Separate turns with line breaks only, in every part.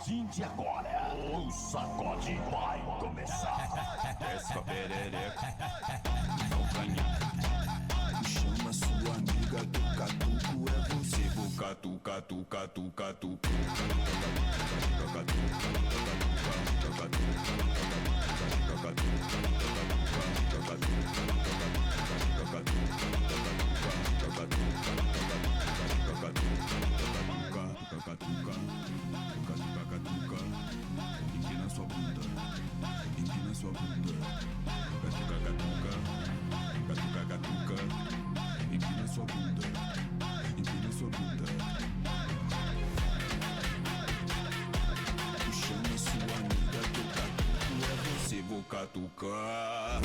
partir de agora, o sacode vai começar. Desce com a perereca, não canha. Chama sua amiga que o catuco é você. Vou catuca, tuca, tuca, tuca. Empina sua bunda, empina sua bunda. Catuca, catuca, catuca, catuca. Empina sua bunda, empina sua bunda. Chama sua amiga que o catuco é você. Vou catucar.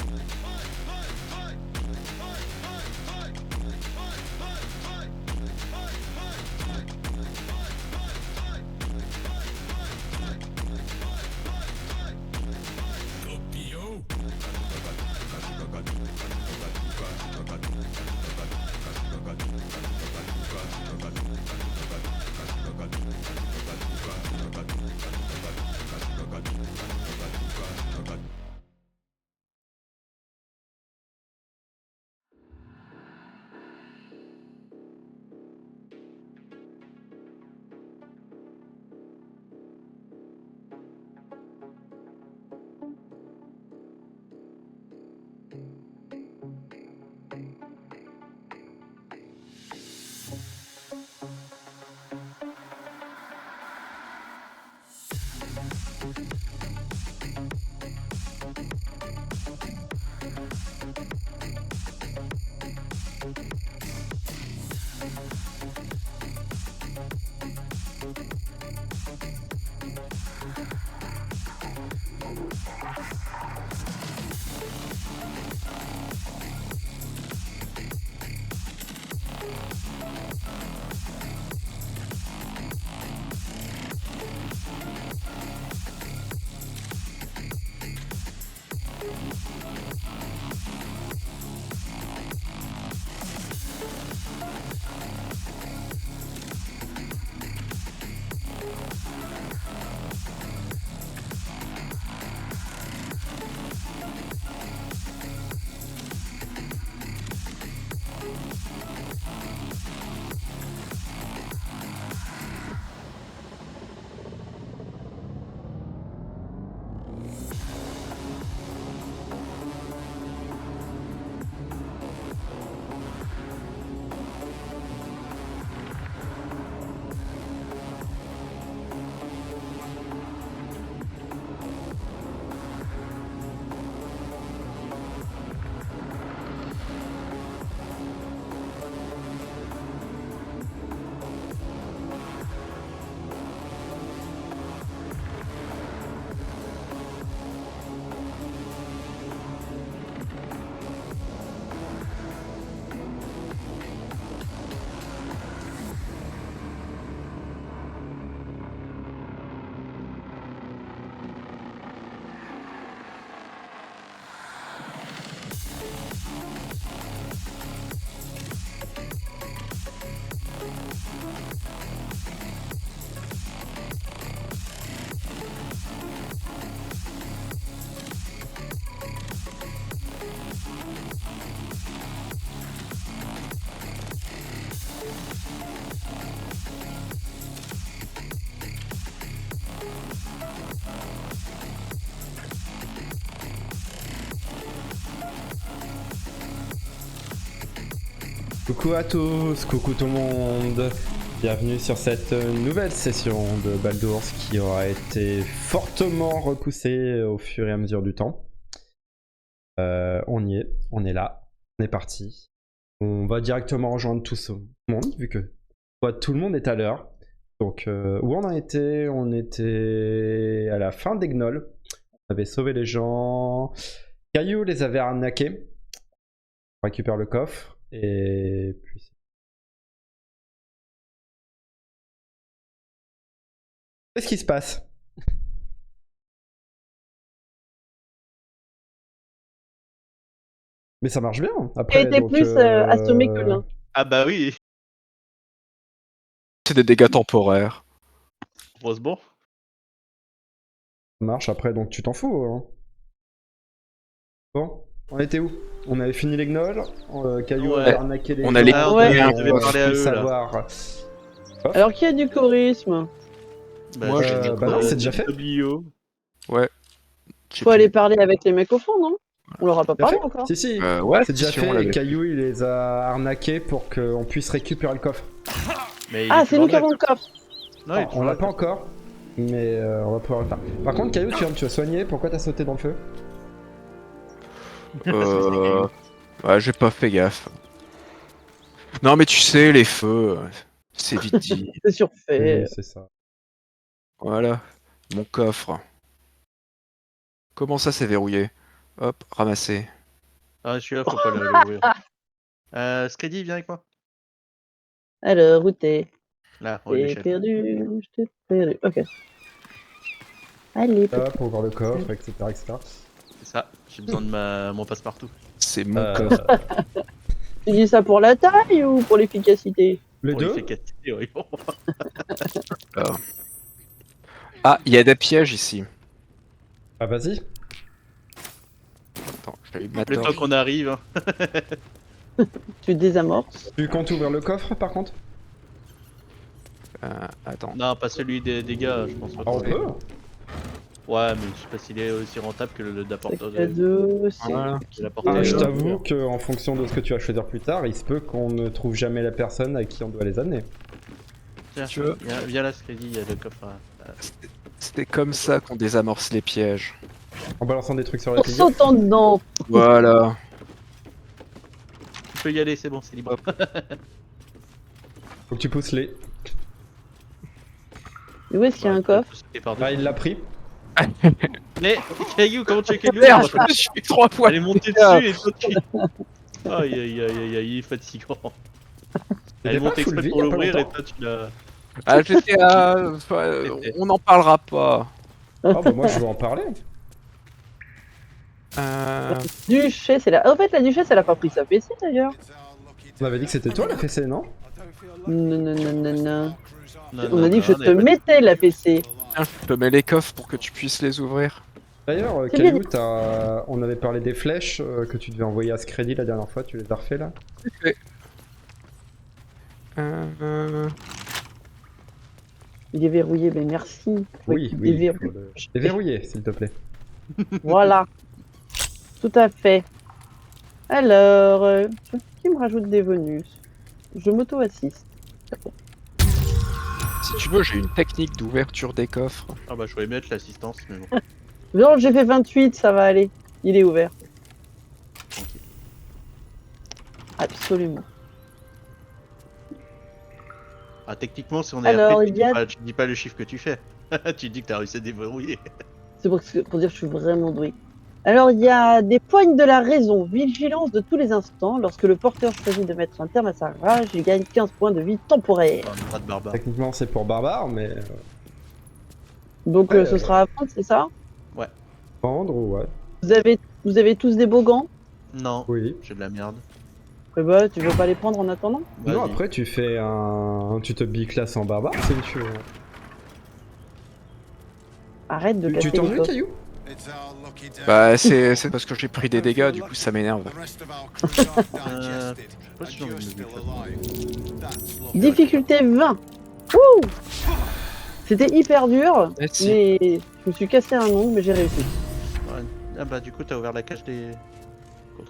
Coucou à tous, coucou tout le monde. Bienvenue sur cette nouvelle session de Baldur's qui aura été fortement repoussée au fur et à mesure du temps. On y est, on est là, on est parti. On va directement rejoindre tout le monde vu que tout le monde est à l'heure. Donc où on en était? On était à la fin des gnolls. On avait sauvé les gens. Caillou les avait arnaqués. On récupère le coffre. Et puis... Qu'est-ce qui se passe? Mais ça marche bien après.
Il était
donc,
plus assommé que l'un.
Ah bah oui.
C'est des dégâts temporaires.
Heureusement.
Ça marche, après, donc tu t'en fous. Hein. Bon, on était où? On avait fini les gnolls, Caillou
Ouais.
avait arnaqué les
On a les
gens,
Ouais,
et
on devait parler à
peut
eux, là.
savoir...
Alors qui a du chorisme?
Moi,
je vais
j'ai-
mettre,
bah non, c'est déjà fait.
WO.
Ouais. J'ai
Faut
plus-
aller parler avec les mecs au fond, non? On leur a pas
Déjà
parlé
fait
encore.
Si, si,
Ouais,
c'est déjà
si, on
fait, et
l'avait.
Caillou il les a arnaqués pour qu'on puisse récupérer le coffre.
Mais il
Ah,
est
c'est nous
toujours
qui
là,
avons le coffre.
Non, il est
On
toujours
l'a
là.
pas encore, mais on va pouvoir le faire. Par contre, Caillou, tu vas soigner, pourquoi t'as sauté dans le feu?
Ouais, j'ai pas fait gaffe. Non, mais tu sais, les feux, c'est vite dit.
C'est surfait.
Oui, c'est ça.
Voilà, mon coffre. Comment ça, c'est verrouillé? Hop, ramassé.
Ah, celui-là, faut pas l'ouvrir. Scredy, viens avec moi.
Alors, où t'es?
Là, on est
T'es
chef.
perdu, je t'ai perdu. Ok. Allez,
Là,
petit.
pour voir le coffre, etc. etc.
C'est ça, j'ai besoin de mon passe-partout.
C'est mon
Euh,
coffre.
Tu dis ça pour la taille ou pour l'efficacité?
les
On
deux
les fait casser, oui.
Ah, il y a des pièges ici.
Ah, vas-y.
Attends, je vais ma
Le temps
torche.
qu'on arrive. Hein.
Tu désamorces.
Tu comptes ouvrir le coffre, par contre?
Attends.
Non, pas celui des gars, je pense.
Ah, on peut.
Ouais, mais je sais pas s'il est aussi rentable que le d'apporteur de
Cadeau aussi.
Voilà.
de l'apporter.
Ah, je
Euh,
t'avoue qu'en fonction de ce que tu vas choisir plus tard, il se peut qu'on ne trouve jamais la personne à qui on doit les amener.
Tiens,
tu veux.
viens là, Scredy, il y a le coffre.
C'était comme ça qu'on désamorce les pièges.
En balançant des trucs sur la
En
figure.
sautant dedans.
Voilà.
Tu peux y aller, c'est bon, c'est libre.
Faut que tu pousses les.
Et où est-ce qu'il y a un coffre?
Ah, il l'a pris.
Mais, Caillou, comment tu as Caillou?
Merde, je me suis fait 3 fois.
Elle est montée dessus et toi tu... Aïe aïe aïe aïe, il est fatigant. Elle est
pas
montée
full
exprès
vie,
pour
y a pas
l'ouvrir et
longtemps.
toi tu l'as...
Ah, j'étais à... on n'en parlera pas.
Ah, bah moi je veux en parler.
Duchesse, elle a... En fait, la duchesse, elle a pas pris sa PC d'ailleurs.
On avait dit que c'était toi la fessée, non?
Non, non, non, non, non.
Non,
On
non,
a dit
non,
que je
on
te
avait pas dit-
mettais la PC.
Tiens, je te mets les coffres pour que tu puisses les ouvrir.
D'ailleurs,
C'est bien.
Caillou, on avait parlé des flèches que tu devais envoyer à ce crédit la dernière fois, tu les as refait là?
Il est verrouillé, mais merci.
Oui,
qu'il
oui.
déverrouille.
faut le déverrouiller, s'il te plaît.
Voilà. Tout à fait. Alors, qui me rajoute des bonus? Je m'auto-assiste.
Si tu veux, j'ai une technique d'ouverture des coffres.
Ah bah je voulais mettre l'assistance, mais bon.
Non, j'ai fait 28, ça va aller. Il est ouvert.
Tranquille.
Absolument.
Ah techniquement si on est
Alors,
RP,
il y a-
tu dis pas le chiffre que tu fais. Tu dis que t'as réussi à déverrouiller.
C'est pour dire que je suis vraiment doué. Alors, il y a des poignes de la raison. Vigilance de tous les instants. Lorsque le porteur choisit de mettre un terme à sa rage, il gagne 15 points de vie temporaire.
On n'est pas de barbare.
Techniquement, c'est pour barbare, mais
Donc,
Ouais,
ce sera à vendre, c'est ça?
vendre ou ouais.
Vous avez tous des beaux gants?
Non,
Oui.
j'ai de la merde.
Eh bah, tu veux pas les prendre en attendant?
Vas-y.
Non, après, tu fais un. Tu te biclasses en barbare, c'est tu veux.
Arrête de
Tu
casser
t'en
les
veux,
coffres.
Caillou?
Bah, c'est parce que j'ai pris des dégâts, du coup ça m'énerve.
Je sais pas si j'ai envie de me faire.
Difficulté 20. Wouh! C'était hyper dur,
Merci.
mais je me suis cassé un ongle, mais j'ai réussi.
Ouais. Ah bah du coup t'as ouvert la cage des...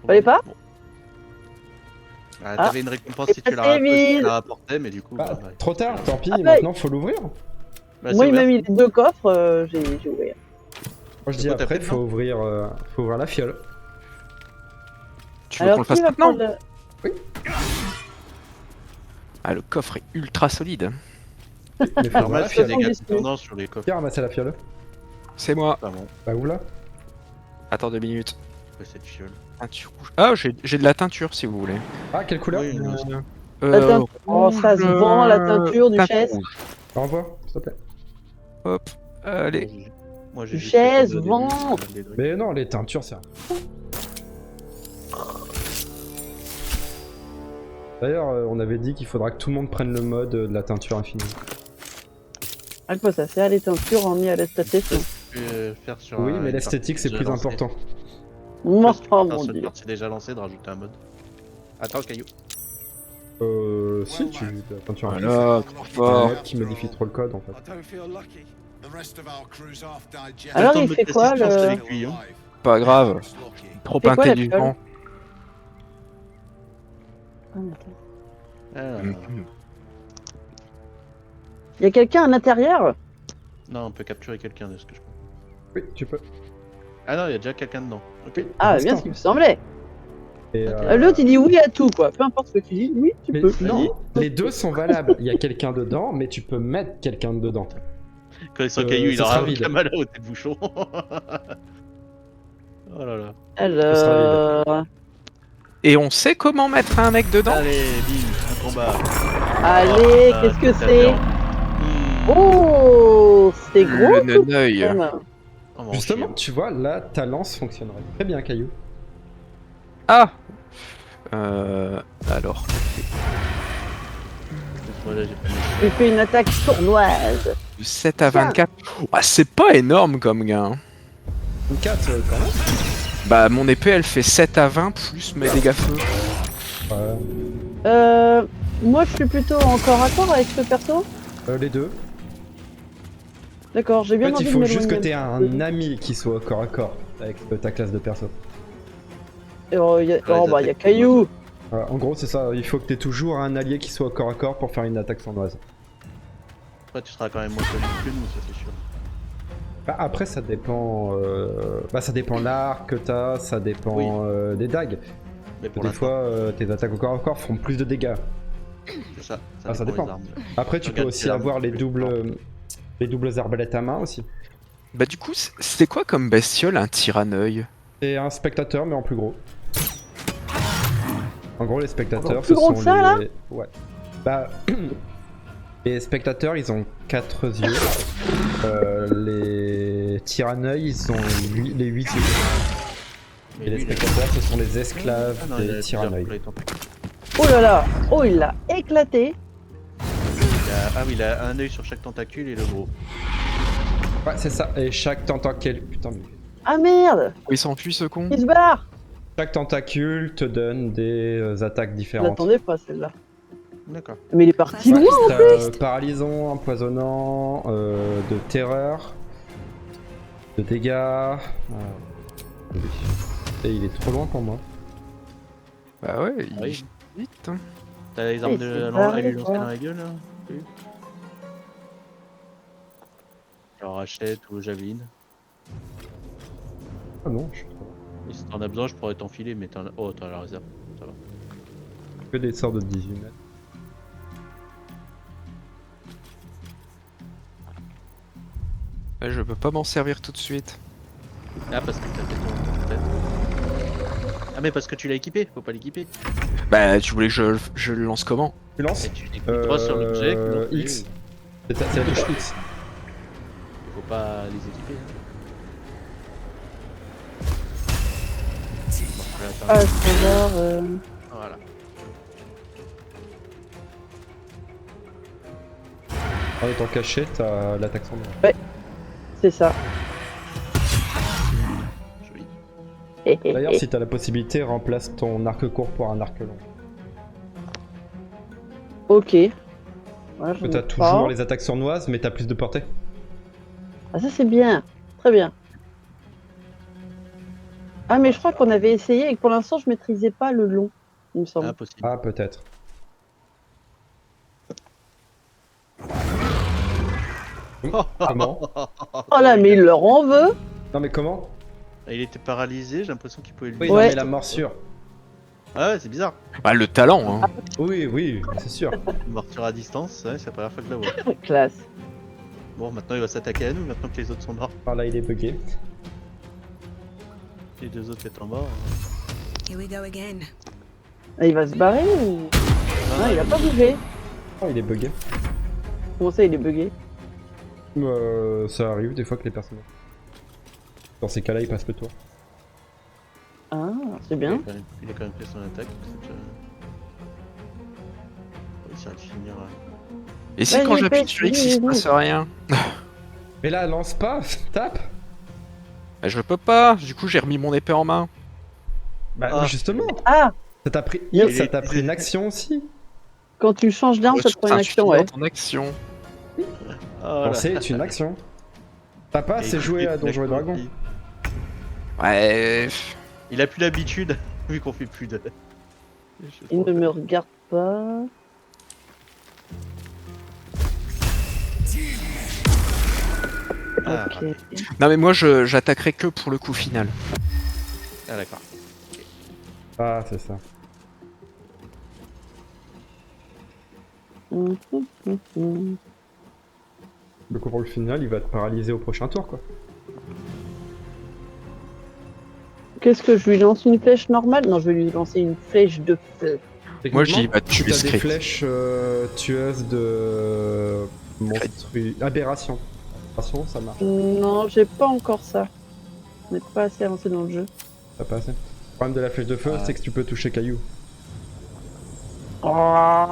Fallait pas?
Bon. Ah, t'avais une récompense si tu
passé vite.
la rapportais, mais du coup...
Bah,
ouais.
trop tard, tant pis,
Ah, bah,
maintenant faut l'ouvrir.
Bah,
Moi,
c'est
il m'a
ouvert.
mis les deux coffres, j'ai ouvert.
Moi je dis
Pourquoi t'as
après,
fait
faut ouvrir la fiole.
Tu veux qu'on le
Alors,
fasse
qui va
maintenant?
prendre le...
Ah, le coffre est ultra solide.
Mais faut ouvrir
Normal,
la
c'est
fiole.
des
fiole.
gars
Dessus.
tendance sur les coffres.
Qui a ramassé la fiole?
C'est moi.
Pas bon,
Bah ouvre-la.
Attends 2 minutes.
ouais, cette fiole.
Teinture rouge. Ah, j'ai de la teinture si vous voulez.
Ah, quelle couleur?
Oui, non,
La teinture. Oh, ça se vend, la teinture, Duchesse.
rouge.
Renvoie, s'il te plaît.
Hop, allez.
Moi j'ai
Chaise,
juste
vent.
Mais non, les teintures, c'est un. D'ailleurs, on avait dit qu'il faudra que tout le monde prenne le mode de la teinture infinie.
À quoi ça sert les teintures en mis à la station?
faire sur.
Oui, mais
une
l'esthétique c'est
partie
plus
déjà lancée.
important.
Oh,
Tu peux faire
mon
sur une
dieu.
partie déjà lancée de rajouter un mode. Attends, caillou.
Si tu. Quand tu
Voilà, trop
un
fort.
mode qui modifie trop le code en fait.
Alors,
Attends,
il
mode
fait quoi,
d'assistance
le-
avec lui, hein.
Pas grave. Trop
fait quoi, la
intelligent.
Ah, mais attends.
Alors,
Mhm.
Il y a quelqu'un à l'intérieur?
non, on peut capturer quelqu'un de ce que je pense.
Oui, tu peux.
Ah non, il y a déjà quelqu'un dedans. Ok.
Ah,
Instant.
bien ce qui me semblait.
Et,
L'autre, il dit oui à tout, quoi. Peu importe ce que tu dis, oui, tu
Mais
peux.
non, les deux sont valables. Il y a quelqu'un dedans, mais tu peux mettre quelqu'un dedans.
Quand il sent caillou, il
ce
aura
sera
aucun
vide.
mal à ôter le bouchon. Oh là là.
Alors...
Et on sait comment mettre un mec dedans?
Allez, bim, un combat.
Allez,
Ah,
qu'est-ce que
tout à
c'est?
fait. Hmm.
Oh, c'est gros,
Le
tout de
neneuil.
même.
On va en
Justement,
chier.
tu vois, là, ta lance fonctionnerait très bien, Caillou.
Ah alors.
Voilà, j'ai pas mis.
Tu fais une attaque sournoise.
De 7 à 24. Ouah, c'est pas énorme comme gain.
Une 4 quand même.
Bah mon épée elle fait 7 à 20 plus mes dégâts feu.
Ouais.
Moi, je suis plutôt en corps à corps avec ce perso.
Les deux.
D'accord, j'ai
En
bien
fait,
envie
il
de
faut
m'éloigner
juste que
un
t'aies
petit
un
peu.
ami qui soit au corps à corps avec ta classe de perso.
Oh, il y a...
Ouais,
oh,
les
bah, il y a
attaques
Caillou.
En gros, c'est ça. Il faut que t'aies toujours un allié qui soit au corps à corps pour faire une attaque sournoise.
Après, tu seras quand même moins connu que nous, ça c'est sûr.
Bah, après, ça dépend. Ça dépend l'arc que t'as, ça dépend
Oui.
des dagues.
Mais pour
Des
l'instant,
fois, tes attaques au corps à corps font plus de dégâts.
c'est ça.
Ça
des
dépend.
armes.
Après, tu peux
Regarde,
aussi
c'est l'arme
avoir
qui fait
les doubles arbalètes à main aussi.
Bah du coup c'est quoi comme bestiole un tyranneuil?
C'est un spectateur, mais en plus gros. En gros, les spectateurs,
Encore plus
ce
gros
sont
que ça, là
les. Ouais. Bah. Les spectateurs, ils ont 4 yeux. Les tyranneuils, ils ont les 8 yeux.
Mais
Et les
lui, il a-
spectateurs, ce sont les esclaves
Ah non, il a
des
plusieurs
tyranneuils.
pour les tentacules.
Oh là là. Oh, il l'a éclaté.
Ah oui, il a un œil sur chaque tentacule et le gros.
Ouais, c'est ça. Et chaque tentacule. Putain, mais.
Ah merde.
Il s'enfuit ce con?
Il se barre.
Chaque tentacule te donne des attaques
Je
différentes.
l'attendais pas, celle-là.
D'accord.
Mais il est parti
Ouais,
loin.
t'as paralysant, empoisonnant, de terreur, de dégâts. Oui. Et il est trop loin pour moi.
Bah ouais, il
Oui.
vit vite. Hein.
T'as les armes
Et
de
c'est
à
barré,
lui lancer
quoi.
dans la gueule là? Oui. Genre Hachette ou Javeline.
Ah non, je suis trop loin.
Et si t'en as besoin, je pourrais t'enfiler, mais t'en as. Oh, t'as la réserve. Ça va.
Que des sorts de 18 mètres.
Ouais, je peux pas m'en servir tout de suite.
Ah, parce que t'as fait ton tête. Ah, mais parce que tu l'as équipé, faut pas l'équiper.
Bah tu voulais que je le lance comment?
Tu lances
Et tu cliques droit sur l'objet, tu lances,
X. C'est la touche X.
faut pas les équiper. hein. Bon, je vais
Ah,
attendre.
standard.
Voilà.
En étant caché, t'as l'attaque sans doigt.
C'est ça.
Joli.
D'ailleurs, si t'as la possibilité, remplace ton arc court pour un arc long.
Ok. Voilà,
Parce
je
que t'as
note
toujours
pas.
les attaques sournoises, mais t'as plus de portée.
Ah, ça c'est bien. Très bien. Ah, mais je crois qu'on avait essayé et que pour l'instant, je maîtrisais pas le long, il me semble.
Ah, possible.
Ah, peut-être. Comment?
Oh là, mais il leur en veut.
Non, mais comment?
Il était paralysé, j'ai l'impression qu'il pouvait lui.
Oui,
Ouais.
non, mais la morsure.
Ah ouais, c'est bizarre.
Bah le talent hein.
Oui, oui, c'est sûr.
Une morsure à distance, ouais, c'est la première fois que je la vois.
Classe.
Bon, maintenant il va s'attaquer à nous, maintenant que les autres sont morts.
Par là, il est bugué.
Les deux autres étant morts.
Here we go again.
Ah, il va se barrer ou... Non, il a pas bougé.
Oh, il est bugué.
Comment ça, il est bugué?
Ça arrive des fois que les personnes. Dans ces cas-là, ils passent le tour.
Ah, c'est bien.
Il a quand même fait son attaque. c'est déjà- Oui, ça va finir.
Et si
Vas-y,
quand j'appuie
pêche,
sur X il se
vas-y,
passe rien?
Mais là, lance pas, tape.
Bah, je peux pas, du coup j'ai remis mon épée en main.
Bah
Ah.
justement,
Ah,
ça t'a pris,
Il-
ça t'a pris une action aussi.
quand tu changes d'arme, ça te prend une action, ouais.
Ton action.
Oh là.
Lancer est une action. T'as pas assez
Et
joué à
il-
Donjons et Dragons.
Ouais.
Il a plus l'habitude, vu qu'on fait plus de.
Il ne me regarde pas.
Ah,
Ok.
Non mais moi j'attaquerai que pour le coup final.
ah, d'accord.
Ah, c'est ça.
Hum, hum, hum, hum.
Le coup pour le final, il va te paralyser au prochain tour, quoi.
Qu'est-ce que je lui lance, une flèche normale? Non, je vais lui lancer une flèche de feu.
Moi je dis bah
tu
tu
as des
script.
flèches tueuses de aberration. Aberration, ça marche.
Non, j'ai pas encore ça. On n'est pas assez avancé dans le jeu.
Ça passe. Le problème de la flèche de feu, c'est que tu peux toucher Caillou.
Oh.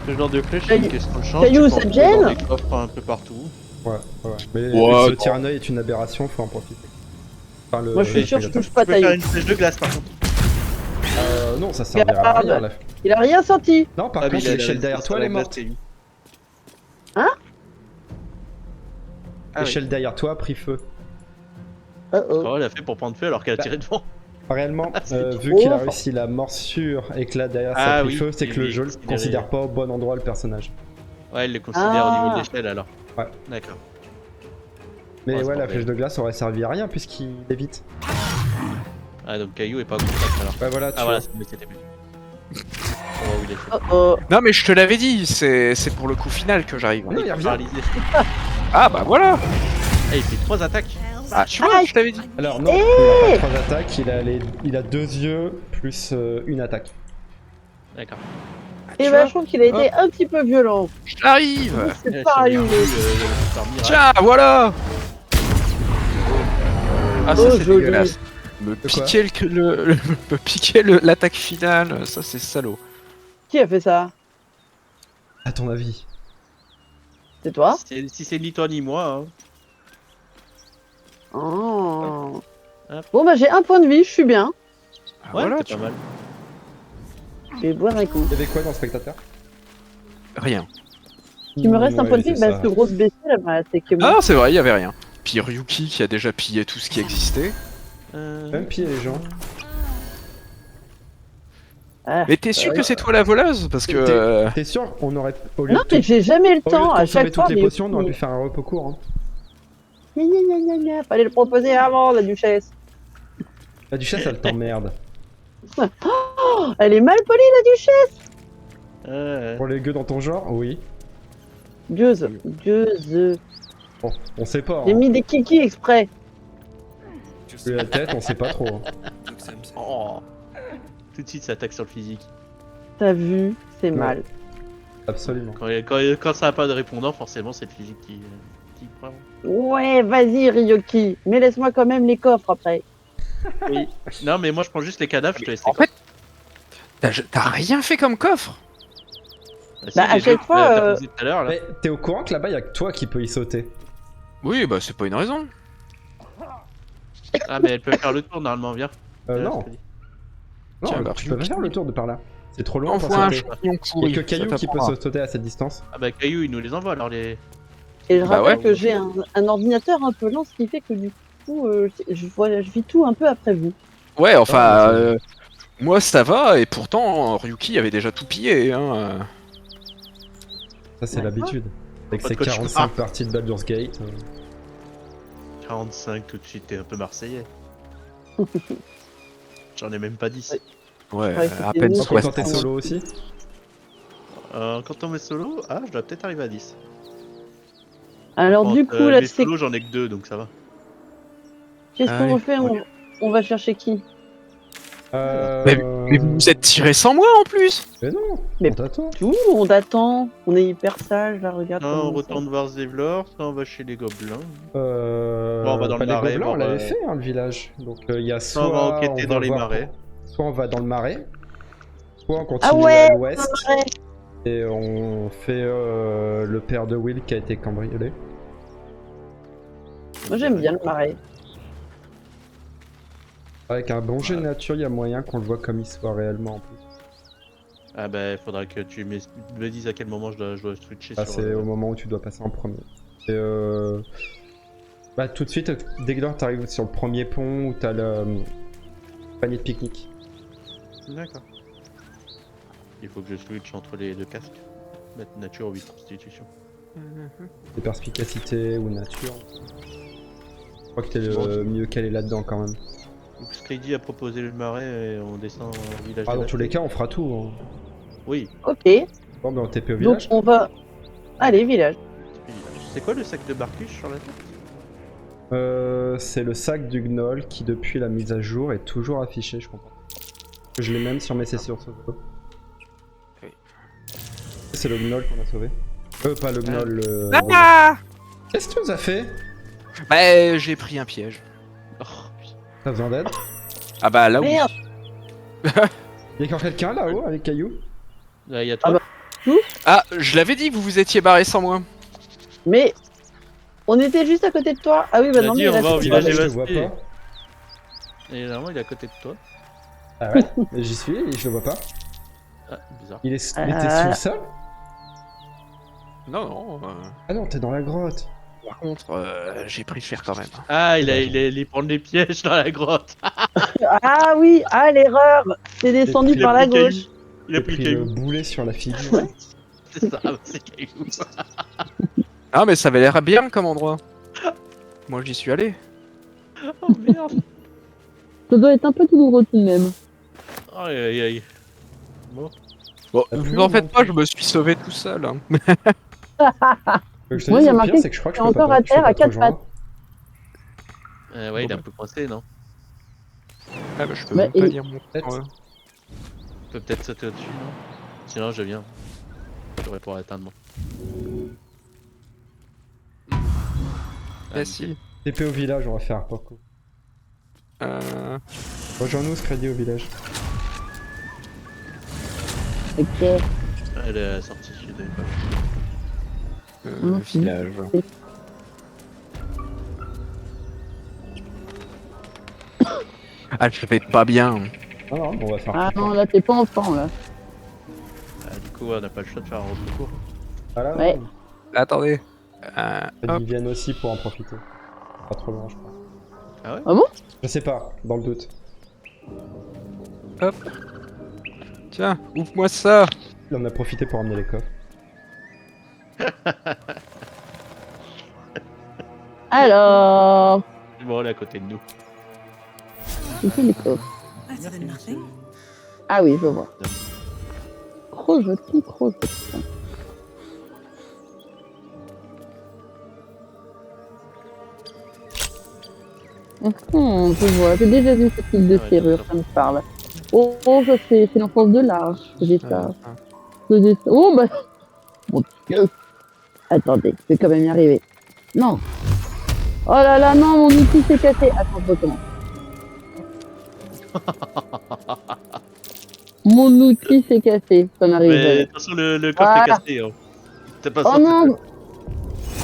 Ce genre de flèche,
Caillou-
c'est une question de chance.
Caillou,
tu peux
ça
en
te
trouver dans
gêne
des coffres un peu partout.
Ouais, ouais. Mais
Ouais,
ce
non.
tir-un-œil est une aberration, faut en profiter. Enfin,
Moi, je suis sûr que je touche pas
Tu peux faire
Taillou.
une flèche de glace par contre.
Non, ça servira à rien. La...
Il a rien senti.
Non, par
Ah, mais
contre,
il a
l'échelle
la-
derrière
sur
toi, elle
la
est
glace,
morte.
Taillou.
Hein?
Ah oui.
L'échelle derrière toi a pris feu.
Comment elle a fait pour prendre feu alors qu'elle a
Bah,
tiré devant?
Réellement,
Ah, c'est
vu
trop
qu'il a
fort.
réussi la morsure et que là derrière ça
Ah
a pris
oui,
feu, c'est
il
que le
est
jeu ne
considéré.
considère pas au bon endroit le personnage.
Ouais, elle le considère au niveau de
Ah.
l'échelle alors.
Ouais.
D'accord.
Mais
Ouais, c'est
ouais, la
bordel.
flèche de glace aurait servi à rien puisqu'il évite.
Ah, donc Caillou est pas au contact alors.
Ouais, voilà, tu
Ah voilà,
vois.
c'était mieux. Oh, où il est fait.
Oh oh.
Non mais je te l'avais dit, c'est pour le coup final que j'arrive.
Non, il
est
revient.
paralysé.
Ah bah voilà.
Ah, il fait 3 attaques.
Ah tu vois, je t'avais dit.
Alors non, il a pas 3 attaques, il a 2 yeux plus une attaque.
D'accord.
Et
Tu
bah,
vois,
je trouve qu'il a été un petit peu violent.
j'arrive.
C'est
Elle
paralysé.
par miracle.
Tiens, voilà. Ah ça
Oh,
c'est
joli.
dégueulasse. Me
quoi
piquer me piquer l'attaque finale, ça c'est salaud.
Qui a fait ça?
À ton avis.
C'est toi?
Si c'est ni toi ni moi, hein.
Oh.
Hop.
Bon, bah, j'ai un point de vie, je suis bien.
Ah,
Ouais,
voilà,
c'est
tu
pas mal.
Je vais boire un coup.
Il y avait quoi dans le spectateur?
rien.
Il me reste un
Ouais,
point de vie,
c'est
bah,
ça.
ce grosse bestiole, bah, c'est que moi.
Ah c'est vrai, il y avait rien. Puis Ryuki qui a déjà pillé tout ce qui existait.
Même piller les gens.
Ah.
Mais t'es sûr que c'est toi la voleuse? Parce que
T'es sûr on aurait au lieu
Non,
de
mais j'ai jamais le
au lieu de
temps. À
consommer
chaque fois,
toutes les
mais
potions, on aurait pu faire un repos court. Hein.
Gna, gna, gna, gna, gna. Fallait le proposer avant, la duchesse.
La duchesse, elle t'emmerde.
Oh, elle est mal polie, la duchesse.
Pour les gueux dans ton genre, oui.
Gueuse. Gueuse.
Bon, on sait pas.
J'ai
Hein.
mis des kikis exprès.
Vu la tête, on sait pas trop. Hein.
Oh. Tout de suite, ça attaque sur le physique.
T'as vu? C'est
Ouais.
mal.
Absolument.
Quand ça n'a pas de répondant, forcément, c'est le physique qui prend.
Ouais, vas-y, Ryoki. Mais laisse-moi quand même les coffres après.
Oui. Non, mais moi, je prends juste les cadavres, je te laisse
en
les
fait, t'as rien fait comme coffre.
coffres.
bah, à
les
chaque
jeux que
fois,
t'as posés tout à l'heure, là.
Mais t'es au courant que là-bas, il y a que toi qui peux y sauter.
Oui, bah c'est pas une raison.
Ah, mais elle peut faire le tour normalement, viens.
Non, non,
Tiens, bah,
tu peux pas faire le tour de par là. C'est trop loin pour
Envoie un
sauter.
champion
Il y
pourri.
a que Caillou
ça
qui peut
t'apprendra.
sauter à cette distance.
Ah, bah, Caillou, il nous les envoie alors les.
Et je
Bah
rappelle
ouais.
que j'ai un ordinateur un peu lent, ce qui fait que du coup, je vis tout un peu après vous.
Ouais, enfin,
Ah, mais
moi ça va, et pourtant Ryuki avait déjà tout pillé. Hein.
Ça, c'est
Ouais.
l'habitude. Avec
Pas
ses
de cauchemar.
45 parties de Baldur's Gate.
45 tout de suite, t'es un peu marseillais. J'en ai même pas 10.
Ouais,
Ouais,
à
c'était
peine
nous.
Quand
60.
t'es solo aussi.
Quand on met solo, je dois peut-être arriver à 10.
Alors du coup, là,
les
c'est
solos, j'en ai que 2, donc ça va.
qu'est-ce
Ah
qu'on
oui.
fait? On va chercher qui?
Mais vous vous êtes tiré sans moi en plus.
Mais non,
Mais-
on t'attend.
Tout, on attend. On est hyper sage, là, regarde.
Soit on
comment
retourne voir Zevlor, soit on va chez les gobelins.
On
va dans le
les
marais,
gobelins, on
voir,
l'avait fait, hein, le village. Donc il y a
Soit on va enquêter dans les
voir-
marais.
Soit on va dans le marais, soit on continue
Ah ouais,
à l'ouest
Ouais.
et on fait le père de Will qui a été cambriolé.
Moi, j'aime bien le marais.
Avec un bon jet de nature, il y a moyen qu'on le voit comme il soit réellement en plus.
Ah bah, faudra que tu me dises à quel moment je dois switcher
Ah,
sur...
c'est au moment où tu dois passer en premier. Et bah, tout de suite, dès que t'arrives sur le premier pont où t'as le panier de pique-nique.
D'accord. Il faut que je switch entre les deux casques. Mettre nature ou 8 constitution.
Des perspicacité ou nature. Je crois que t'es le mieux calé là-dedans quand même.
Donc Scrady a proposé le marais et on descend au village
Ah,
des
dans tous les
vaches.
cas, on fera tout. Hein.
Oui.
Ok,
Bon, ben on TP au
donc
village.
on va... Allez, village.
C'est quoi le sac de barcuche sur la tête?
C'est le sac du gnoll qui, depuis la mise à jour, est toujours affiché, je comprends. Je l'ai même sur mes sessions solo.
Oui.
C'est le gnoll qu'on a sauvé. Pas le gnoll, le...
Ah
Qu'est-ce que tu nous as fait?
Bah, j'ai pris un piège.
Oh, putain.
T'as besoin d'aide?
Ah bah là oui.
Merde.
Y'a encore quelqu'un là-haut avec Caillou?
Là, y a toi.
Ah bah.
Ah, je l'avais dit, vous vous étiez barré sans moi.
Mais... On était juste à côté de toi. Ah oui, bah
On a
non,
dit,
mais
on
là,
va au
c'est
village
pas-
Je te vois
dévasté.
pas.
Et normalement, il est à côté de toi.
Ah ouais? Mais j'y suis et je le vois pas.
Ah, bizarre.
Il était sous le sol?
Non, non.
Ah non, t'es dans la grotte.
Par contre, j'ai pris cher quand même.
Ah, il allait prendre des pièges dans la grotte.
Ah oui, ah l'erreur. C'est descendu
Il a
par la
pris Caillou.
gauche.
Il a
J'ai
pris
pris
Caillou.
le boulet sur la figure.
C'est ça, c'est Caillou.
Ah, mais ça avait l'air bien comme endroit. Moi, j'y suis allé.
Oh merde.
Ça doit être un peu douloureux tout de même.
Aïe aïe aïe. Bon.
Bon,
Ah,
vous
plus
en
loin,
faites pas,
non.
je me suis sauvé tout seul. Hein.
Je te
Moi,
dis,
il y a
le
marqué
pire, c'est que je crois que je peux
encore
pas,
à
je peux
terre
pas
à
te
quatre
rejoindre.
Ouais, il est un peu coincé, non?
Ah bah, je peux
Bah,
même pas
et-
lire mon
Peut-être.
temps,
On peut peut-être sauter au-dessus, non? Sinon, je viens. J'aurais pour atteindre.
Ah si.
TP au village, on va faire pour coup. Rejoins-nous, Scrady, au village.
Ok.
Elle est sortie de l'école.
Village. Ah, je vais pas bien.
Non, non, on va faire
Ah
tout
non,
le temps.
là t'es pas enfant là.
Ah, du coup, on n'a pas le choix de faire un recours.
Ah là,
Ouais.
non.
Attendez.
Ils viennent aussi pour en profiter. Pas trop loin, je crois.
Ah ouais?
Ah bon?
Je sais pas, dans le doute.
Tiens, ouvre-moi ça.
Il en a profité pour emmener les coffres.
Alors...
Bon, elle est à côté de nous.
C'est les coffres.
Better than nothing.
Ah oui, je vois. Trop joli, trop joli. Je vois, j'ai déjà vu ce type de
Ouais,
serrure,
d'accord.
ça me parle. Oh, ça c'est l'enfance de l'Arche, j'ai ça.
Ah,
Oh bah... Mon Dieu. Attendez, je vais quand même y arriver. Non. Oh là là, non, mon outil s'est cassé. Attends, je recommence. Mon outil s'est cassé, ça m'arrive
Mais
jamais.
attention, le coffre
Voilà.
est cassé. Hein. T'as pas
Oh
sorti.
non.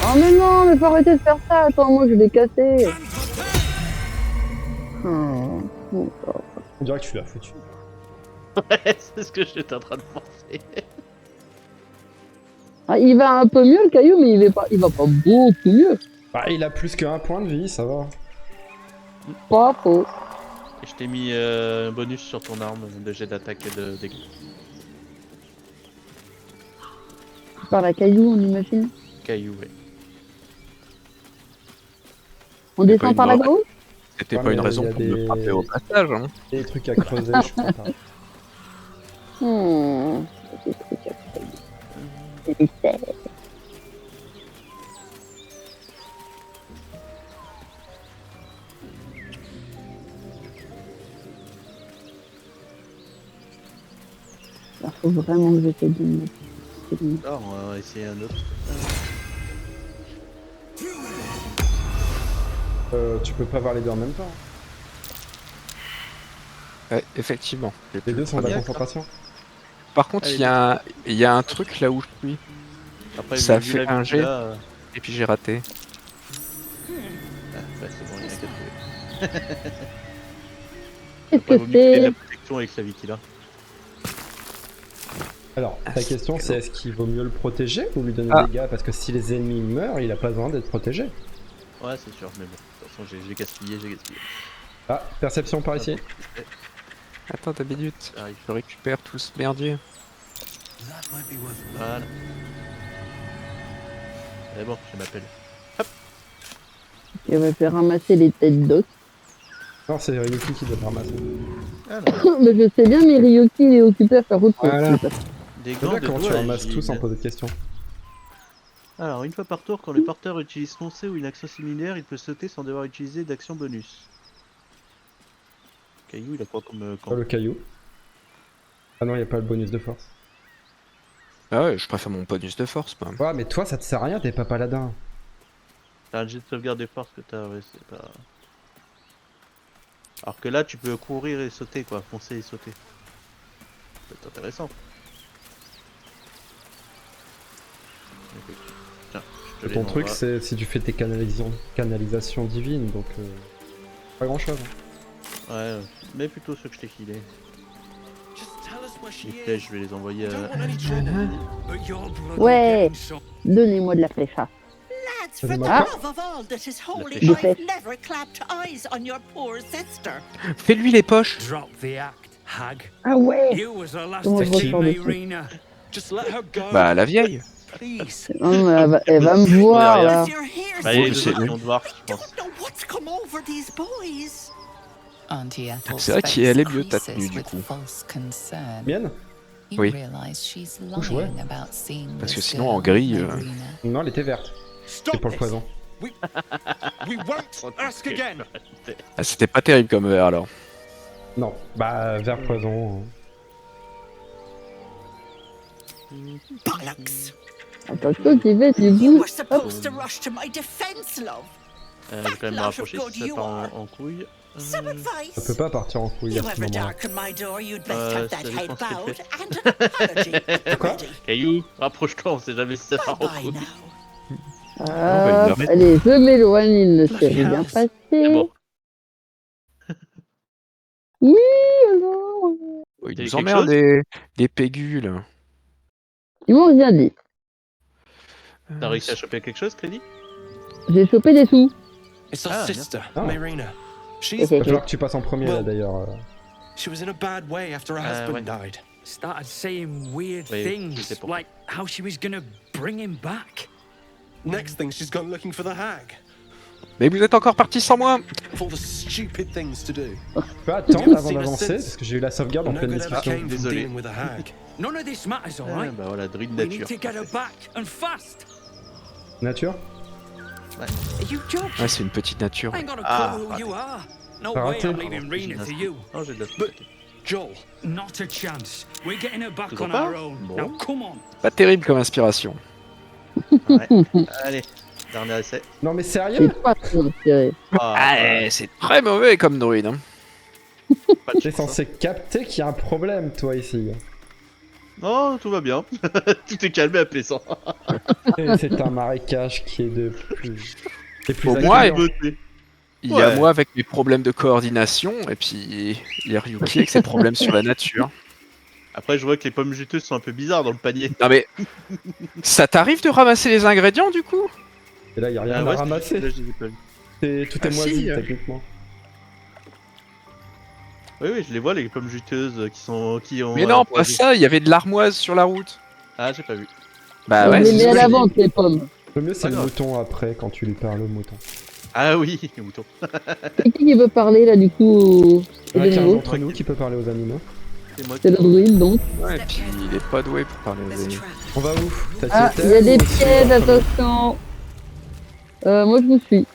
Oh mais non, mais faut arrêter de faire ça. Attends, moi je l'ai cassé. Oh.
On dirait que tu l'as foutu.
Ouais, c'est ce que j'étais en train de penser.
Ah, il va un peu mieux le caillou, mais il va pas beaucoup mieux.
Bah, il a plus qu'un point de vie, ça va.
Pas faux.
Et je t'ai mis un bonus sur ton arme de jet d'attaque et de dégâts.
Par la caillou, on imagine.
Caillou, ouais.
On
pas
descend
une
par la
mort.
gauche.
C'était
Ouais,
pas une
mais
raison
il y a
pour me
des-
frapper au passage. Hein.
Il y a des trucs à creuser, je crois pas.
Des trucs à faire. Des mystères. Il faut vraiment que j'essaie de me mettre.
Alors, on va essayer un autre.
Tu peux pas voir les deux en même temps.
Ouais, effectivement.
Les deux sont de la
Bien,
concentration.
Par contre,
Allez,
il y a un truc là où je suis.
Après,
Ça
vu
fait
la
un
vue
jet.
là,
Et puis j'ai raté.
Ah, ouais, c'est bon, il y en a qu'à trouver.
Qu'est-ce
Après,
que
vaut mieux qu'il ait de
c'est?
la protection avec la vie qu'il a.
Alors, ta question c'est est-ce qu'il vaut mieux le protéger ou lui donner
Ah.
des dégâts? Parce que si les ennemis meurent, il a pas besoin d'être protégé.
Ouais, c'est sûr, mais bon. De toute façon, j'ai gaspillé.
Ah, perception par ici.
Attends, t'as minute.
Arrive.
Je récupère tout ce merdier.
Voilà. C'est bon, je m'appelle.
Il va faire ramasser les têtes d'os.
Non, c'est Ryuki qui doit le ramasser.
Ah non.
Mais je sais bien, mais Ryuki il est occupé à faire autre chose.
Voilà.
Des
C'est
gants
bien
de
comment tu
voile,
ramasses tout sans
j'imagine.
poser de questions.
Alors, une fois par tour, quand le porteur utilise son C ou une action similaire, il peut sauter sans devoir utiliser d'action bonus. Caillou, il a quoi comme camp?
Oh, le caillou. Ah non, il a pas le bonus de force.
Ah ouais, je préfère mon bonus de force, moi.
Ouais, mais toi, ça te sert à rien, t'es pas paladin.
T'as un jet de sauvegarde de force que t'as, ouais, c'est pas... Alors que là, tu peux courir et sauter, quoi. Foncer et sauter. Ça peut être intéressant. Écoute, tiens, je te
Ton
les
truc,
envoie.
c'est si tu fais tes canalisations divines, donc pas grand chose.
Ouais, mais plutôt ceux que je t'ai filés. Les flèches, je vais les envoyer à...
Ouais, donnez-moi de la flécha.
Lads, for the
Ah.
love of all that is holy,
flèche.
I've never clapped eyes on your poor sister.
Fais-lui les poches.
Drop the act, hag.
Ah ouais.
You was the last
Comment
to
je
see
ressors
me,
dessus?
Rena. Just let her go.
Bah, la vieille.
Please.
Non, mais elle va me voir là.
As you're here,
Bah, il y a
Oui,
les
c'est-
deux qui vont devoir, je
I
pense.
don't know what's come over these boys.
Auntie Ethel's
C'est vrai qu'elle est
face
mieux ta
creases
tenue, du
with
coup.
false concern.
Mienne?
You
Oui.
realize she's
Ouh, ouais.
lying about seeing
Parce que
this
sinon, en
girl,
gris,
Marina.
Non, elle était verte. C'est pour le poison.
We won't ask again.
Ah, c'était pas terrible comme verre, alors.
Non, bah vert poison.
Bollocks.
Attention, tu fais du
You
bout.
were supposed to rush to my defense, love.
Je vais quand même me rapprocher si ça part en couille.
Some
Ça
advice.
peut pas partir en couille à
You
ce
ever
moment-là.
darken my door, you'd best have that
ça
head
dépend ce qu'elle
bowed
fait.
and an apology at the
Quoi?
ready.
Caillou, rapproche-toi, on sait jamais si ça part en
Bye-bye
couille.
now.
Ah,
il
allez, je m'éloigne, il ne s'est rien passé.
C'est bon.
Oui, alors.
Oh, il
T'as eu
nous
quelque
emmerde,
chose
des pégules.
Ils m'ont rien dit.
T'as réussi à choper quelque chose, Crédit?
J'ai chopé des sous.
It's our
Ah,
sister,
Ah.
Marina.
Ok,
She's
Va
ok.
falloir que tu passes en premier là d'ailleurs.
she was in a bad way after her
ouais.
husband died.
Started saying weird
Oui, je
things,
sais pourquoi.
like how she was gonna bring him back.
Next thing, she's gone looking for the hag.
Mais vous êtes encore partis sans moi.
Of all the stupid things to do.
Tu peux attendre avant d'avancer parce que j'ai eu la sauvegarde en
No
pleine
good ever
discussion.
came from
Désolé.
dealing with a hag.
None of this matters,
Ah,
alright?
bah voilà, druide
We need
nature.
to get her back, and fast.
Nature?
Are you joking?
Ouais, c'est une petite nature.
I ain't got a
Ah,
clue who you are. No
T'as
way
raté.
I'm leaving Rena to you.
Non, j'ai de la
But- Joel,
Not a chance. We're getting her back
Toujours
on
pas?
our own.
Bon.
Now come on.
Pas terrible comme inspiration.
Ouais. Allez, dernier essai.
Non mais
J'ai
sérieux?
pas trop inspiré.
Ah, c'est très mauvais comme druide. Hein.
pas de
T'es
chance, hein.
censé capter qu'il y a un problème toi ici.
Oh, tout va bien. Tout est calme et apaisant.
Et c'est un marécage qui est de plus... qui est plus
Au moins,
accueillant.
Beauté.
Il y a
Ouais.
moi avec mes problèmes de coordination, et puis il y a Ryuki avec ses problèmes sur la nature.
Après, je vois que les pommes juteuses sont un peu bizarres dans le panier.
Non mais, ça t'arrive de ramasser les ingrédients du coup?
Et là il y a rien
Ah
à
ouais,
ramasser.
là, je les ai pas vus.
Tout est
Ah,
moisi
si.
techniquement.
Oui, oui, je les vois, les pommes juteuses qui ont...
Mais non, pas
croisé.
ça, il y avait de l'armoise sur la route.
Ah, j'ai pas vu.
Bah
On
ouais,
les
c'est
met
ce
à
que
la
je dis.
vente, les pommes.
Le mieux c'est
Pas
le
grave.
mouton après quand tu lui parles au mouton.
Ah oui, les moutons.
C'est qui veut parler là du coup
Il y en a
de
qu'un
nouveau
d'entre nous qui peut parler aux animaux.
C'est moi
C'est le druide donc.
Ouais, et puis il est pas doué pour parler aux
There's a
animaux.
trap.
On va où? T'as
Ah,
été
il y a des
ou c'est
pièges,
entre nous
attention. Moi je vous suis.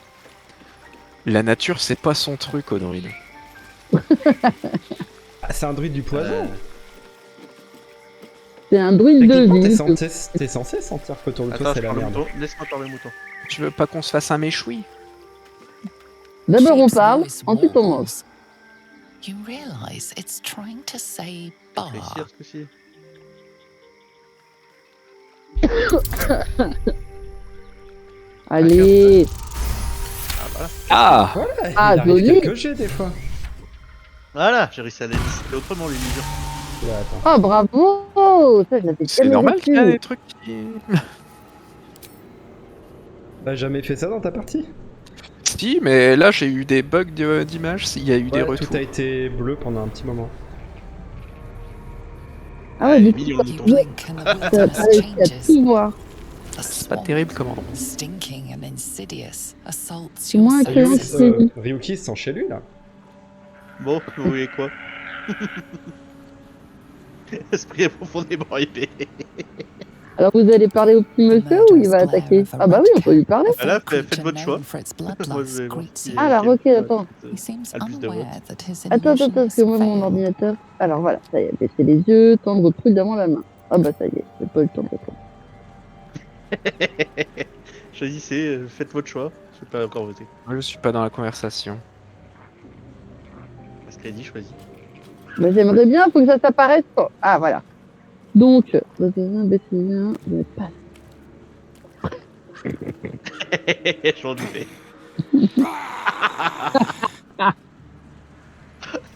La nature, c'est pas son truc, au druide.
Ah, c'est un druide du poison.
C'est un druide de
Techniquement, t'es
ville.
t'es censé sentir qu'autour de toi
Attends,
c'est
je
la
parle le
merde.
mouton. Laisse-moi parler le mouton.
Tu veux pas qu'on se fasse un méchoui?
D'abord on
Shapes
parle,
Lewis
ensuite on mange.
walls. You realize it's trying to say bar.
Réussir ce coup-ci.
Allez.
Ah, voilà.
Ah!
Voilà,
Ah,
il arrive
joli.
quelques jets des fois.
Voilà, j'ai réussi à la dissiper autrement l'illusion.
Là, attends.
Oh, bravo! Ça, je l'avais
C'est
jamais
normal qu'il y a
vécu.
des trucs qui...
T'as jamais fait ça dans ta partie?
Si, mais là j'ai eu des bugs d'image, il y a eu des
Ouais,
retours.
tout a été bleu pendant un petit moment.
Ah ouais, du coup,
Millions de
You
moutons.
blink and the
t'as
wilderness
pas réussi à
changes.
tout voir.
A
C'est pas
swamp,
terrible comme endroit.
stinking and insidious, assaults
C'est
your
moins
senses.
que-
Ryuki se sent chez lui là.
Bon, vous voulez quoi? Esprit est profondément épais.
Alors vous allez parler au petit monsieur ou il va attaquer? Ah bah oui, on peut lui parler.
Ah là, faites votre choix.
For its
Moi,
bloodlust
je vais voir
greets
si-
you.
Ah, alors, ok, attends.
He seems
a le plus de votes.
unaware that his
Attends,
illusion
parce que
has
moi mon
failed.
ordinateur. Alors voilà, ça y est, baisser les yeux, tendre prudemment la main. Ah bah ça y est, j'ai pas eu le temps de répondre.
Choisissez, faites votre choix. Je vais pas encore voter.
Moi je suis pas dans la conversation.
Parce qu'elle dit choisis.
Bah j'aimerais bien, faut que ça s'apparaisse. Oh, ah voilà. Donc, baisser les yeux, je passe.
Je m'en doutais.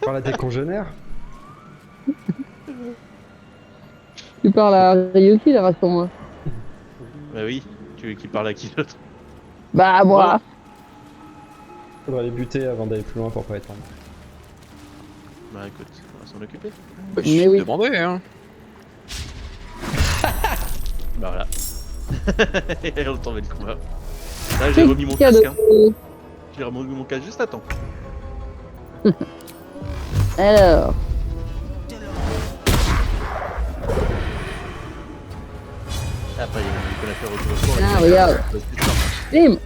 Parle à tes congénères.
Tu parles à Ryuki là, rassure-moi.
Bah oui, tu veux qu'il parle à qui d'autre?
Bah moi.
Faudrait les buter avant d'aller plus loin pour pas être en...
Bah écoute, on va s'en occuper.
Bah, je
Mais
suis
oui.
demandé, hein.
Bah voilà. On tombé le combat. Là j'ai remis mon
Cadeau.
casque. Hein. J'ai remis mon casque juste à temps.
Alors,
Après il y a qu'on a fait retour au cours.
Ah, regarde. bim.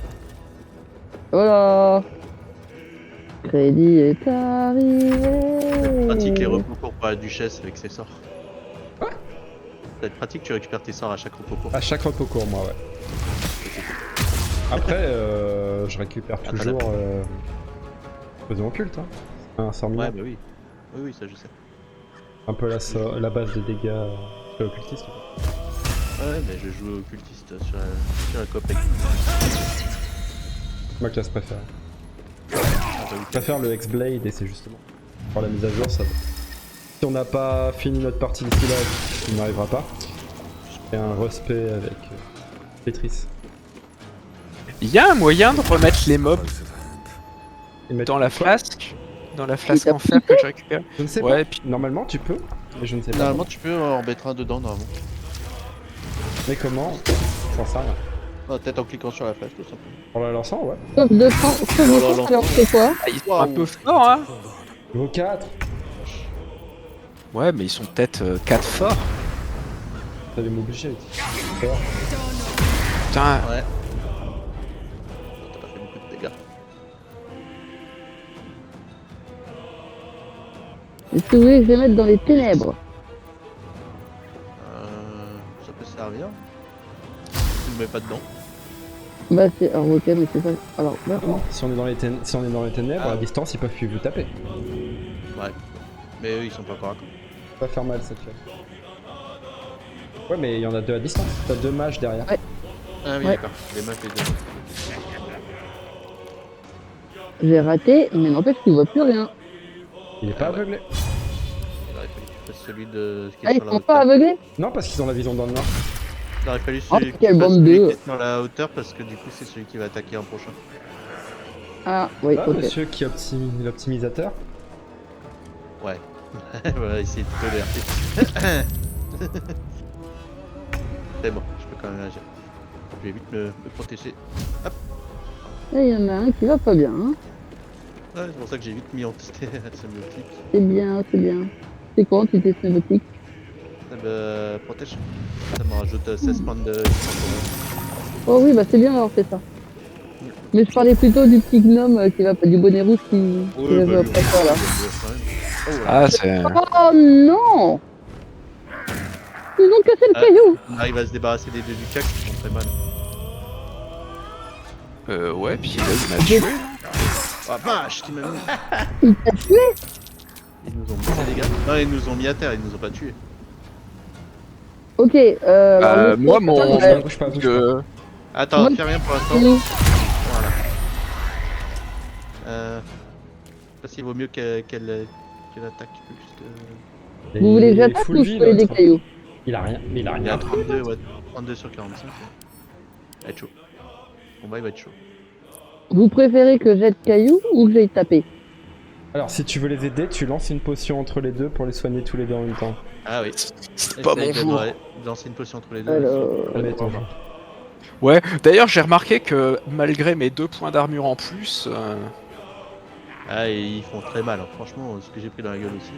Voilà. Crédit est arrivé.
Pratique les repos courts pour la duchesse avec ses sorts. Ça va être pratique, tu récupères tes sorts à chaque repos court.
À chaque repos court, moi, ouais. Après, je récupère
Attends,
toujours... Poison occulte, hein. Un sort mineur.
Ouais, bah oui. Oui, oui, ça je sais.
Un peu la base de dégâts sur l'occultiste.
Ouais, mais je joue occultiste sur la copec.
Ma classe préférée.
Ah, bah oui.
Je préfère le X-Blade et c'est justement pour la mise à jour ça. Si on n'a pas fini notre partie d'ici là, il n'arrivera pas. Je fais un respect avec Tetris.
Il y a un moyen de remettre les mobs
Et mettre
dans la
quoi
flasque? Dans la flasque
t'as
en fer que je récupère?
Je ne sais
Ouais,
pas.
puis
Normalement tu peux, mais je ne sais pas.
Normalement, tu peux en mettre un dedans, normalement.
Mais comment? J'en sais rien.
Ah, peut-être en cliquant sur la flash, tout simplement.
En la lançant, ouais.
Sauf de France, alors c'est quoi?
ah, ils sont un peu forts, hein?
Niveau 4.
Ouais, mais ils sont peut-être 4 forts.
T'allais m'obliger.
Putain,
Ouais. T'as pas fait beaucoup de dégâts.
Est-ce que vous voulez que je les mette dans les ténèbres?
Ça peut servir. Tu le mets pas dedans.
Bah c'est... Alors ok, mais c'est ça. Alors, bah, non.
Si on est dans les, ténèbres,
Ah.
à distance, ils peuvent plus vous taper.
Ouais. Mais eux, ils sont pas encore à côté.
Ça va faire mal cette fois. Ouais, mais il y en a deux à distance. T'as deux mages derrière.
Ouais.
Ah oui,
Ouais.
d'accord. Les mains, les deux.
J'ai raté, mais n'empêche qu'il voit plus rien.
Il est pas
Ah ouais.
aveuglé.
Il aurait fallu que tu fasses celui de... ce qui est
Ah, ils
sur la
sont
hauteur.
pas aveuglés?
Non, parce qu'ils ont la vision dans le noir.
Il aurait fallu
Oh,
celui
quelle
qui fasse
bande
celui
de-
qui est sur la hauteur parce que du coup c'est celui qui va attaquer en prochain.
Ah, oui,
Ah,
ok.
monsieur qui optimise l'optimisateur.
Ouais. On va essayer de tolérer. C'est bon, je peux quand même agir. Je vais vite me protéger.
Là, il y en a un qui va pas bien, hein.
Ouais, c'est pour ça que j'ai vite mis en symbiotique.
C'est bien, c'est bien. C'est quoi, entité symbiotique?
Ça me protège. Ça me rajoute 16 points de...
Oh oui, bah c'est bien d'avoir fait ça. Mais je parlais plutôt du petit gnome qui va, du bonnet rouge qui va jouer après ça là.
Oh, là.
ah, c'est...
Oh non! Ils ont cassé le
Ah.
caillou!
On arrive à se débarrasser des deux du cac qui font très mal.
ouais, puis là, il m'a tué.
Ah vache, tu m'as mis.
Il t'a tué?
Ils nous ont mis ça, les gars. Non, ils nous ont mis à terre, ils nous ont pas tués.
Ok, alors, le
moi,
truc,
mon...
ouais.
Bouge pas, bouge
que-
Attends,
Moi,
fais rien pour l'instant.
Oui.
Voilà. Je sais pas s'il vaut mieux qu'elle Quelle attaque plus de...
Vous voulez que
Et
j'attaque
full
ou je
vie,
peux des
l'autre.
cailloux?
Il a rien, mais il a
Il est à
rien.
32, ouais. 32 sur 45. Ouais. Il va être chaud. Le combat il va être chaud.
Vous préférez que jette cailloux ou que j'aille taper?
Alors, si tu veux les aider, tu lances une potion entre les deux pour les soigner tous les deux en même temps.
Ah oui.
C'est pas mon jour.
Lancer une potion entre les deux.
Alors...
Ça met ton jour.
Ouais, d'ailleurs j'ai remarqué que malgré mes 2 points d'armure en plus,
Ah, et ils font très mal, hein. Franchement, ce que j'ai pris dans la gueule aussi.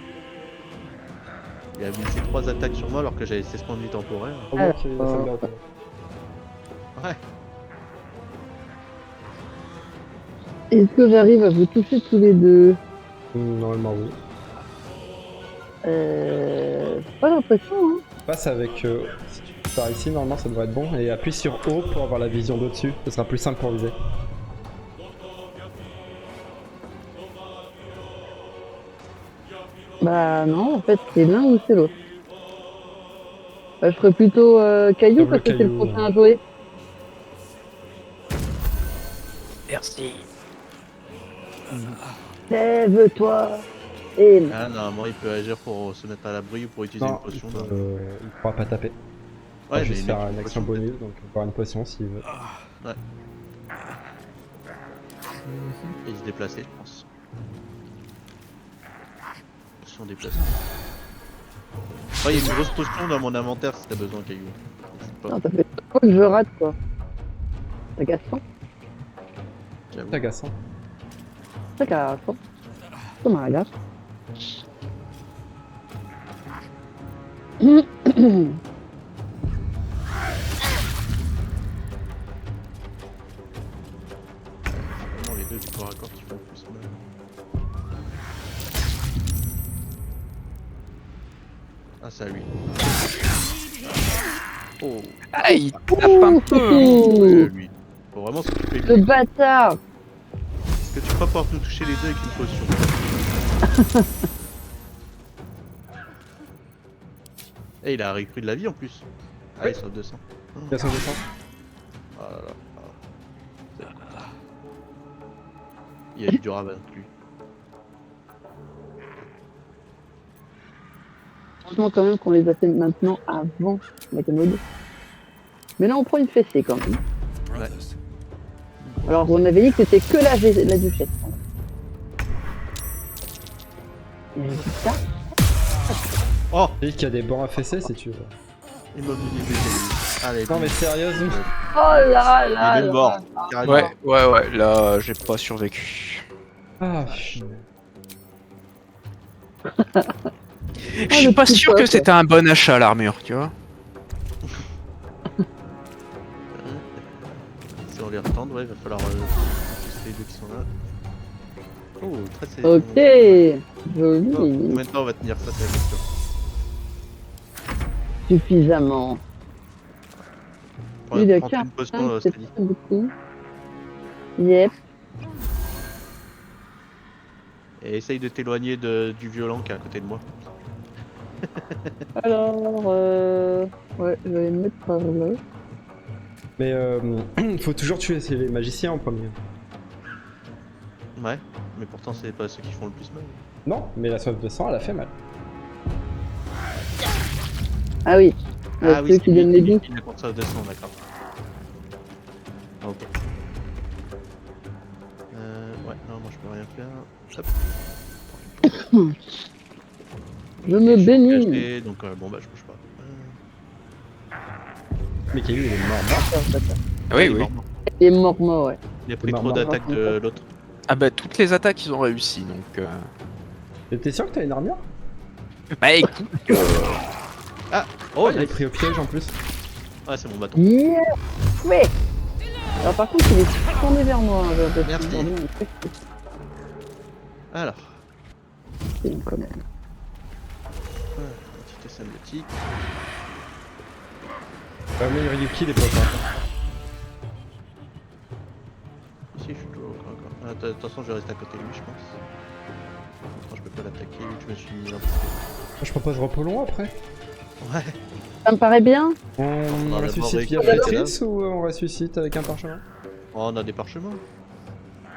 Il a mis ses 3 attaques sur moi alors que j'avais 16 points de vie temporaire.
Oh, ok, ça me va.
Ouais.
Est-ce que j'arrive à vous toucher tous les deux?
Normalement, oui.
J'ai pas l'impression, hein.
Passe avec. Si tu pars ici, normalement ça devrait être bon. Et appuie sur O pour avoir la vision d'au-dessus. Ce sera plus simple pour viser.
Bah non, en fait, c'est l'un ou c'est l'autre. Bah, je ferais plutôt caillou
Comme le
parce que c'est le
caillou,
prochain à jouer.
merci.
Lève-toi et...
Ah, normalement, il peut agir pour se mettre à l'abri ou pour utiliser
Non,
une potion.
il pourra pas taper. Il
Ouais,
va juste
mais
faire
il met
une
une
action
potion,
bonus, donc il avoir une potion s'il veut.
Ouais. Et il se déplacer, je pense. Potion déplacée. Ouais, il y a une grosse potion dans mon inventaire si t'as besoin, Caillou.
Non, ça fait 3 fois que je rate, quoi. C'est agaçant.
J'avoue.
C'est agaçant.
C'est agaçant. Ça m'agace.
C'est vraiment les deux du corps à corps qui font le plus mal. Ah, c'est à lui. Oh,
Ah, il tape un peu.
ouais, lui. Faut vraiment s'occuper de
Le
lui.
bâtard!
Est-ce que tu crois pouvoir nous toucher les deux avec une potion? Et il a repris de la vie en plus. Ah, il sauve 200.
Il a son dessin.
Ah là là. C'est- Il y a eu du rabat avec lui.
Franchement, quand même qu'on les a fait maintenant avant la mode. Mais là, on prend une fessée quand même.
Ouais.
Alors, on avait dit que c'était que la duchesse. Et résultat,
Oh,
Dis qu'il y a des bancs à fesser si tu veux.
immobilisé. Allez,
Non mais sérieusement.
oh là là
il est
là.
mort. Carrément.
Ouais, là j'ai pas survécu.
Ah,
Je suis pas sûr que c'était un bon achat l'armure, tu vois.
Si on les retente, ouais, il va falloir tous les deux qui sont là. Oh, très c'est.
Ok,
Oh,
joli.
combien de temps on va tenir ça, c'est la question.
Suffisamment.
Prends
Lui, de
prends une potion,
c'est
Steady.
pas beaucoup. Yep.
Et essaye de t'éloigner du violent qui est à côté de moi.
Alors, ouais, je vais me mettre par là.
Mais faut toujours tuer les magiciens en premier.
Ouais, mais pourtant c'est pas ceux qui font le plus mal.
Non, mais la soif de sang, elle a fait mal.
Ah oui,
Ah
ceux
oui,
qui donnent les goûts.
il a contre ça de sang, d'accord. Ok. Ouais, non, moi je peux rien faire. Hop.
Je me bénis.
Caché, donc bon bah je bouge pas.
Mais Caillou, il est mort.
Oui,
Il est
oui.
mort.
Il est mort, ouais.
Il a pris
Mort,
trop
mort,
d'attaques
mort.
de l'autre.
Ah bah toutes les attaques ils ont réussi donc.
Et t'es sûr que t'as une armure?
Bah écoute.
Oh,
Il est pris au piège en plus.
ah c'est mon bâton.
Yeah. Ouais. Alors par contre, il est tourné vers moi.
Merci. Alors,
Quand même.
petite symbiotique.
Bah, mais Ryuki, il est pas encore.
Ici je suis toujours au corps à corps. De toute façon je vais rester à côté de lui je pense. Pourtant je peux pas l'attaquer vu que je me suis mis un peu.
Je propose repos long après.
Ouais.
Ça me paraît bien.
On
va
ressuscite
d'abord
via
récupérer
Flétris ou on ressuscite avec un parchemin?
Oh, on a des parchemins.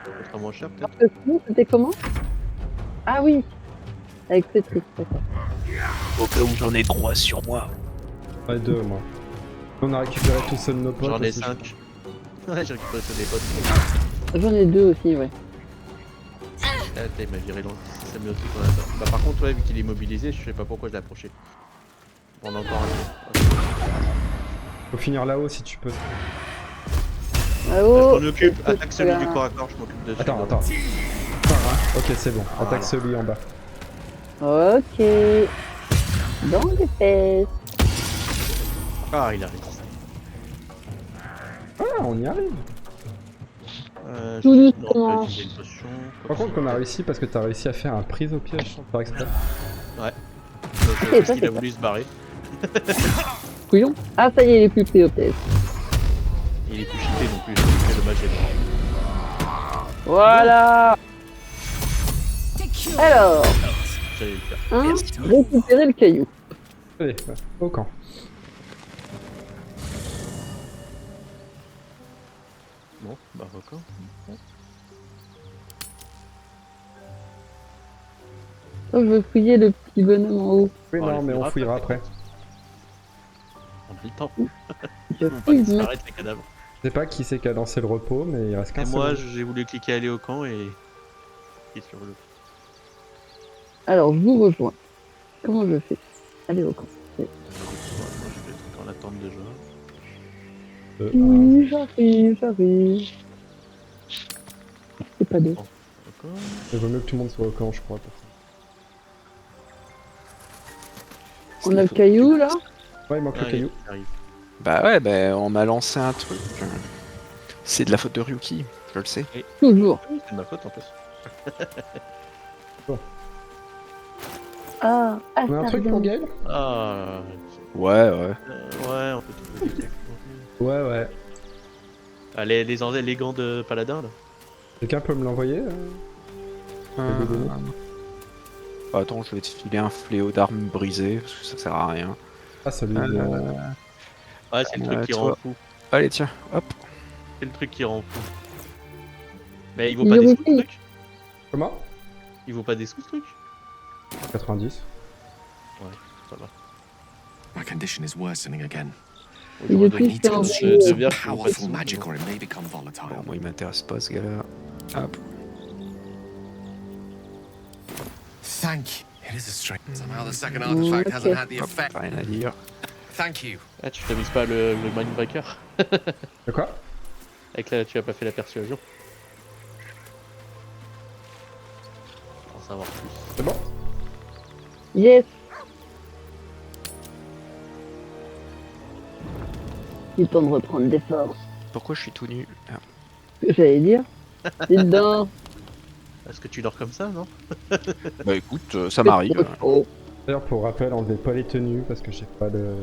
Ça coûtera moins cher peut-être.
Parce que sinon, c'était comment? Ah oui. Avec ses tricks, d'accord.
Au cas où j'en ai 3 sur moi.
Ouais, 2 moi. On a récupéré tous ceux de nos potes.
J'en ai
aussi,
5. Ouais, j'ai récupéré tous les potes.
J'en ai 2 aussi, ouais.
Ah, il m'a viré loin. Ça me aussi qu'on a. Bah, par contre, ouais, vu qu'il est immobilisé, je sais pas pourquoi je l'ai approché. On a encore un.
Faut finir là-haut si tu peux.
Ah,
Je
oh,
m'en occupe.
c'est
Attaque celui
là.
du corps à corps, je m'occupe de celui
Attends,
là.
attends. Ok, c'est bon. Attaque celui en bas.
Ok. Dans les fesses.
Ah, il a réussi.
Ah, on y arrive.
Tout
Non,
doucement.
pas utiliser une potion.
Par contre, on a réussi parce que t'as réussi à faire un prise au piège sans faire exprès.
Ouais.
Et
Parce
ça,
qu'il
c'est
a voulu se barrer.
Couillon. Ah, ça y est, il est plus pris au piège.
Il est plus cheaté non plus, c'est dommage.
Voilà. Alors,
J'allais le faire.
hein, récupérer le caillou.
Allez, ouais, au camp.
Bon, bah encore.
Oh, je veux fouiller le petit bonhomme en haut.
Oui,
Oh,
non, mais on
fouillera
fouillera
après.
après.
On a le temps.
Je
On va
fouille, mais...
disparaître les cadavres.
Je sais pas qui c'est qui a lancé le repos, mais il reste
Et
qu'un
moi,
seul.
j'ai voulu cliquer aller au camp et sur le.
Alors, je vous rejoins. Comment je fais? Allez au camp.
Moi, je vais être en attente déjà.
Oui, j'arrive. C'est pas deux.
D'accord.
Il vaut mieux que tout le monde soit au camp, je crois. Pour ça.
On a le caillou, là?
Ouais, il manque le
Ah,
caillou.
il arrive.
Bah ouais, bah on m'a lancé un truc. C'est de la faute de Ryuki, je le sais.
Toujours.
Oui, c'est de ma faute en plus.
Ah,
On a un truc pour Gaël?
Ah.
Ouais.
Ouais, on peut trouver des trucs.
Ouais, ouais.
Ah, les gants de paladin là.
Quelqu'un peut me l'envoyer peux donner
Attends, je vais te filer un fléau d'armes brisées, parce que ça sert à rien.
Ah, celui
Ouais, c'est le truc qui
toi.
rend fou.
Allez, tiens, hop.
C'est le truc qui rend fou. Mais il vaut
Il
pas
est
des sous
aussi.
ce truc?
Comment?
Il vaut pas des sous ce truc?
90.
Ouais, ça va.
My condition is worsening again.
Il est
I
plus
need to
qu'un
consume some
devient
powerful magic or it may become
Bon,
volatile.
moi il m'intéresse pas ce gars-là. Hop.
Thank you. It is a strange. Somehow the second artifact hasn't had the
Hop,
effect.
rien à dire.
Thank you.
Ah, tu t'amuses pas le Mindbreaker?
De quoi?
Avec là, tu as pas fait la persuasion. Pour en savoir plus.
C'est bon?
Yes. Il est temps de reprendre des forces.
Pourquoi je suis tout nu? Ah.
J'allais dire. C'est dedans.
Est-ce que tu dors comme ça, non?
Bah écoute, ça m'arrive.
Oh.
D'ailleurs, pour rappel, enlevez pas les tenues parce que j'ai pas de...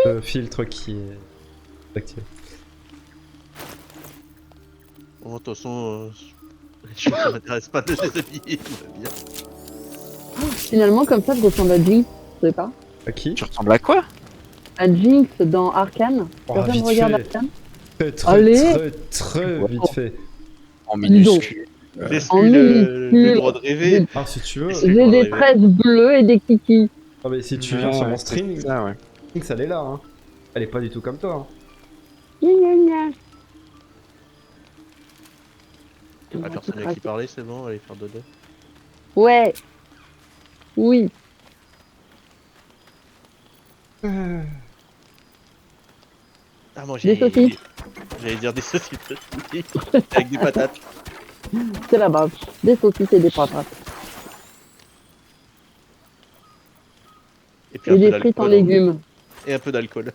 le filtre qui est activé.
Bon, de toute façon, ça m'intéresse pas de les habiller, tout va bien.
Finalement, comme ça, je ressemble à Jinx. Je sais pas.
À qui?
Tu ressembles à quoi?
À Jinx dans Arcane.
Oh,
Personne
vite
regarde
fait.
Arcane.
Très,
Allez.
très vite fait.
En
Dis donc.
minuscule.
Laisse-lui le
minuscule.
droit de rêver.
Ah, si tu veux.
J'ai des tresses bleues et des kikis.
Ah, mais si tu viens sur mon stream,
Ça, ouais.
Jinx, elle est là. Hein. Elle est pas du tout comme toi. Hein.
Gna gna gna.
La personne à qui parler, c'est bon, allez faire dodo.
Ouais. Oui.
Ah, moi
Des saucisses.
J'allais dire des saucisses aussi. Avec des patates.
C'est la base. Des saucisses et des patates.
Et puis un
Et
peu
des frites en
d'alcool, hein.
légumes.
Et un peu d'alcool.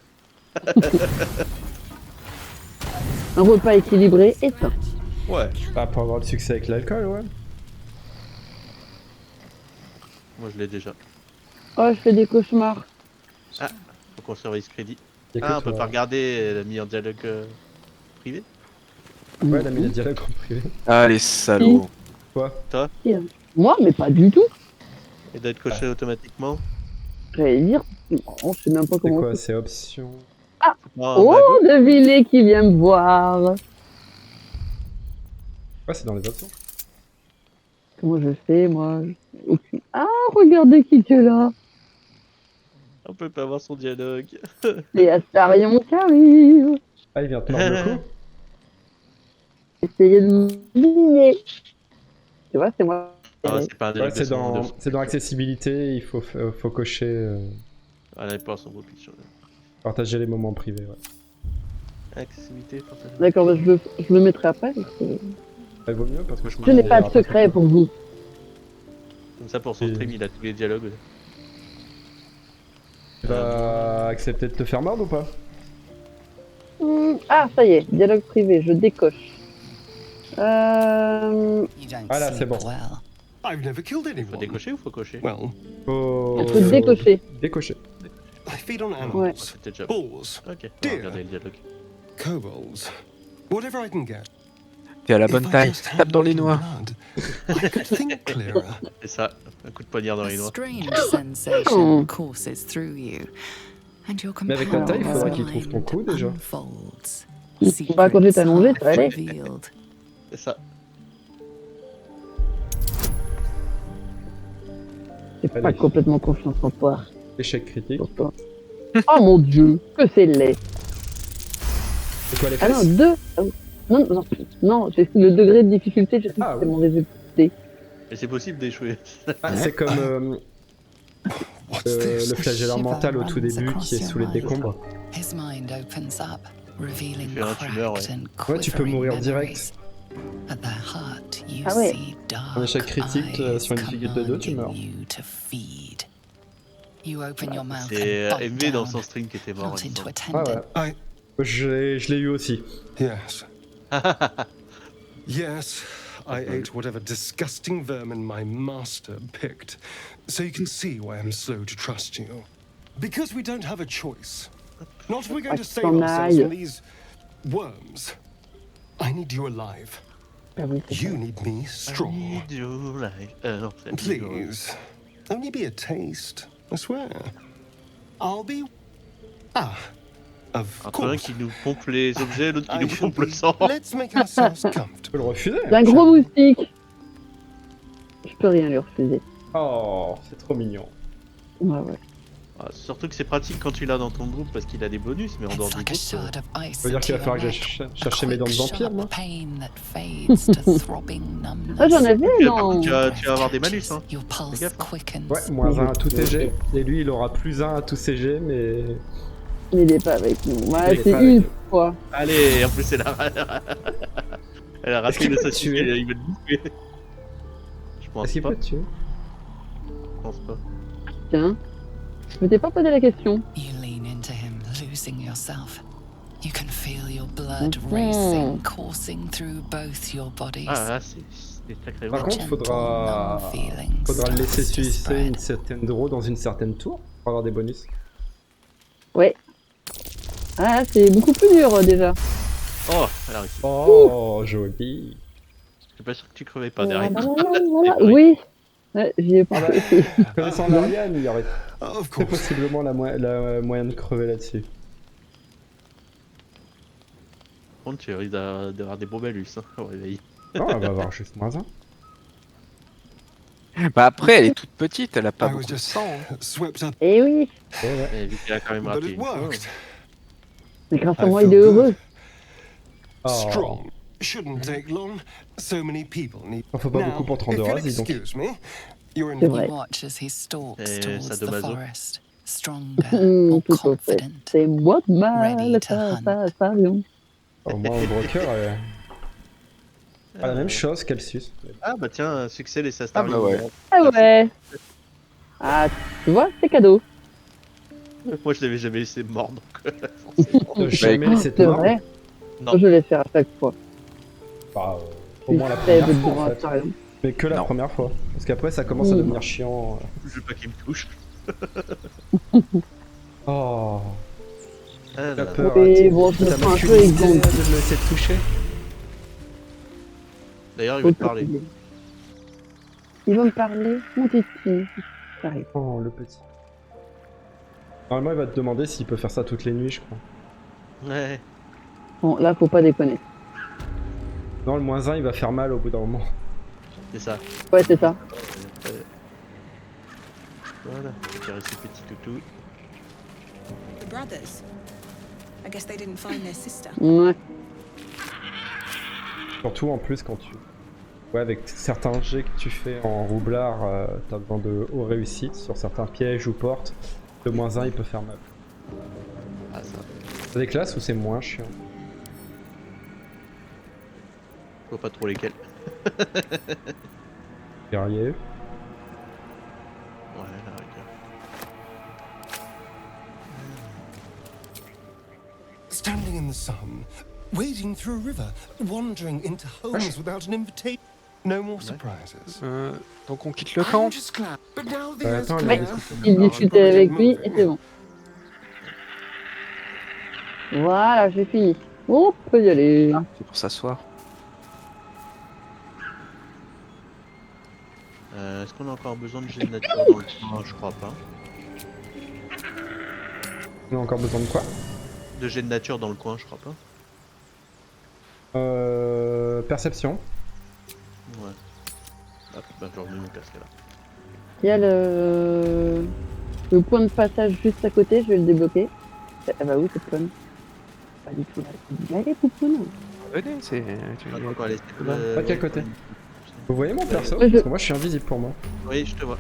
Un repas équilibré et sain.
Ouais.
Ah, pour avoir le succès avec l'alcool, ouais.
Moi je l'ai déjà.
Oh, je fais des cauchemars.
Faut qu'on surveille ce crédit.
Y a que
Ah, on peut
toi.
pas regarder, elle a mis en dialogue privé.
Ouais, elle a mis le dialogue en privé.
Ah, les salauds.
Quoi?
Moi, mais pas du tout.
Et doit être coché automatiquement.
J'allais dire. Non, je sais même pas
C'est
comment.
quoi? C'est option.
Non,
Oh,
bah,
devinez qui vient me voir.
Ouais, c'est dans les options.
Comment je fais, moi? Aucune- Ah, regardez qui est là!
On peut pas avoir son dialogue.
C'est Astarion qui arrive!
Ah, il vient te mordre le cou.
Essayez de me deviner. Tu vois, c'est moi.
Ah, c'est pas un
Ouais,
dialogue de
c'est dans accessibilité, il faut cocher
Ah, là, pas son gros pitch.
partager les moments privés. Ouais.
Accessibilité, partage.
D'accord, bah, je le mettrai après. Parce que
Il vaut mieux parce que
je n'ai pas de secret pour vous.
Comme ça, pour son stream, il a tous les dialogues.
Tu vas accepter de te faire mordre ou pas?
Ah, ça y est, dialogue privé, je décoche.
You don't
Voilà, c'est
sleep
bon.
well.
I've never killed
Faut
anyone.
décocher ou faut cocher?
Well,
Faut...
Faut décocher.
Décocher.
I feed on
Ouais.
animals.
C'était déjà.
Bulls,
Ok, on va
Dear.
regarder le dialogue.
kobolds, whatever I can get.
T'es à la
If
bonne
I
taille.
just had
Tape dans les
little
noix.
blood, I could think clearer.
C'est ça, un coup de poignard dans
A
les noix.
strange sensation courses through you, and your
Mais avec la taille, il faudrait qu'il
companion's
trouve ton cou,
mind
déjà.
unfolds.
Bah, quand j'étais allongé, ça allait.
Revealed.
C'est ça.
J'ai pas
Allez.
complètement confiance en toi,
Échec critique.
pourtant. Oh mon dieu, que c'est laid.
C'est quoi les
Ah non,
fesses?
2. Non, c'est le degré de difficulté, je sais
Ah,
que c'est
oui.
mon résultat.
Et c'est possible d'échouer.
Ah, c'est comme
What's
le
this?
flagelleur mental au tout début qui est sous les décombres.
His mind opens up, revealing
Tu fais un tumeur,
cracked
ouais.
and
Ouais, tu peux
quivering
mourir direct.
memories. At their heart, you
Ah ouais.
see dark
Un échec critique,
eyes
sur une difficulté de 2, tu meurs.
commanding you to feed. You open your mouth
C'est
and bite
MV dans
down,
son stream qui était mort.
not
il me
into a
semble.
Ah
tendon.
ouais.
I
Je l'ai eu aussi.
yes. Yes, I ate whatever disgusting vermin my master picked. So you can see why I'm slow to trust you. Because we don't have a choice. Not if we're going to save ourselves from these worms. I need you alive.
Ah oui, c'est
You need me strong.
Need you like- non, c'est-
Please. Only be a taste, I swear. I'll be. Ah, of
Entre un
course.
qui nous pompe les objets, l'autre qui
I
nous
shall
pompe le
be.
sang.
Let's make ourselves
Tu
comfortable.
peux le refuser.
C'est un gros moustique. Je peux rien lui refuser.
Oh, c'est trop mignon.
Ouais, ouais.
Ah, surtout que c'est pratique quand tu l'as dans ton groupe parce qu'il a des bonus, mais en dehors
It's
du
like a
groupe.
shard of ice
Ça veut dire qu'il va
into your
falloir que
neck.
j'aille chercher mes dents de vampire, moi.
Pain that fades to throbbing numbness.
Ah, j'en avais,
Par
non.
contre, tu vas avoir des malus, hein.
Your pulse
gaffe, hein.
quickens.
Ouais, moins 1 à tout TG. Et lui, il aura plus 1 à tout CG, mais.
Il est pas avec nous. Ouais,
Il est
c'est
pas
une
avec
fois.
Allez, en plus, elle a, elle a
Est-ce
raté
qu'il
le
peut te
saucisse,
tuer
il va te bouffer. Je pense
Est-ce qu'il
pas.
peut te tuer?
Je pense pas.
Tiens. Je m'étais pas posé la question.
You lean into him, losing yourself. You can feel your blood
Mhm.
racing, coursing through both your bodies.
Ah, là, c'est sacré.
Par contre, faudra le laisser sucer une certaine draw dans une certaine tour pour avoir des bonus.
Ouais. Ah, c'est beaucoup plus dur déjà.
Oh, elle a réussi.
Oh, joli.
Je suis pas sûr que tu crevais pas derrière.
Voilà. Oui. Ouais, j'y ai pas
Ah bah.
pensé.
Connaissant l'Ariane, il y aurait
Of
très
course.
possiblement la moyen de crever là-dessus.
Par contre, tu risques d'avoir des beaux malus hein, au réveil.
Non, elle va avoir juste moins 1.
Bah après, elle est toute petite, elle a pas
I was
beaucoup de
just
sang.
swept up,
Eh oui.
Et vu qu'elle a quand même
but
raté.
it worked.
Mais grâce à
I
moi,
feel
il est
good.
heureux.
Oh.
Strong. Shouldn't take long. So many people need.
Il faut pas
Now,
beaucoup pour te
if
rendre
you'll
heureuse, dis donc.
excuse me, you're in.
C'est vrai.
You watch as he stalks
Eh,
towards the
sadomaso.
forest, stronger, more
Tout à fait.
confident.
C'est moi de
Ready
mal.
to
Ça,
hunt.
ça, non.
Au moins, au broker, elle a la même chose qu'elle suce.
Ah bah tiens, un succès les
Ah
Sastarians.
bah ouais.
Ah ouais. Ah, tu vois, c'est cadeau.
Moi je l'avais jamais laissé mort donc.
Ne jamais laisser te
C'est
mordre.
vrai.
Non.
Je laisse faire à chaque fois.
Bah, au moins la
Tu
première
sais,
fois,
devant
en
un
fait.
Astarion.
Mais que la
Non.
première fois. Parce qu'après, ça commence à devenir chiant.
Je veux pas qu'il me touche.
Oh,
Ah,
la
là, là.
peur.
Oui, bon, je me
T'as
sens un
même
peu
plus l'idée
exempt.
de le laisser te toucher.
D'ailleurs, il va te parler.
Il va me parler, mon titi. Ça arrive.
Oh, le petit. Normalement, il va te demander s'il peut faire ça toutes les nuits, je crois.
Ouais.
Bon, là, faut pas déconner.
Non, le moins 1, il va faire mal au bout d'un moment.
C'est ça.
Ouais, c'est ça.
Voilà, récupérer ces petits toutous.
The brothers. I guess they didn't find their sister.
Ouais.
Surtout en plus quand tu... Ouais, avec certains jets que tu fais en roublard, t'as besoin de haut réussite sur certains pièges ou portes. Le -1 il peut faire mal.
Ah ça.
T'as des classes où c'est moins chiant.
Je vois pas trop lesquels.
Guerrier.
Ouais, la rigueur.
Standing in the sun, wading through a river, wandering into homes without an invitation. No more surprises.
Donc on quitte le
I'm
camp.
just glad. But now
Ouais,
there's
attends,
Ouais.
Claire.
Il discutait avec lui et c'est bon. Voilà, j'ai fini. On peut y aller.
C'est pour s'asseoir.
Est-ce qu'on a encore besoin de jet de nature dans le coin? Je crois pas.
On a encore besoin de quoi?
De jet de nature dans le coin, je crois pas.
Perception.
Ouais. Hop, bah je remets mon casque là.
Il y a le point de passage juste à côté, je vais le débloquer. Ah bah oui, cette conne. Pas du tout là. Allez, poupoune.
Venez, c'est...
Allez,
À quel côté? Vous voyez mon perso?
Ouais,
Parce que moi je suis invisible pour moi.
Oui, je te vois.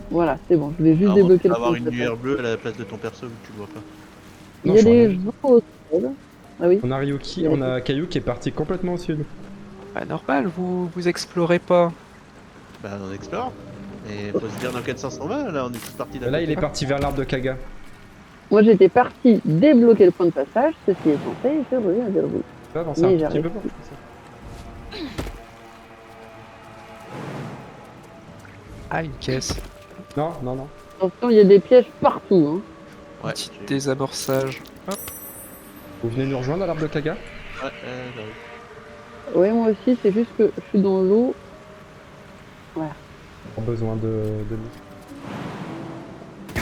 Voilà, c'est bon, je vais juste
Alors,
débloquer
tu
le
vas avoir
point
une
de passage.
lumière bleue à la place de ton perso vu que tu le vois pas.
Il
Non,
y a
je suis en
des
invisible.
gens au sol. Ah oui.
On a Ryuki, on a Caillou qui est parti complètement au sud.
Bah normal, vous explorez pas.
Bah on explore. Et faut se dire dans quel sens on va, là on est tous partis
Là il est parti vers l'arbre de Kaga.
Moi j'étais parti débloquer le point de passage, ceci est censé, et je reviens vers vous.
Tu vas avancer un
Mais
tout petit
j'arrive
peu
plus.
pour ça.
Ah, une caisse.
Non, non, non.
Attention, il y a des pièges partout. Hein.
Ouais,
Petit désamorçage. Hop.
Vous venez nous rejoindre à l'arbre de Kaga?
Ouais, j'arrive.
Ouais, moi aussi, c'est juste que je suis dans l'eau.
Pas besoin de nous.
Ouais,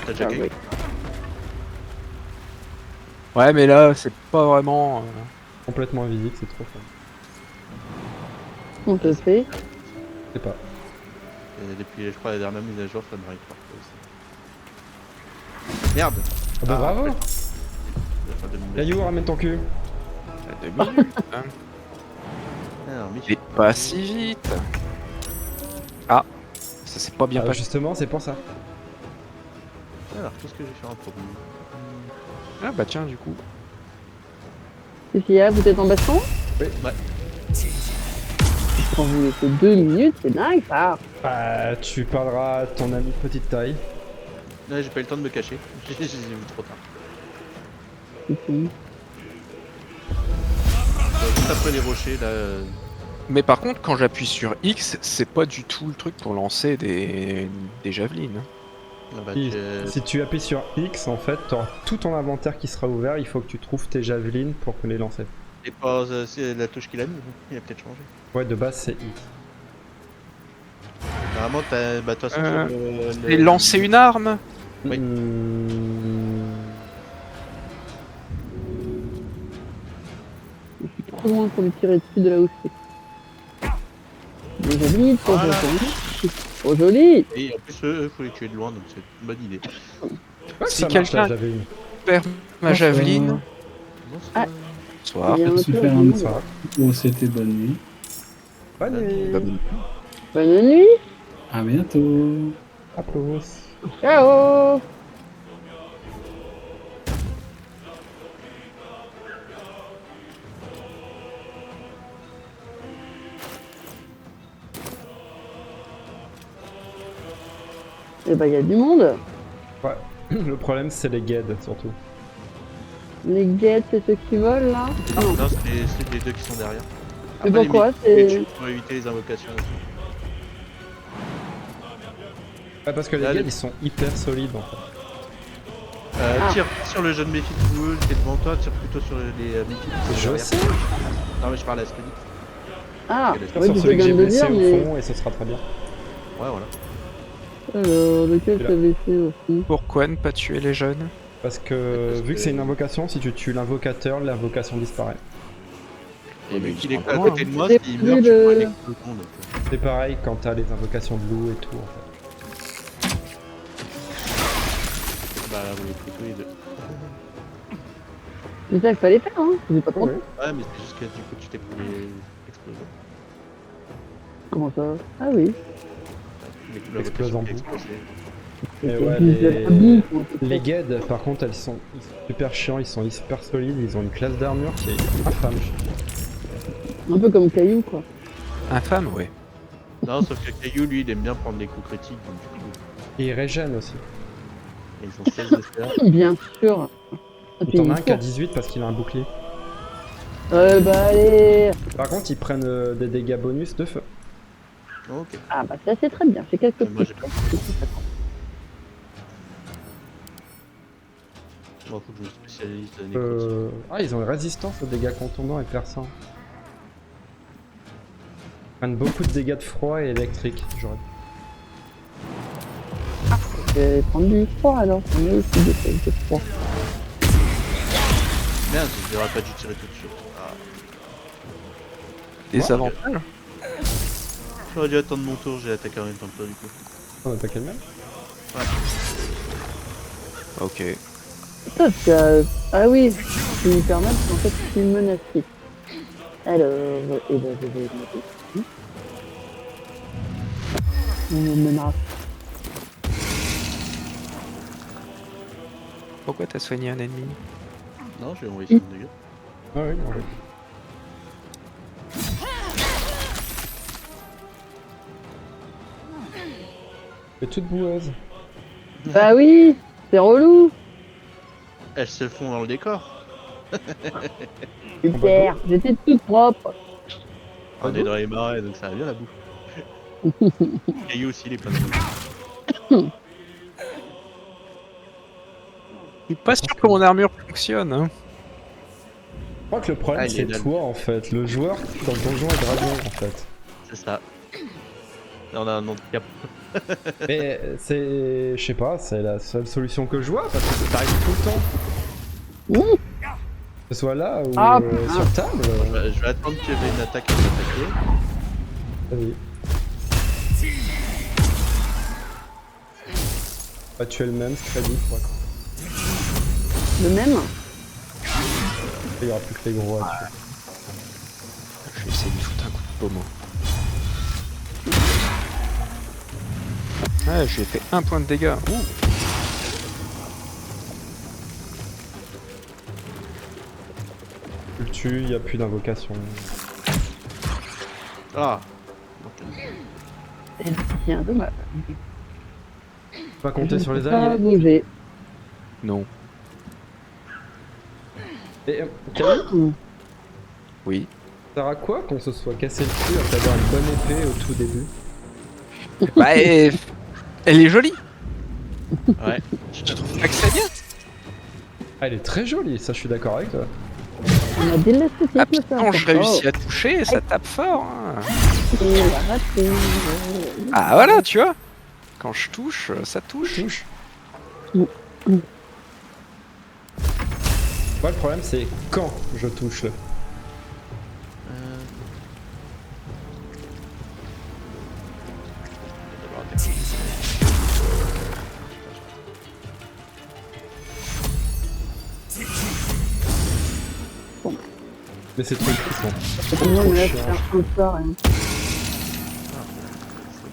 t'as déjà quelqu'un.
Ouais, mais là, c'est pas vraiment...
Complètement invisible, c'est trop fun.
On te fait.
Je sais pas.
Et depuis, je crois, la dernière mise à jour, ça m'arrive parfois aussi. Merde.
Ah bah bravo!
ouais. Enfin, de me-
Caillou, ramène ton cul.
À 2 minutes. Hein.
Alors,
Mais
Michel.
pas si vite. Ah, ça c'est pas bien
Ah,
passé.
justement, c'est pour ça.
Alors, qu'est-ce que j'ai fait en premier?
Ah bah tiens, du coup.
Qu'est-ce qu'il y a? Vous êtes en baston?
Ouais.
Quand vous laissez 2 minutes, c'est dingue ça.
Bah, tu parleras à ton ami petite taille.
Là, j'ai pas eu le temps de me cacher. Je les ai vus trop tard. Juste après les rochers, là.
Mais par contre, quand j'appuie sur X, c'est pas du tout le truc pour lancer des javelines.
Ah bah,
Si tu appuies sur X, en fait, tu auras tout ton inventaire qui sera ouvert. Il faut que tu trouves tes javelines pour les lancer.
c'est pas c'est la touche qu'il a mis, il a peut-être changé.
Ouais, de base, c'est X.
Normalement, t'as. Bah, de toute façon, sur le-
Et lancer une arme.
Oui.
Je suis trop loin pour lui tirer dessus de là où je suis. Des jolies, trop
Voilà.
jolies. Trop jolies.
Et en plus, faut les tuer de loin, donc c'est une bonne idée.
Ouais,
Si
ça marche,
quelqu'un-
la javeline.
Perd ma javeline.
Ah.
Bonsoir.
Il y a un
Super,
tour
hein.
du
Bonsoir.
monde.
Oh, c'était bonne nuit.
Bonne nuit.
Bonne nuit.
À bientôt.
Applaus.
Ciao. Eh ben, il y a du monde.
Ouais. Le problème, c'est les guides, surtout.
Les guettes, c'est ceux qui volent là. Non.
Non, c'est les deux qui sont derrière.
Mais
Après,
pourquoi
les
c'est...
tuer pour éviter les invocations aussi.
Ouais, parce que les
Là,
guides,
le-
ils sont hyper solides, en fait.
Tire sur le jeune Méphite qui est devant toi, tire plutôt sur les Méphites qui sont
Je
derrière.
sais.
Non, mais je parle à Skelly.
Ah,
Sur
Sur
oui, tu
celui que j'ai
viens de le
blessé
dire,
au
mais...
fond, et ce sera très bien.
Ouais, voilà.
Alors, lequel
Celui-là.
t'as blessé aussi?
Pourquoi ne pas tuer les jeunes?
Parce que, vu que c'est une invocation, si tu tues l'invocateur, l'invocation disparaît.
Et vu qu'il est
pas
à
loin,
côté de moi,
J'ai
s'il
pris
meurt, tu
le-
prends un explosion, donc,
C'est pareil quand t'as les invocations de loup et tout en fait.
bah là, vous les pris tous les deux.
C'est ça qu'il fallait faire, hein. J'ai pas trop.
Ouais.
Ouais, mais c'est juste que du coup, tu t'es pris les explosions.
Comment ça? Ah oui.
Les
Explose en bout.
explosé.
Et
C'est
ouais,
juste de la boue, quoi.
les Ged, par contre, ils sont super chiants, ils sont hyper solides, ils ont une classe d'armure qui est infâme.
Un peu comme Caillou, quoi.
Infâme, ouais.
Non, sauf que Caillou, lui, il aime bien prendre des coups critiques, donc du coup,
Et ils régènent aussi.
ils ont 16 de CA.
Bien sûr. Ah, puis
T'en
il
as un qui a
court.
18 parce qu'il a un bouclier.
Bah allez.
Par contre, ils prennent des dégâts bonus de feu.
Ok.
Ah bah ça c'est très bien. J'ai quelques
Moi,
petits
j'ai
points.
Bon, faut que je me spécialise dans les critiques.
Ah, ils ont une résistance aux dégâts contondants et perçants. Ils prennent beaucoup de dégâts de froid et électrique, j'aurais.
Je vais prendre du froid alors. On est aussi de froid.
Merde, j'aurais pas dû tirer tout de suite. Ah.
Des avantages.
J'aurais dû attendre mon tour, j'ai attaqué en même temps que toi du coup.
On attaque le même.
Ok.
Sauf que... Ah oui, c'est hyper mal parce qu'en fait je suis menacé. Alors... Et ben je vais... On me menace.
Pourquoi t'as soigné un ennemi?
Non, j'ai envoyé 5 dégâts.
Ah oui, en fait. Et toute boueuse.
Bah oui, c'est relou.
Elles se font dans le décor.
Super, j'étais toute propre.
On est dans les marais, donc ça va bien la bouffe. Caillou aussi, il est plein de
Je suis pas sûr que mon armure fonctionne. Hein.
Je crois que le problème
Ah, il est
c'est
là,
toi en fait, le joueur dans Donjons et Dragons en fait.
C'est ça. Là, on a un handicap.
Mais c'est... je sais pas, c'est la seule solution que je vois parce que ça arrive tout le temps.
Ouh.
Que ce soit là ou
Ah,
sur table.
Je vais attendre qu'il y ait une attaque à m'attaquer.
Vas-y. Pas tuer le même, c'est très vite. Ouais.
Le même.
Il y aura plus que les gros à tuer.
Je vais essayer de lui foutre un coup de pommeau. Ouais, je lui ai fait 1 point de dégâts. Ouh.
Tu le tues, il n'y a plus d'invocation.
Ah.
C'est bien dommage.
Pas compter sur les
Pas
alliés.
bouger.
Non.
Et Camille,
Oui.
ça sert à quoi qu'on se soit cassé le cul après avoir une bonne épée au tout début?
Bah, elle est jolie.
Ouais.
Je trouve pas que c'est bien.
Ah, elle est très jolie, ça je suis d'accord avec toi.
On a des l'esthétique,
Ah
mais ça.
putain, je réussis à toucher, ça tape fort. Hein.
Il a raté.
Ah voilà, tu vois. Quand je touche, ça touche.
Moi le problème c'est quand je touche le. Mais c'est trop
Tout le monde laisse faire un peu rien.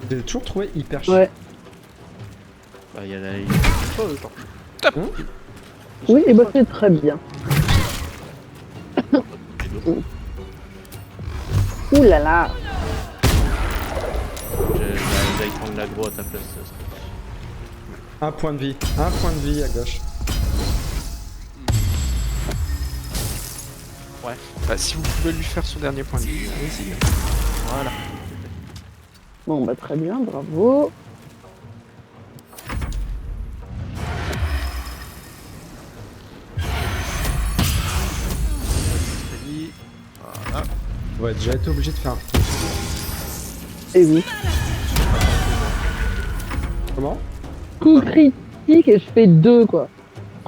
J'ai toujours trouvé hyper chiant.
Ouais.
Bah, il y a la.
Top.
Oui, et bah c'est très bien. Ouh là là.
J'aille prendre l'aggro à ta place.
Un point de vie à gauche.
Ouais.
Bah, si vous pouvez lui faire son dernier point de vie, allez-y.
Voilà.
Bon bah très bien, bravo.
Voilà.
On va déjà être obligé de faire un retour.
Et oui.
Comment?
Coup critique et je fais 2 quoi.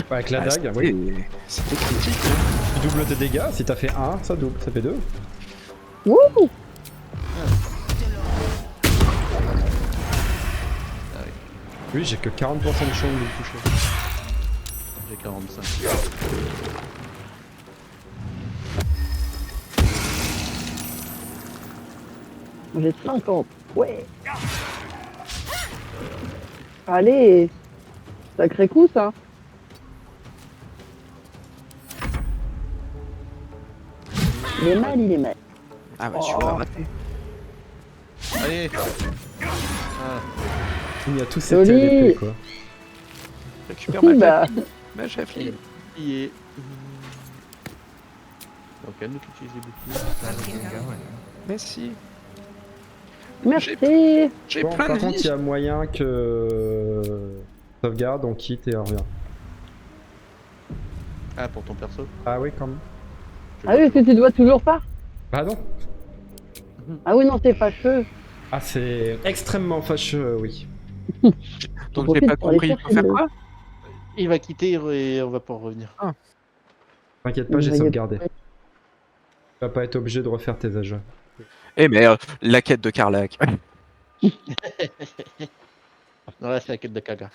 Bah, avec la dague,
oui. C'était critique. Hein.
Tu doubles tes dégâts, si t'as fait 1, ça double, ça fait 2.
Wouh!
Oui, j'ai que 40% de chance de le toucher.
J'ai 45.
J'ai 50. Ouais. Allez. Sacré coup, ça. Il est mal, il est mal.
Ah bah tu l'as raté.
Allez. Ah.
Il y a tous ces
Joli.
TLP quoi.
Récupère ma
Bah.
javeline. Ma javeline.
Il est. Donc à nous d'utiliser les boucliers.
Merci.
Merci.
J'ai
Bon,
plein
par
de
contre, il
vie.
y a moyen que sauvegarde, on quitte et on revient.
Ah, pour ton perso.
Ah oui, quand même.
Ah oui, est-ce que tu dois toujours pas?
Bah non.
Ah oui, non, c'est fâcheux.
Ah, c'est extrêmement fâcheux, oui.
Donc j'ai pas compris, il faut faire quoi?
Il va quitter et on va pas revenir.
Ah.
T'inquiète pas, j'ai sauvegardé. Tu vas pas être obligé de refaire tes âges.
Eh merde, la quête de Karlach.
Non, là, c'est la quête de Kaga.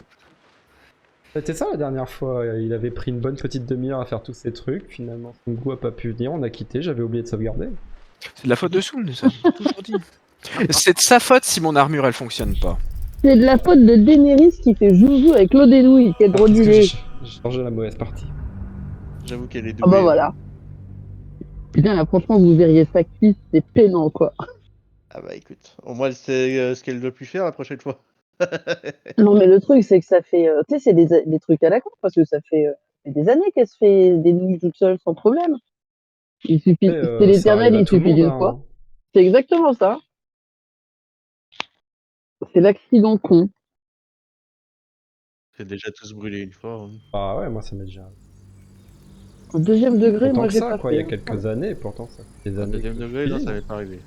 C'était ça la dernière fois, il avait pris une bonne petite demi-heure à faire tous ces trucs, finalement son goût a pas pu venir, on a quitté, j'avais oublié de sauvegarder.
C'est de la faute de Soon, ça, j'ai toujours dit. C'est de sa faute si mon armure elle fonctionne pas.
C'est de la faute de Daenerys qui fait joujou avec l'eau des nouilles, quel drôle d'idée.
J'ai changé la mauvaise partie.
J'avoue qu'elle est douée.
Ah bah voilà. Putain, là, franchement, vous verriez sa cuisse, c'est peinant, quoi.
Ah bah écoute, au moins elle sait ce qu'elle doit plus faire la prochaine fois.
Non, mais le truc, c'est que ça fait... tu sais, c'est des trucs à la con, parce que ça fait des années qu'elle se fait des nouilles toute seule, sans problème. Il suffit... c'est l'éternel, il suffit d'une fois. C'est exactement ça. C'est l'accident con.
C'est déjà tous brûlé une fois. Hein.
Ah ouais, moi ça m'est déjà...
Au deuxième degré,
Autant
moi
que
j'ai
ça,
pas
quoi,
fait.
il y a quelques années, pourtant ça fait des années.
Deuxième degré, non, ça m'est pas arrivé.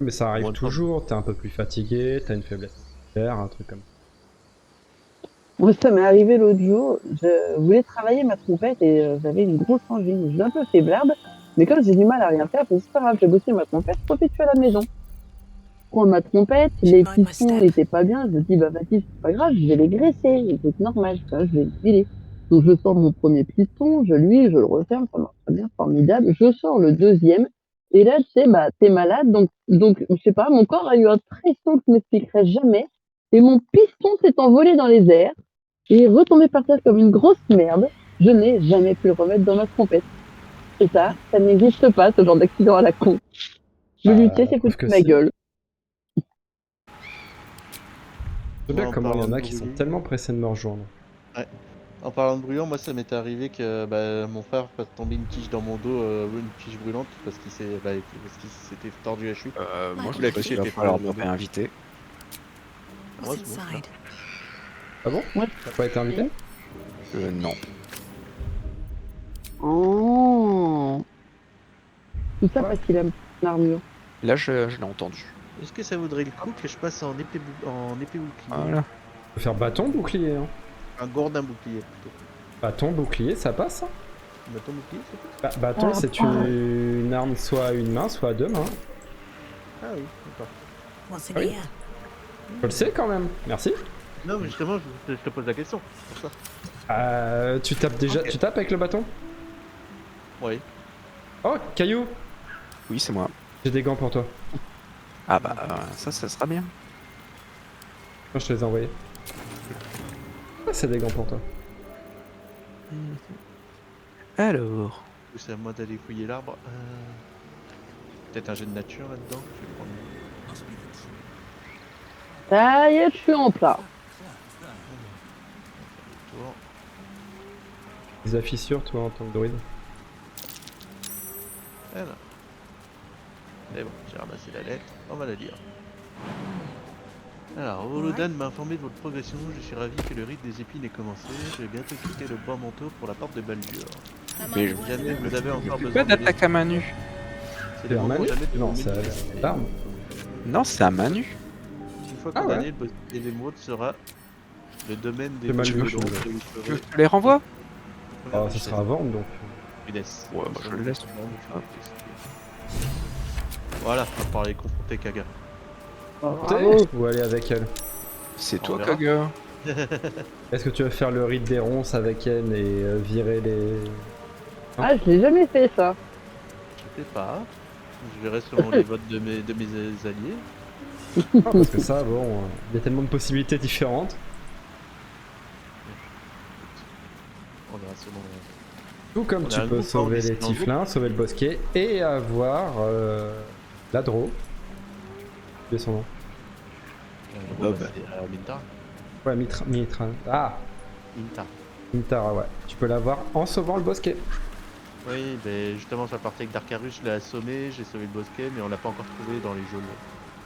Mais ça arrive
Moins de
toujours, t'es un peu plus fatigué, t'as une faiblesse musculaire, un truc comme ça.
Moi, ça m'est arrivé l'autre jour. Je voulais travailler ma trompette et j'avais une grosse envie. Je suis un peu faiblarde, mais comme j'ai du mal à rien faire, c'est pas grave, j'ai bossé ma trompette, profite à la maison. Je prends ma trompette, les pistons n'étaient pas bien, je me dis bah vas-y, c'est pas grave, je vais les graisser, c'est normal, ça, je vais les filer. Donc je sors mon premier piston, je l'huile, je le referme, ça marche très bien, formidable. Je sors le deuxième, et là tu sais, bah t'es malade, donc je sais pas, mon corps a eu un frisson que je m'expliquerai jamais, et mon piston s'est envolé dans les airs, et est retombé par terre comme une grosse merde. Je n'ai jamais pu le remettre dans ma trompette. Et ça n'existe pas, ce genre d'accident à la con. Le luthier s'est foutu de ma gueule.
C'est bien comment il y en a qui sont tellement pressés de me rejoindre.
Ouais. En parlant de brûlant, moi ça m'était arrivé que mon frère fasse tomber une tige dans mon dos, une tige brûlante, parce qu'il s'était tordu la cheville.
Moi je
la
sais pas
tige
s'il va
était
falloir
pas
me réinviter.
Moi, c'est bon.
Ah bon?
Ouais.
T'as pas été invité?
Non.
Oh. Tout ça parce qu'il a une armure.
Là je l'ai entendu.
Est-ce que ça vaudrait le coup que je passe en épée bouclier?
Voilà.
On peut faire bâton bouclier, hein.
Un gourdin bouclier plutôt.
Bâton bouclier, ça passe, hein.
Bâton bouclier, c'est tout.
Bâton, c'est une arme soit à une main, soit à deux mains.
Ah oui, d'accord.
What's in
Ah oui.
here?
Je le sais quand même, merci.
Non, mais justement, je te pose la question, pour ça.
Tu tapes déjà, tu tapes avec le bâton?
Oui.
Oh, Caillou!
Oui, c'est moi.
J'ai des gants pour toi.
Ah bah ça sera bien.
Moi, je te les ai envoyés. Ah, c'est des gants pour toi.
Alors.
C'est à moi d'aller fouiller l'arbre. Peut-être un jet de nature là-dedans. Je vais prendre.
Ça y est, je suis en plat.
Des affissures, toi, en tant que druide.
Voilà. Et bon, j'ai ramassé la lettre, on va la lire. Alors, Volodan m'a informé de votre progression, je suis ravi que le rite des épines ait commencé, je vais bientôt quitter le bois manteau pour la porte de Baldur.
Mais
Si jamais vous avez encore
pas
besoin
d'attaque à main nue.
c'est le moment jamais de
Non,
vous
c'est
méfier.
l'arme.
Non, c'est à main nue.
Une fois
Ah ouais.
condamné, le boss des émeraudes sera le domaine des
C'est mal vu,
de
je trouve.
où vous
Tu veux
ferez-
que je te les renvoie?
Oh, ça sera à vendre donc.
Finesse.
Ouais, bah je le laisse.
Ah. Voilà, on va parler confronter Kaga.
Bravo.
Ou aller avec elle.
C'est
On
toi,
verra.
Kaga.
Est-ce que tu veux faire le rite des ronces avec elle et virer les...
Ah, je l'ai jamais fait ça.
Je sais pas. Je verrai selon les votes de mes alliés.
Ah, parce que ça, bon, il y a tellement de possibilités différentes.
On verra selon.
Tout comme
On
tu
a un
peux
groupe,
sauver
on
les
décide en groupe.
tiflins, sauver le bosquet et avoir la Dro. C'est son nom.
Bon, bah, c'est Mintar.
Ouais, Mitra. Ah,
Mintar.
Mitra, ouais. Tu peux l'avoir en sauvant le bosquet.
Oui, ben justement, sur la partie avec Darkarus, je l'ai assommé, j'ai sauvé le bosquet, mais on l'a pas encore trouvé dans les jaunes.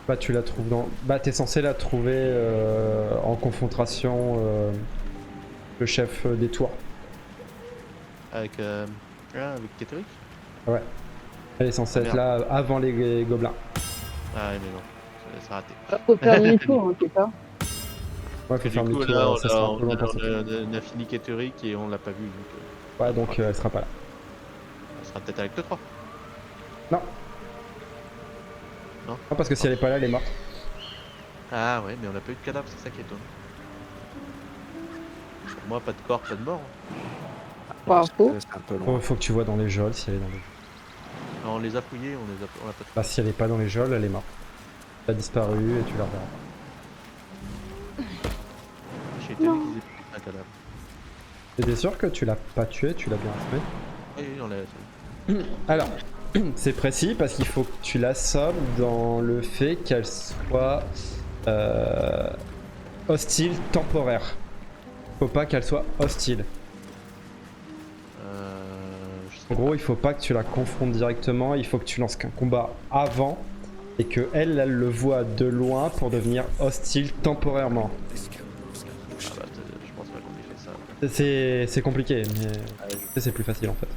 Bah, tu la trouves dans. Bah, t'es censé la trouver en confrontation le chef des tours.
Avec Keterik.
Ouais. Elle est censée être là avant les gobelins.
Ah ouais, mais non, c'est raté.
Faut faire demi-tour, hein, c'est ça.
Ouais, faut
Du
faire
coup,
demi-tour,
là,
ça sera un peu long pour ça.
on a fini Keterik et on l'a pas vu.
Ouais, donc elle sera pas là.
Elle sera peut-être avec le 3.
Non.
Non,
parce que si elle est pas là, elle est morte.
Ah ouais, mais on a pas eu de cadavre, c'est ça qui étonne. Pour moi, pas de corps, pas de mort.
Pas faux.
C'est un peu long.
Faut que tu vois dans les geôles si elle est dans les...
Non, on les a fouillés, on l'a pas trouvé.
Bah, si elle est pas dans les geôles, elle est morte. Elle a disparu et tu la reverras.
J'ai été vu qu'ils aient un cadavre.
T'es sûr que tu l'as pas tué, tu l'as bien tué?
Oui, on l'a.
Alors, c'est précis parce qu'il faut que tu l'assommes dans le fait qu'elle soit hostile temporaire. Faut pas qu'elle soit hostile. En gros, il faut pas que tu la confrontes directement, il faut que tu lances qu'un combat avant et que elle le voit de loin pour devenir hostile temporairement.
Ah bah, je pense pas qu'on ait fait ça.
C'est compliqué, mais c'est plus facile en fait.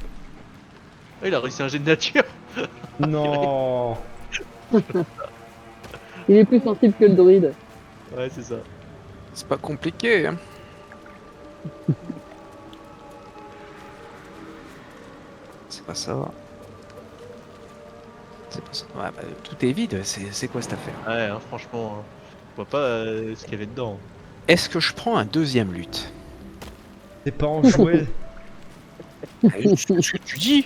Ah, il a réussi un jet de nature.
Non.
Il est plus sensible que le druide.
Ouais, c'est ça.
C'est pas compliqué, hein. C'est pas ça. C'est pas ça. Ouais, bah, tout est vide, c'est quoi cette affaire?
Ouais, hein, franchement, hein. Je vois pas ce qu'il y avait dedans.
Est-ce que je prends un deuxième lutte?
C'est pas en jouer.
Ce que tu dis?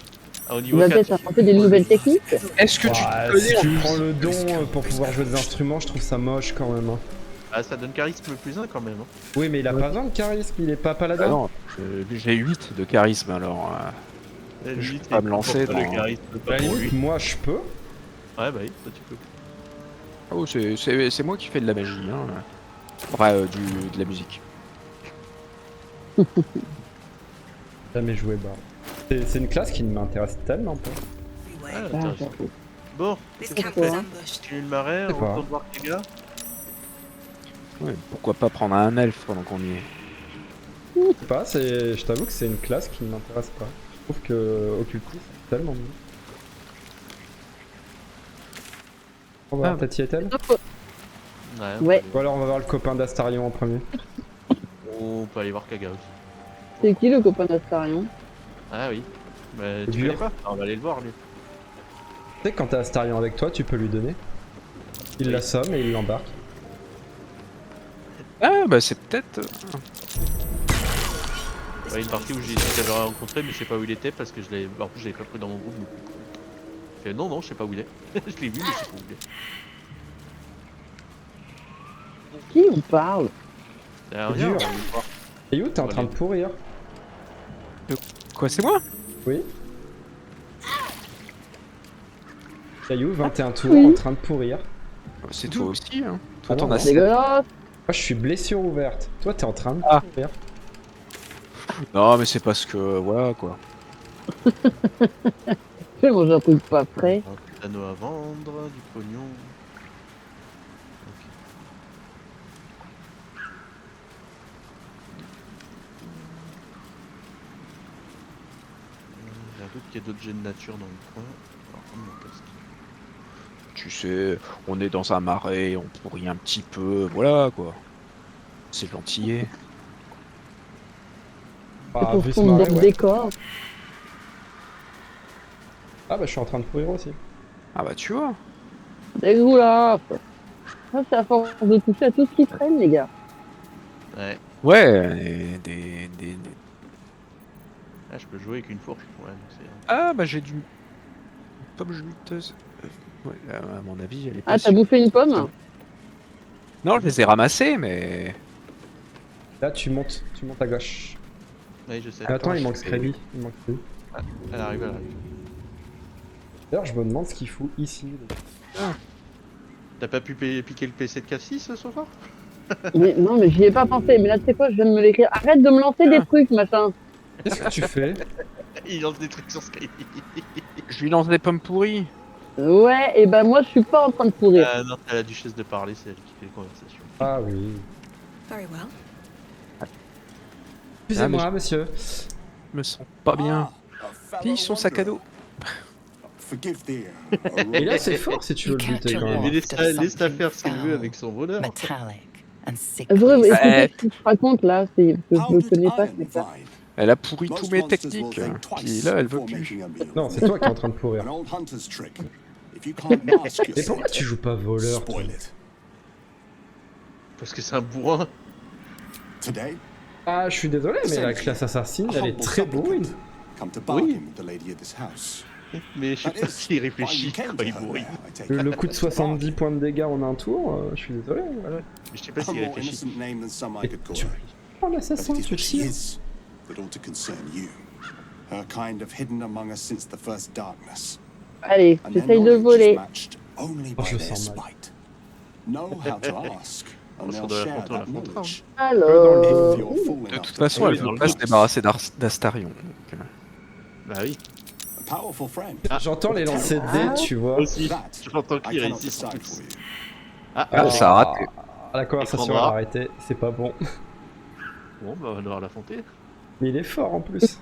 Ah, au
Il
niveau
va
4,
peut-être inventer des nouvelles techniques.
Est-ce que tu
Ouais, si tu prends le don pour pouvoir jouer des instruments, je trouve ça moche quand même. Hein.
ah, ça donne charisme plus 1 quand même. Hein.
Oui, mais il a pas besoin de charisme, il est pas paladin.
Ah non, j'ai 8 de charisme alors. Je
Lui,
peux pas me lancer
le
dans...
charisme,
À
pas
la
pour
limite,
lui.
moi je peux.
Ouais, bah oui, ça tu peux.
Oh, c'est moi qui fais de la magie, hein. Enfin, de la musique.
Jamais joué Bard. C'est une classe qui ne m'intéresse tellement pas.
Ah,
Ah,
intéressant. Bon,
This
qu'est-ce qu'on
camp
fait
is ambushed.
Tu le marais,
Je sais
on
pas.
retourne voir les gars.
Ouais, pourquoi pas prendre un elfe pendant qu'on y est?
Je sais pas, je t'avoue que c'est une classe qui ne m'intéresse pas. Je trouve que occultiste c'est tellement mieux. On va voir peut-être Yetel.
Ouais.
Ou alors on va voir le copain d'Astarion en premier.
On peut aller voir Kaga aussi.
C'est qui le copain d'Astarion?
Ah oui. Mais tu
Dur.
connais pas? Ah, on va aller le voir lui.
Tu sais que quand t'as Astarion avec toi, tu peux lui donner. Il
Oui.
l'assomme et il l'embarque.
Ah, bah c'est peut-être...
Ouais, une partie où j'avais rencontré, mais je sais pas où il était parce que je l'avais. En plus, je l'avais pas pris dans mon groupe. Donc... Je fais, non, je sais pas où il est. Je l'ai vu, mais je sais pas où il est.
Qui on parle?
C'est
Dur.
rien, on va aller le voir.
Et où t'es en train de pourrir?
Quoi, c'est moi?
Oui. Caillou, 21 tours,
oui.
en train de pourrir.
C'est toi aussi, hein. Toi,
Ah
t'en
non,
as
non.
7.
Dégueulasse.
Moi je suis blessure ouverte. Toi t'es en train de
Ah.
pourrir.
Non, mais c'est parce que... Voilà, quoi.
Je vais manger un truc pas frais.
Un petit anneau à vendre, du pognon. J'ai un doute qu'il y ait d'autres jets de nature dans le coin. Alors, prendre mon casque.
Tu sais, on est dans un marais, on pourrit un petit peu, voilà, quoi. C'est gentillet.
Ah,
C'est pour
vu ce
fondre dans
marais,
le
ouais.
décor.
Ah bah je suis en train de pourrir aussi.
Ah bah tu vois.
Dégueulasse. Ça, c'est à force de toucher à tout ce qui traîne, les gars.
Ouais.
Ouais,
Ah, je peux jouer avec une fourche. Ouais, donc c'est...
Ah bah j'ai du... Pomme juteuse. Ouais, à mon avis, elle est pas
Ah, t'as bouffé une pomme?
Non, je les ai ramassées, mais...
Là, tu montes à gauche.
Oui, je sais.
Attends, il
je
manque
fais-
Scraby. Il manque plus.
Ah, elle arrive, elle arrive.
D'ailleurs, je me demande ce qu'il fout ici.
T'as pas pu piquer le PC de Cassis ce soir?
Mais, non, mais j'y ai pas pensé. Mais là, tu sais quoi, je viens de me l'écrire. Arrête de me lancer des trucs, machin.
Qu'est-ce que tu fais?
Il lance des trucs sur Skype.
Je lui lance des pommes pourries.
Ouais, et ben moi, je suis pas en train de pourrir.
Non, c'est à la duchesse de parler, c'est elle qui fait les conversations.
Ah oui.
Very well.
Excusez-moi,
Ah, mais
monsieur.
Je me sens pas bien. Pille son sac à dos.
Forgive the
Et là, c'est fort si tu veux le buter quand
Mais
même.
laisse-la faire ce qu'elle veut avec son bonheur.
Vrai, écoutez ce que je raconte là, c'est que je me connais pas, c'est ça.
Elle a pourri tous mes techniques. Puis là, elle veut plus.
Non, c'est toi qui es en train de pourrir. Et pourquoi tu joues pas voleur, toi?
Parce que c'est un bourrin.
Ah, je suis désolé, mais la classe assassine, elle est très bourrine.
Oui. Mais je sais pas s'il réfléchit quand il bourrine.
Le coup de 70 points de dégâts en un tour, je suis désolé.
Mais je sais pas s'il réfléchit.
Oh, l'assassin, tu tires.
Allez, j'essaye de voler.
Oh, je sens mal.
Parce qu'on doit l'affronter, on l'affrontera.
Alors...
De toute façon, elle veut pas se débarrasser d'Astarion.
Bah oui.
J'entends les lancers de dés, tu vois.
Moi aussi, j'entends qu'ils réussissent en plus.
Ah, ça a raté.
La conversation
Prendra.
a arrêté, c'est pas bon.
Bon, bah on va devoir l'affronter.
Mais il est fort en plus.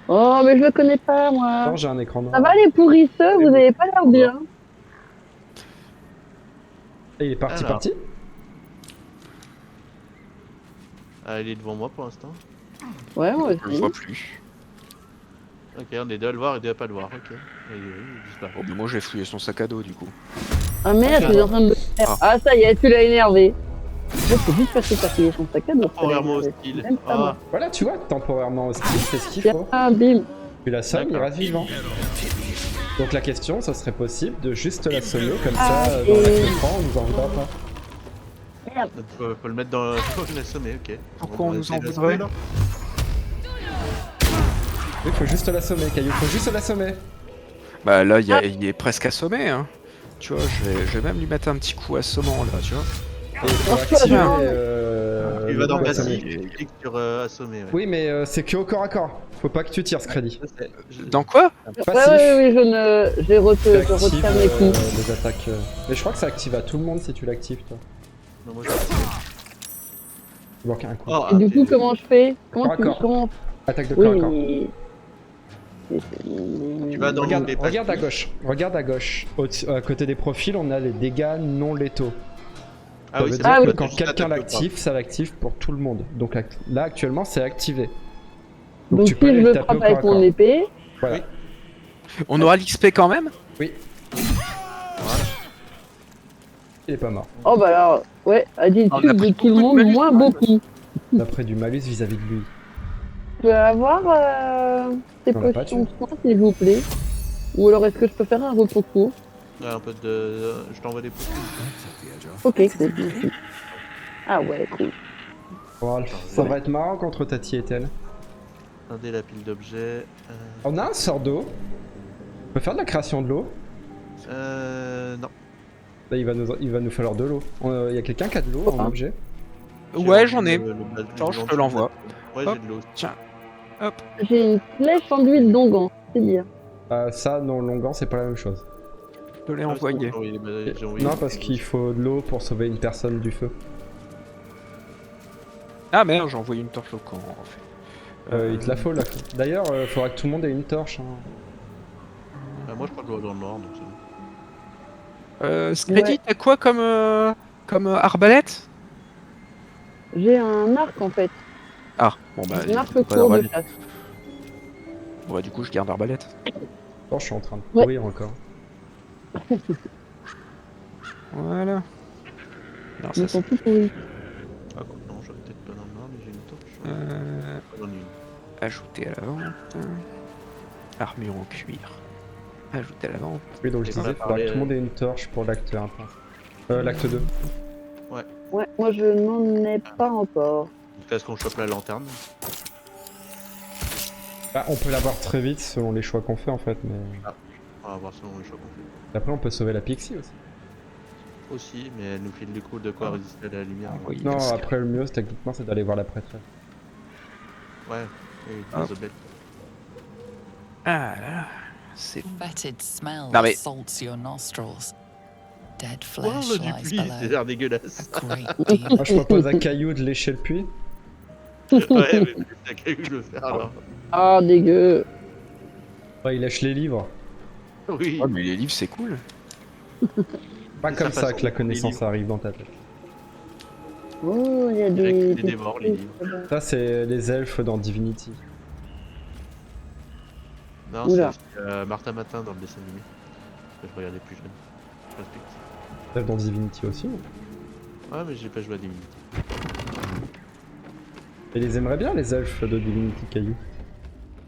Oh, mais je le connais pas, moi.
Non, j'ai un écran noir.
Ça va, les pourrisseux, vous avez pas l'air bien.
Et il est parti,
Alors.
parti.
Ah, il est devant moi pour l'instant.
Ouais, moi
Je le
aussi.
vois plus.
Ok, on est deux à le voir et deux à pas le voir. Ok. Et il disparaît.
Bon, mais moi, j'ai fouillé son sac à dos, du coup.
Ah merde, je suis en train de me faire. Ah, ça y est, tu l'as énervé. Je peux juste passer par fouiller son sac à dos.
Temporairement hostile.
Même pas moi.
Voilà, tu vois, temporairement hostile, c'est ce qu'il faut.
Ah, bim.
Tu l'assommes, il
D'accord.
reste vivant. Donc la question, ça serait possible de juste l'assommer, comme
Ah,
ça, dans la
et-
comprend, on nous en voudra pas.
Merde.
Faut le mettre dans l'assommer, ok.
Pourquoi on
va
nous
essayer
en
de l'assommer,
voudrait
là.
Il faut juste l'assommer, Caillou, faut juste l'assommer.
Bah là, il est presque assommé, hein. Tu vois, je vais même lui mettre un petit coup assommant, là, tu vois.
Et il faut
Oh,
activer
non.
Il
le
va dans
coup
passif,
assommer.
il clique sur assommer. Ouais.
Oui, mais c'est que au corps à corps. Faut pas que tu tires ce crédit.
Dans quoi?
Ouais, ouais, je ne. Je
Tu actives,
retiens mes coups.
les attaques. Mais je crois que ça active à tout le monde si tu l'actives, toi.
Non, moi, je...
Il manque un coup.
Oh,
Et du coup, comment je fais?
Corps à corps.
Comment...
Attaque de corps à
Oui,
corps.
mais...
Tu vas dans
Regarde,
les
regarde à gauche, regarde à gauche. À côté des profils, on a les dégâts non létaux.
Ah
Ça
oui,
veut
c'est
dire
vrai,
que
tu
quand
juste
quelqu'un
attaques le
l'active, ça l'active pour tout le monde. Donc là, actuellement, c'est activé.
Donc
tu
si
peux
je
aller
le
taper
frappe
au corps à
avec mon
corps.
épée...
Voilà.
On aura l'XP quand même?
Oui. Il est pas mort.
Oh bah alors, ouais, à dire
On a
de
pris
tout le
beaucoup de
monde,
malus,
moins
quand même.
beaucoup.
D'après du malus vis-à-vis de lui.
Je peux avoir ces
On l'a pas
potions de soin, s'il vous plaît. Ou alors est-ce que je peux faire un repos court?
Ouais, un peu de... Je t'envoie des potions.
Ok, cool. Merci. Ah ouais, cool.
Bon, ça va être marrant contre Tati et Tel.
Attendez la pile d'objets.
On a un sort d'eau. On peut faire de la création de l'eau.
Non.
Là, il va nous falloir de l'eau. Il y a quelqu'un qui a de l'eau en objet?
Ouais, j'en ai.
Le
Attends, je te l'envoie.
Ouais,
Hop.
j'ai de l'eau.
Tiens. Hop.
J'ai une flèche enduite d'ongan, c'est bien.
Ça, non, Longan, c'est pas la même chose.
Je te l'ai envoyé.
J'ai envoyé
Non, parce qu'il faut de l'eau pour sauver une personne du feu.
Ah merde, j'ai envoyé une torche au camp, en fait.
Il te la faut, là. D'ailleurs, faudra que tout le monde ait une torche. Hein.
Moi, je crois que je vais dans le noir, donc c'est bon.
Scredy,
Ouais.
t'as quoi comme arbalète?
J'ai un arc en fait.
Ah, bon bah.
Un arc
pas
court de
d'arbalète.
chasse.
Bon bah du coup je garde arbalète.
Oh, je suis en train de
Ouais.
courir encore.
Voilà. Non,
Ils
ça,
sont tout pourris.
Ah, non, j'aurais peut-être pas dans le noir, mais j'ai une torche. J'en ai une.
ajouter à la vente. Armure en cuir. Ajouter à la vente.
Oui, donc je
Et on
disais,
a
il faudra que
parlé,
tout le monde ait une torche pour l'acte 1. L'acte 2.
Ouais, moi je n'en ai pas encore.
Est-ce qu'on chope la lanterne?
Bah, on peut l'avoir très vite selon les choix qu'on fait en fait, mais...
On va voir selon les choix qu'on fait.
Après on peut sauver la Pixie aussi.
Aussi, mais elle nous file du coup de quoi résister à la lumière.
Oui,
Non,
parce que-
après le mieux techniquement c'est d'aller voir la prêtresse.
Ouais, et
Ah.
les obètes.
Ah là là. C'est...
Fetid smell
Non, mais-
assaults your nostrils. Dead
Oh,
flesh
le
lies
du puits, c'est
below.
l'air dégueulasse.
A great
Moi
deal.
je propose à Caillou de lécher le puits.
Ouais, mais t'as qu'à eu le faire alors.
Ah, dégueu.
Ouais, il lèche les livres.
Oui.
Ouais, mais les livres c'est cool.
Pas
C'est
comme
sa
ça
façon
que la
de
connaissance
livre.
arrive dans ta tête.
Oh, il y a
Direct,
des...
il les dévore, les livres.
Ça c'est les elfes dans Divinity.
Non,
Oula.
c'est Martin Matin dans le dessin animé. Que je regardais plus jeune. Je respecte.
Les elfes dans Divinity aussi.
Ouais, mais j'ai pas joué à Divinity.
Et les aimerait bien les elfes de Divinity Caillou.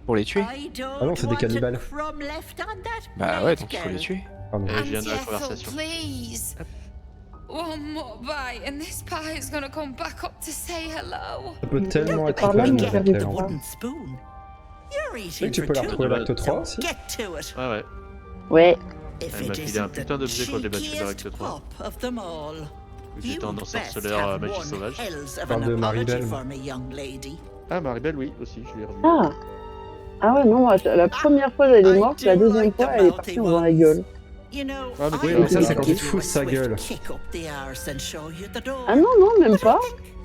Pour les tuer.
Ah non, c'est des cannibales.
Bah ouais, donc il faut les tuer.
Pardon.
Et je viens de la conversation.
Please. One more bite and this pie is gonna come back up to say hello.
Ça peut tellement être
Par là,
fun
mon
avec
père
les
n'est
enfants.
pas.
Wooden spoon. You're
Oui,
eating
tu
for
peux la
two.
retrouver l'acte 3 aussi.
Get to it.
Ouais, ouais.
Ouais.
If
Elle m'a
it
filé un
isn't
putain
the
d'objet quand j'ai battu le
cheekiest
Direct 3.
pop of them all.
J'étais en
You'd best
ensorceleur
have
magie
one
sauvage.
hells of
Parle
an
de
apology
Maribel.
for me, young lady.
Ah, Maribel, oui, aussi, je l'ai revu.
Ah. Ah ouais, non, moi, la première fois elle est morte, la deuxième fois elle est partie en dans la gueule.
You know,
Ah, mais
Oui,
I
mais ça,
would
c'est quand
give
tu te
you
fous
a
de sa
swift
gueule.
kick up the arse and show you the door.
Ah non, non, même pas.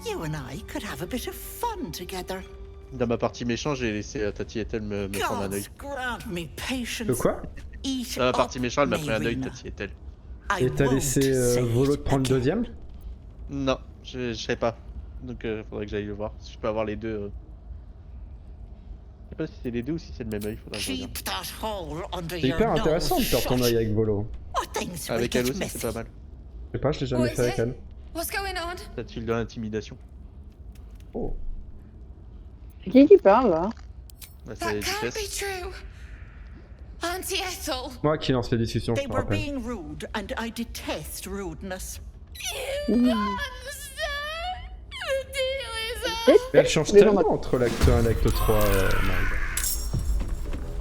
You and I could have a bit of fun together.
Dans ma partie méchant, j'ai laissé Tati Ethel me prendre un œil.
Gods grant me patience.
De quoi?
Eat
Dans ma
up,
partie méchant, elle m'a pris un œil,
Mayrina.
Tati Ethel.
I
Et t'as
won't
laissé
say
Volo
it
te prendre le
again.
deuxième?
Non, je sais pas. Donc faudrait que j'aille le voir. Si je peux avoir les deux. Je sais pas si c'est les deux ou si c'est le même œil, faudrait que je regarde.
Keep that hole under
C'est
your
hyper intéressant de
nose
perdre ton
shut.
œil avec Volo.
What things will
Avec elle
get
aussi, c'est
messy?
pas mal.
Je sais pas, je l'ai jamais
What
fait
is
avec
it?
elle.
What's going on?
Ça te file de l'intimidation.
Oh.
C'est qui parle là?
Bah, c'est
That
les
can't be
vitesses.
true. Auntie Ethel.
Moi qui lance les discussions, je
They
te
were
rappelle.
being rude, and I detest rudeness.
You understand? The deal is up.
Mais elle change
Mais non,
tellement entre l'acte 1 et l'acte 3, Maribel.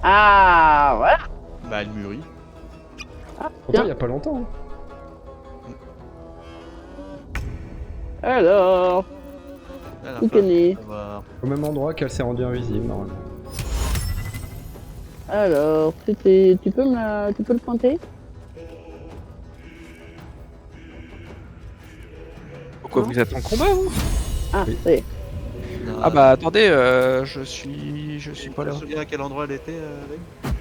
Ah, voilà.
Bah, elle mûrit.
Pourtant, il y a pas longtemps. Hein.
Alors,
Elle a
qui
pas-
connaît?
ça va-
Au même endroit qu'elle s'est rendue invisible, normalement.
Alors, c'était... Tu peux le pointer?
Pourquoi vous êtes en combat vous?
Ah,
Oui.
ça y est.
Non,
Ah bah attendez, je suis pas
Tu
là.
te souviens à quel endroit elle était, Meg?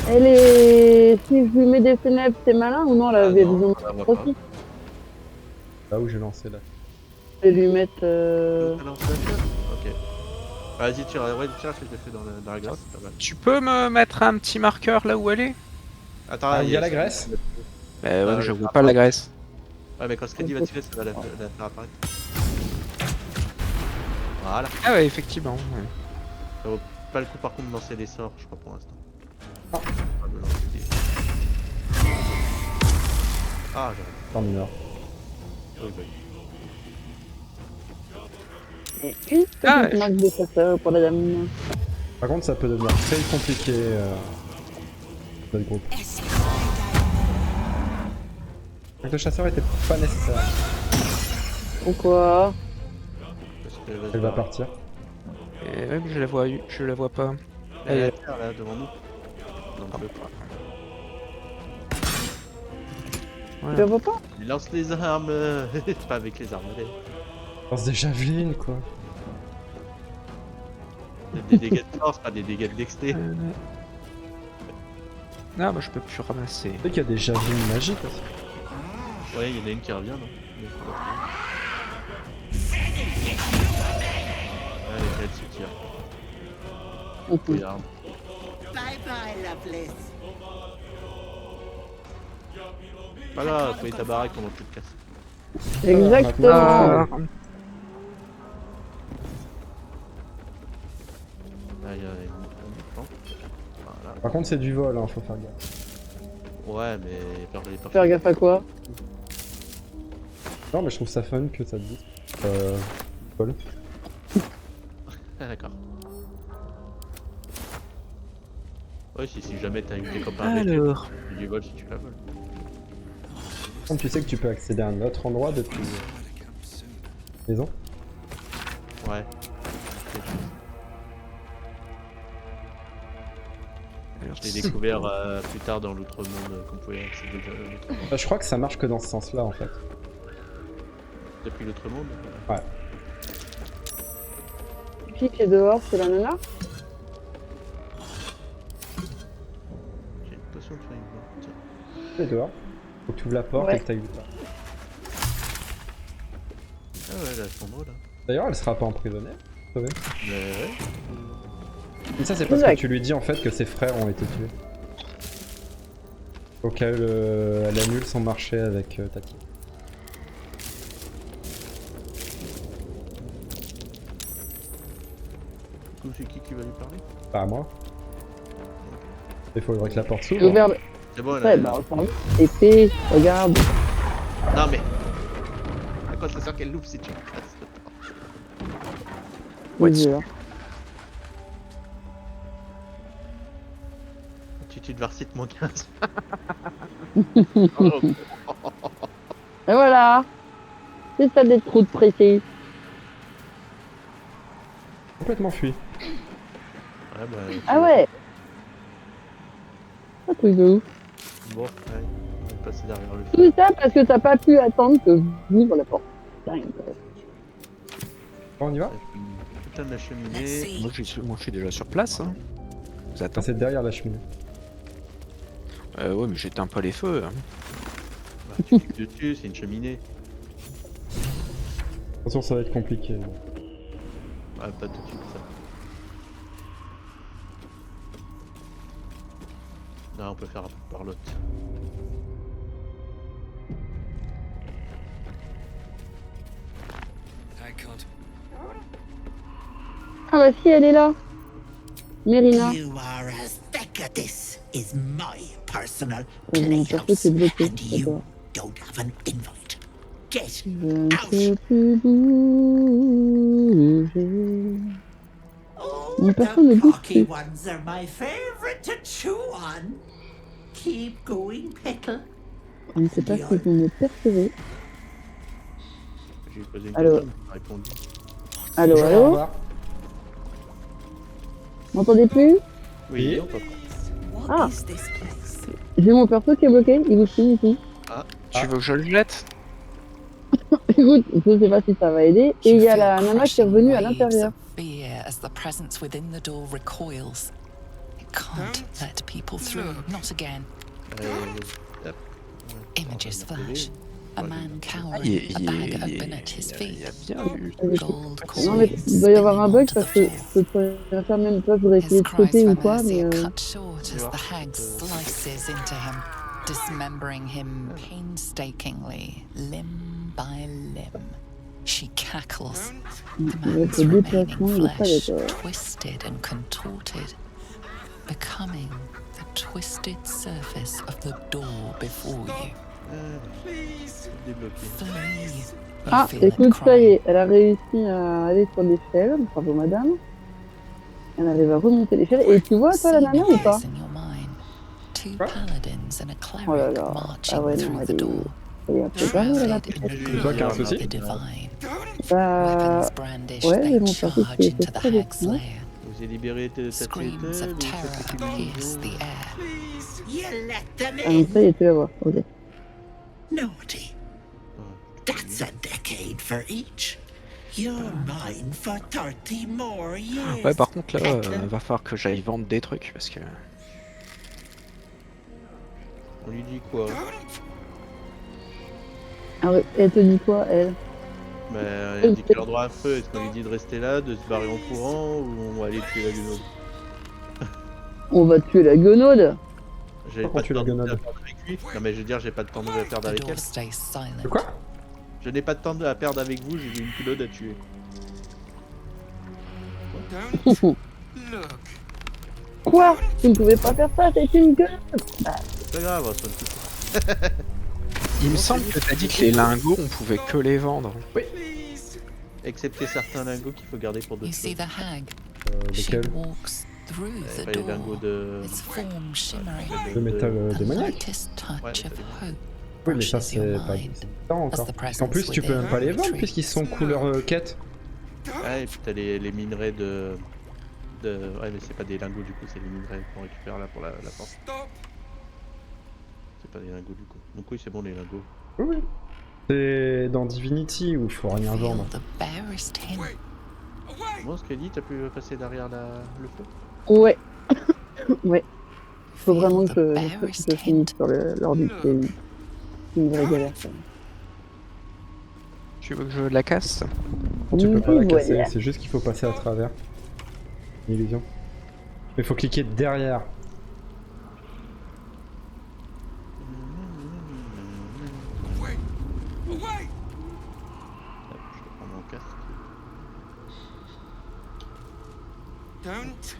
Elle est... Si je lui mets des fenêtres, c'est malin ou non, la
Ah
vision
non, on la voit pas.
aussi?
Là où j'ai lancé là.
Je vais lui mettre...
Alors, c'est la fiole. Ok. Vas-y, tire, ouais, tire, je l'ai fait dans la glace, c'est pas mal.
Tu peux me mettre un petit marqueur là où elle est?
Attends,
Ah, il y a la graisse?
Bah ouais,
Ah,
je
oui.
vois pas la graisse.
Ouais, mais quand Screddy va tirer, ça va la faire apparaître. Voilà.
Ah ouais, effectivement. Ouais.
Ça vaut pas le coup par contre de lancer des sorts, je crois, pour l'instant.
Ah.
On va me lancer des- Ah, j'aurais.
T'en mineur.
Oui, bah,
Et une petite
Ah,
marque de chasseur pour la dame.
Par contre, ça peut devenir très compliqué. Notre groupe. Donc le chasseur était pas nécessaire.
Pourquoi?
parce que
Elle va partir.
Et ouais, mais je la vois pas.
Elle est à terre là devant nous. Donc,
Tu la vois pas?
il lance les armes. Pas avec les armes.
Lance des javelines, quoi.
Des dégâts de force, pas des dégâts de dexté.
Non, bah je peux plus ramasser.
Tu sais qu'il y a des javelines magiques aussi.
Ouais, il y en a une qui revient, non? Mais faut la trouver. Allez, elle se tire. Regarde.
Bye bye, Lovelace.
Pas grave, soyez ta baraque pendant que tu te casses.
Exactement.
Là, il y a une plan. Voilà.
Par contre, c'est du vol, hein, faut faire gaffe.
Ouais, mais pas
Faire gaffe à quoi?
Non, mais je trouve ça fun que ça te dise. Vol.
Ah, d'accord. Ouais, si jamais t'as une des copains avec
Alors.
du vol si tu la voles.
Comme tu sais que tu peux accéder à un autre endroit depuis maison.
Ouais. Je l'ai découvert plus tard dans l'autre monde qu'on pouvait accéder à l'autre monde.
Je crois que ça marche que dans ce sens-là en fait.
Depuis l'autre monde.
Ouais.
Qui est dehors, c'est la nana?
J'ai une potion de feuille. Tiens.
Tu es dehors. Faut que tu ouvres la porte et que tu ailles là.
Ah ouais, là, elles sont drôles. Là.
D'ailleurs, elle sera pas emprisonnée.
Mais ouais.
Mais ça, c'est parce que tu lui dis en fait que ses frères ont été tués. Faut qu'elle elle annule son marché avec Tati.
Du coup, c'est qui va lui parler?
Pas à moi. Il faudrait que la porte s'ouvre.
C'est bon,
ouais, bah, épée, regarde.
Non, mais. À quoi ça sert qu'elle l'ouvre si tu me casses le temps? Tu de Varsit moins 15.
Et voilà. C'est ça d'être trop de pressé.
Complètement fui.
Ouais, bah,
ah ouais. Un truc de ouf.
Bon, ouais, on va passer derrière le feu.
Tout ça parce que t'as pas pu attendre que j'ouvre la porte.
Bon, on y va?
Putain de la cheminée.
Moi je suis déjà sur place. Hein. Vous attendez.
C'est derrière la cheminée.
Ouais, mais j'éteins pas les feux. Hein.
Bah, tu cliques dessus, c'est une cheminée.
Attention, ça va être compliqué.
Ouais, pas tout de suite ça. Là, on peut faire un peu de parlotte.
Ah bah si, elle est là. Mérina.
You are Azteca. This is my personal
Mon perso c'est bloqué.
you don't have an invite. Get
Je ne peux plus bouger. Mon perso ne bouge
cocky
plus.
ones are my favorite to chew on. Keep going, Pickle.
Je ne sais pas si vous me percevez.
J'ai posé une
Allô.
question, elle m'a répondu.
Allô, allô? M'entendez plus?
Oui, on t'entend.
Ah! J'ai mon perso qui est bloqué, il bouge plus du tout.
Ah,
tu veux que je le jette?
Écoute, je sais pas si ça va aider. Et il y a la nana qui est revenue à l'intérieur.
Fear as the presence within the door recoils. You can't let people through, not again.
Hop.
Images flash. A man
Il
cowering, a bag open at his feet.
y a bien eu.
Gold
Non mais il doit y avoir un bug parce que je pourrais faire même pas, je voudrais essayer
His
de
cries
sauter
for
ou quoi,
mercy
mais
are cut short as the hag slices into him, dismembering him painstakingly, limb by limb. She cackles, the man's remaining flesh twisted and contorted, becoming the twisted surface of the door before you. Flee.
Ah, écoute, ça y est, elle a réussi à aller sur l'échelle, bravo madame. Elle arrive à remonter l'échelle, et tu vois toi la nana ou pas? Oh là là, ah ouais non, elle est un peu barrée là.
C'est toi qui as un souci?
Bah... Ouais, mais mon perso qui était très déçu.
Vous avez libéré ta
Screams of terror pierce the air.
You let them
Ah donc ça y est, tu vas voir, ok.
Naughty. That's a decade for each. You're mine for 30 more years.
Ouais, par contre, là, va falloir que j'aille vendre des trucs parce que.
On lui dit quoi?
Ah ouais, elle te dit quoi, elle?
Bah, elle dit qu'elle a droit à un feu. Est-ce qu'on lui dit de rester là, de se barrer en courant ou on va aller tuer la guenaude?
On va tuer la guenaude.
J'ai
Quand
pas
tu
de
la
temps de
gonades.
perdre avec lui. Non mais je veux dire, j'ai pas de temps de perdre
The
avec
door
elle.
stays silent.
De quoi?
Je n'ai pas de temps à perdre avec vous, j'ai une culotte à tuer.
Quoi? Tu ne pouvais pas faire ça, c'est une gueule. Bah,
C'est pas grave, on se
Il me semble que t'as dit que les lingots, on pouvait que les vendre.
Oui.
Excepté certains lingots qu'il faut garder pour
You
d'autres
see
choses.
the hag? She
Lesquels?
walks through the
Pas les lingots
door,
de...
its form shimmering.
Le métal
The
démoniaque.
lightest touch
Ouais,
of
métal
hope
Oui, mais ça
brushes your
c'est pas
mind.
différent encore.
As the
Parce qu'en plus,
presence
tu peux même pas les
within
vendre
retreats.
puisqu'ils sont couleur quête.
Ouais, et puis t'as les minerais de... Ouais, mais c'est pas des lingots du coup, c'est les minerais qu'on récupère là pour la porte. C'est pas des lingots du coup. Donc oui, c'est bon les lingots.
Oui. C'est dans Divinity où il faut rien
Feel
vendre.
the barest hint.
Bon, Skelly, t'as pu passer derrière le feu?
ouais. ouais. Faut
Feel
vraiment
the
que
barest
je finisse
hint.
sur l'ordi. C'est une vraie galère. ça.
Tu veux que je la casse?
Tu peux pas la
Oui,
casser,
voilà.
c'est juste qu'il faut passer à travers. Une illusion. Mais faut cliquer derrière.
Hop, je vais prendre mon casque.
Don't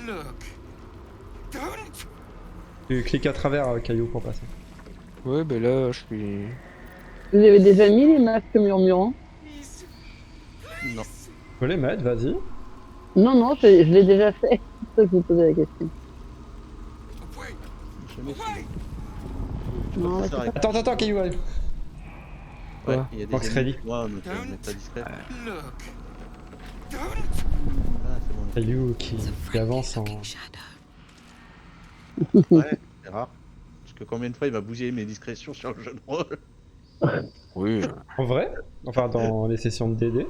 look. Don't.
Tu cliques à travers, Caillou, pour passer.
Ouais, ben là, je suis...
Vous avez déjà mis les masques murmurants?
Non.
Tu peux les mettre, vas-y.
Non, non, je l'ai déjà fait. C'est pour ça que je vous posais la question.
Jamais fait.
Non,
Ça arrive.
Attends, Caillou arrive.
Ouais,
Quoi
il y a des
Max
ennemis
ready.
qui voient, donc on est pas discret.
Look. Don't.
Ah, c'est bon.
Caillou qui avance en...
Ouais, c'est rare. Parce que combien de fois il m'a bougé mes discrétions sur le jeu de rôle?
Oui.
En vrai? Enfin, dans les sessions de DD.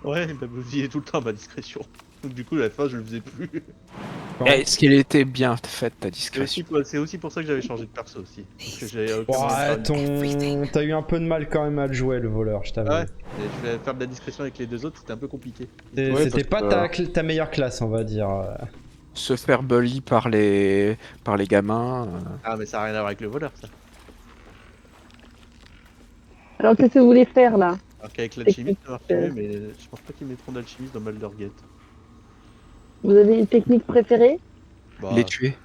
Ouais, il m'a bousillé tout le temps ma discrétion. Donc du coup, à la fin, je le faisais plus.
Est-ce qu'elle était bien faite, ta
C'est
discrétion?
aussi pour ça que j'avais changé de perso aussi. Parce que j'avais aucun
Ouais, t'as eu un peu de mal quand même à le jouer, le voleur, je t'avoue.
Ouais, et je vais faire de la discrétion avec les deux autres, c'était un peu compliqué.
C'était pas ta meilleure classe, on va dire.
Se faire bully par les gamins...
Ah, mais ça n'a rien à voir avec le voleur, ça.
Alors, qu'est-ce que vous voulez faire là?
Alors qu'avec l'alchimiste, ça marchait, mais je pense pas qu'ils mettront d'alchimiste dans Baldur's Gate.
Vous avez une technique préférée?
Bah,
Les tuer.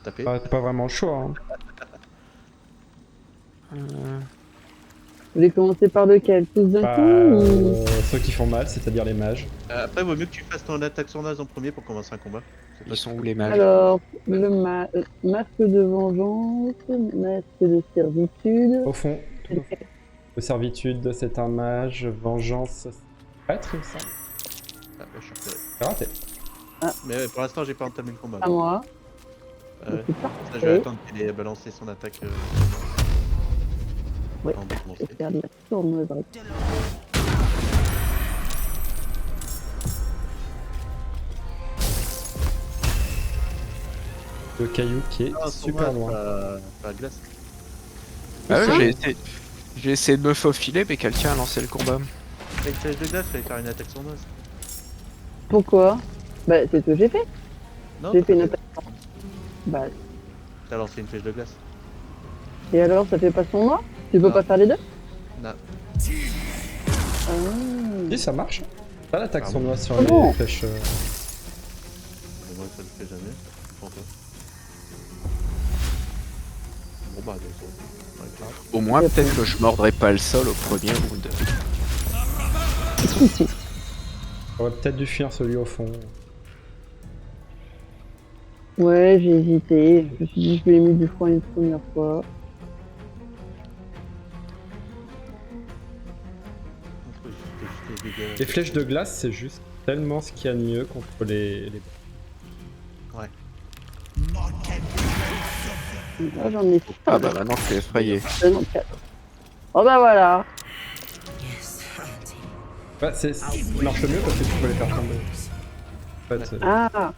taper.
Pas vraiment le choix. Hein.
Vous voulez commencer par lequel? Tous d'un coup ou...
Ceux qui font mal, c'est-à-dire les mages.
Après, vaut mieux que tu fasses ton attaque sournoise en premier pour commencer un combat.
Ils sont où les mages?
Alors, le masque de vengeance, masque de servitude.
Au fond, tout au fond. De servitude, c'est un mage. Vengeance, c'est prêtre, il me semble.
Ah, je suis repéré.
C'est raté.
Mais pour l'instant, j'ai pas entamé le combat.
À moi.
Ouais.
C'est
Ça, je
parfait.
vais attendre qu'il ait balancé son attaque.
Ouais,
avant de commencer.
je vais faire de la sournoise.
Le caillou qui est
Ah,
super
sournoise,
loin.
pas glace.
Ah ouais, j'ai essayé de me faufiler, mais quelqu'un a lancé le combat.
Avec flèche de glace, fallait faire une attaque sournoise.
Pourquoi? Bah, c'est ce que j'ai fait.
Non,
J'ai fait une attaque. Bah,
t'as lancé une flèche de glace.
et alors, ça fait pas son moi? Tu peux
Non.
pas faire les deux?
Non.
Ah.
Si, ça marche. Pas l'attaque
Pardon.
sournoise sur
Comment?
les flèches.
Mais moi, ça le fait jamais. Pour toi. Bon bah, donc, ouais, grave.
Au moins, peut-être que je mordrai pas le sol au premier round.
J'aurais peut-être dû fuir celui au fond.
Ouais, j'ai hésité. Je me suis dit, je lui ai mis du froid une première fois.
Les flèches de glace, c'est juste tellement ce qu'il y a de mieux contre les...
Ouais.
Là, j'en ai
Ah bah maintenant, je suis effrayé.
seulement 4. Oh bah voilà.
Bah, ça marche mieux parce que tu peux les faire tomber. En fait,
Ah.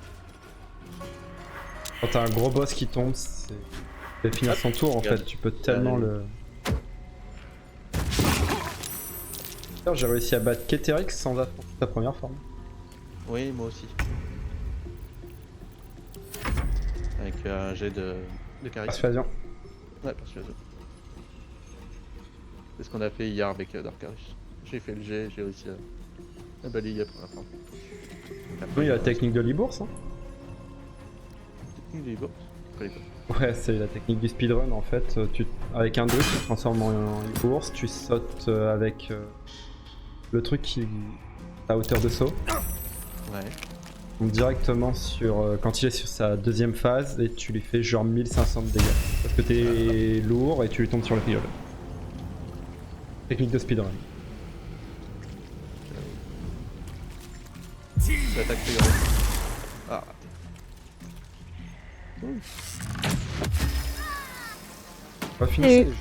quand t'as un gros boss qui tombe, c'est finir son tour en fait. Tu peux tellement le... J'ai réussi à battre Keterix sans attendre sa première forme.
Oui, moi aussi. Avec un jet de De charisme.
Persuasion.
Ouais, persuasion. C'est ce qu'on a fait hier avec Darkarus. J'ai fait le jet, j'ai réussi à balayer pour la fin.
Oui, il y a la technique de l'e-bourse. Hein.
Technique de l'e-bourse. Je connais pas.
Ouais, c'est la technique du speedrun en fait. Avec un 2, tu te transformes en e-bourse, tu sautes avec le truc qui à hauteur de saut.
Ouais.
Donc directement sur quand il est sur sa deuxième phase et tu lui fais genre 1500 de dégâts. Parce que t'es lourd et tu lui tombes sur le riole. Technique de speedrun.
L'attaque priorité. Ah, raté.
On va finir les gens.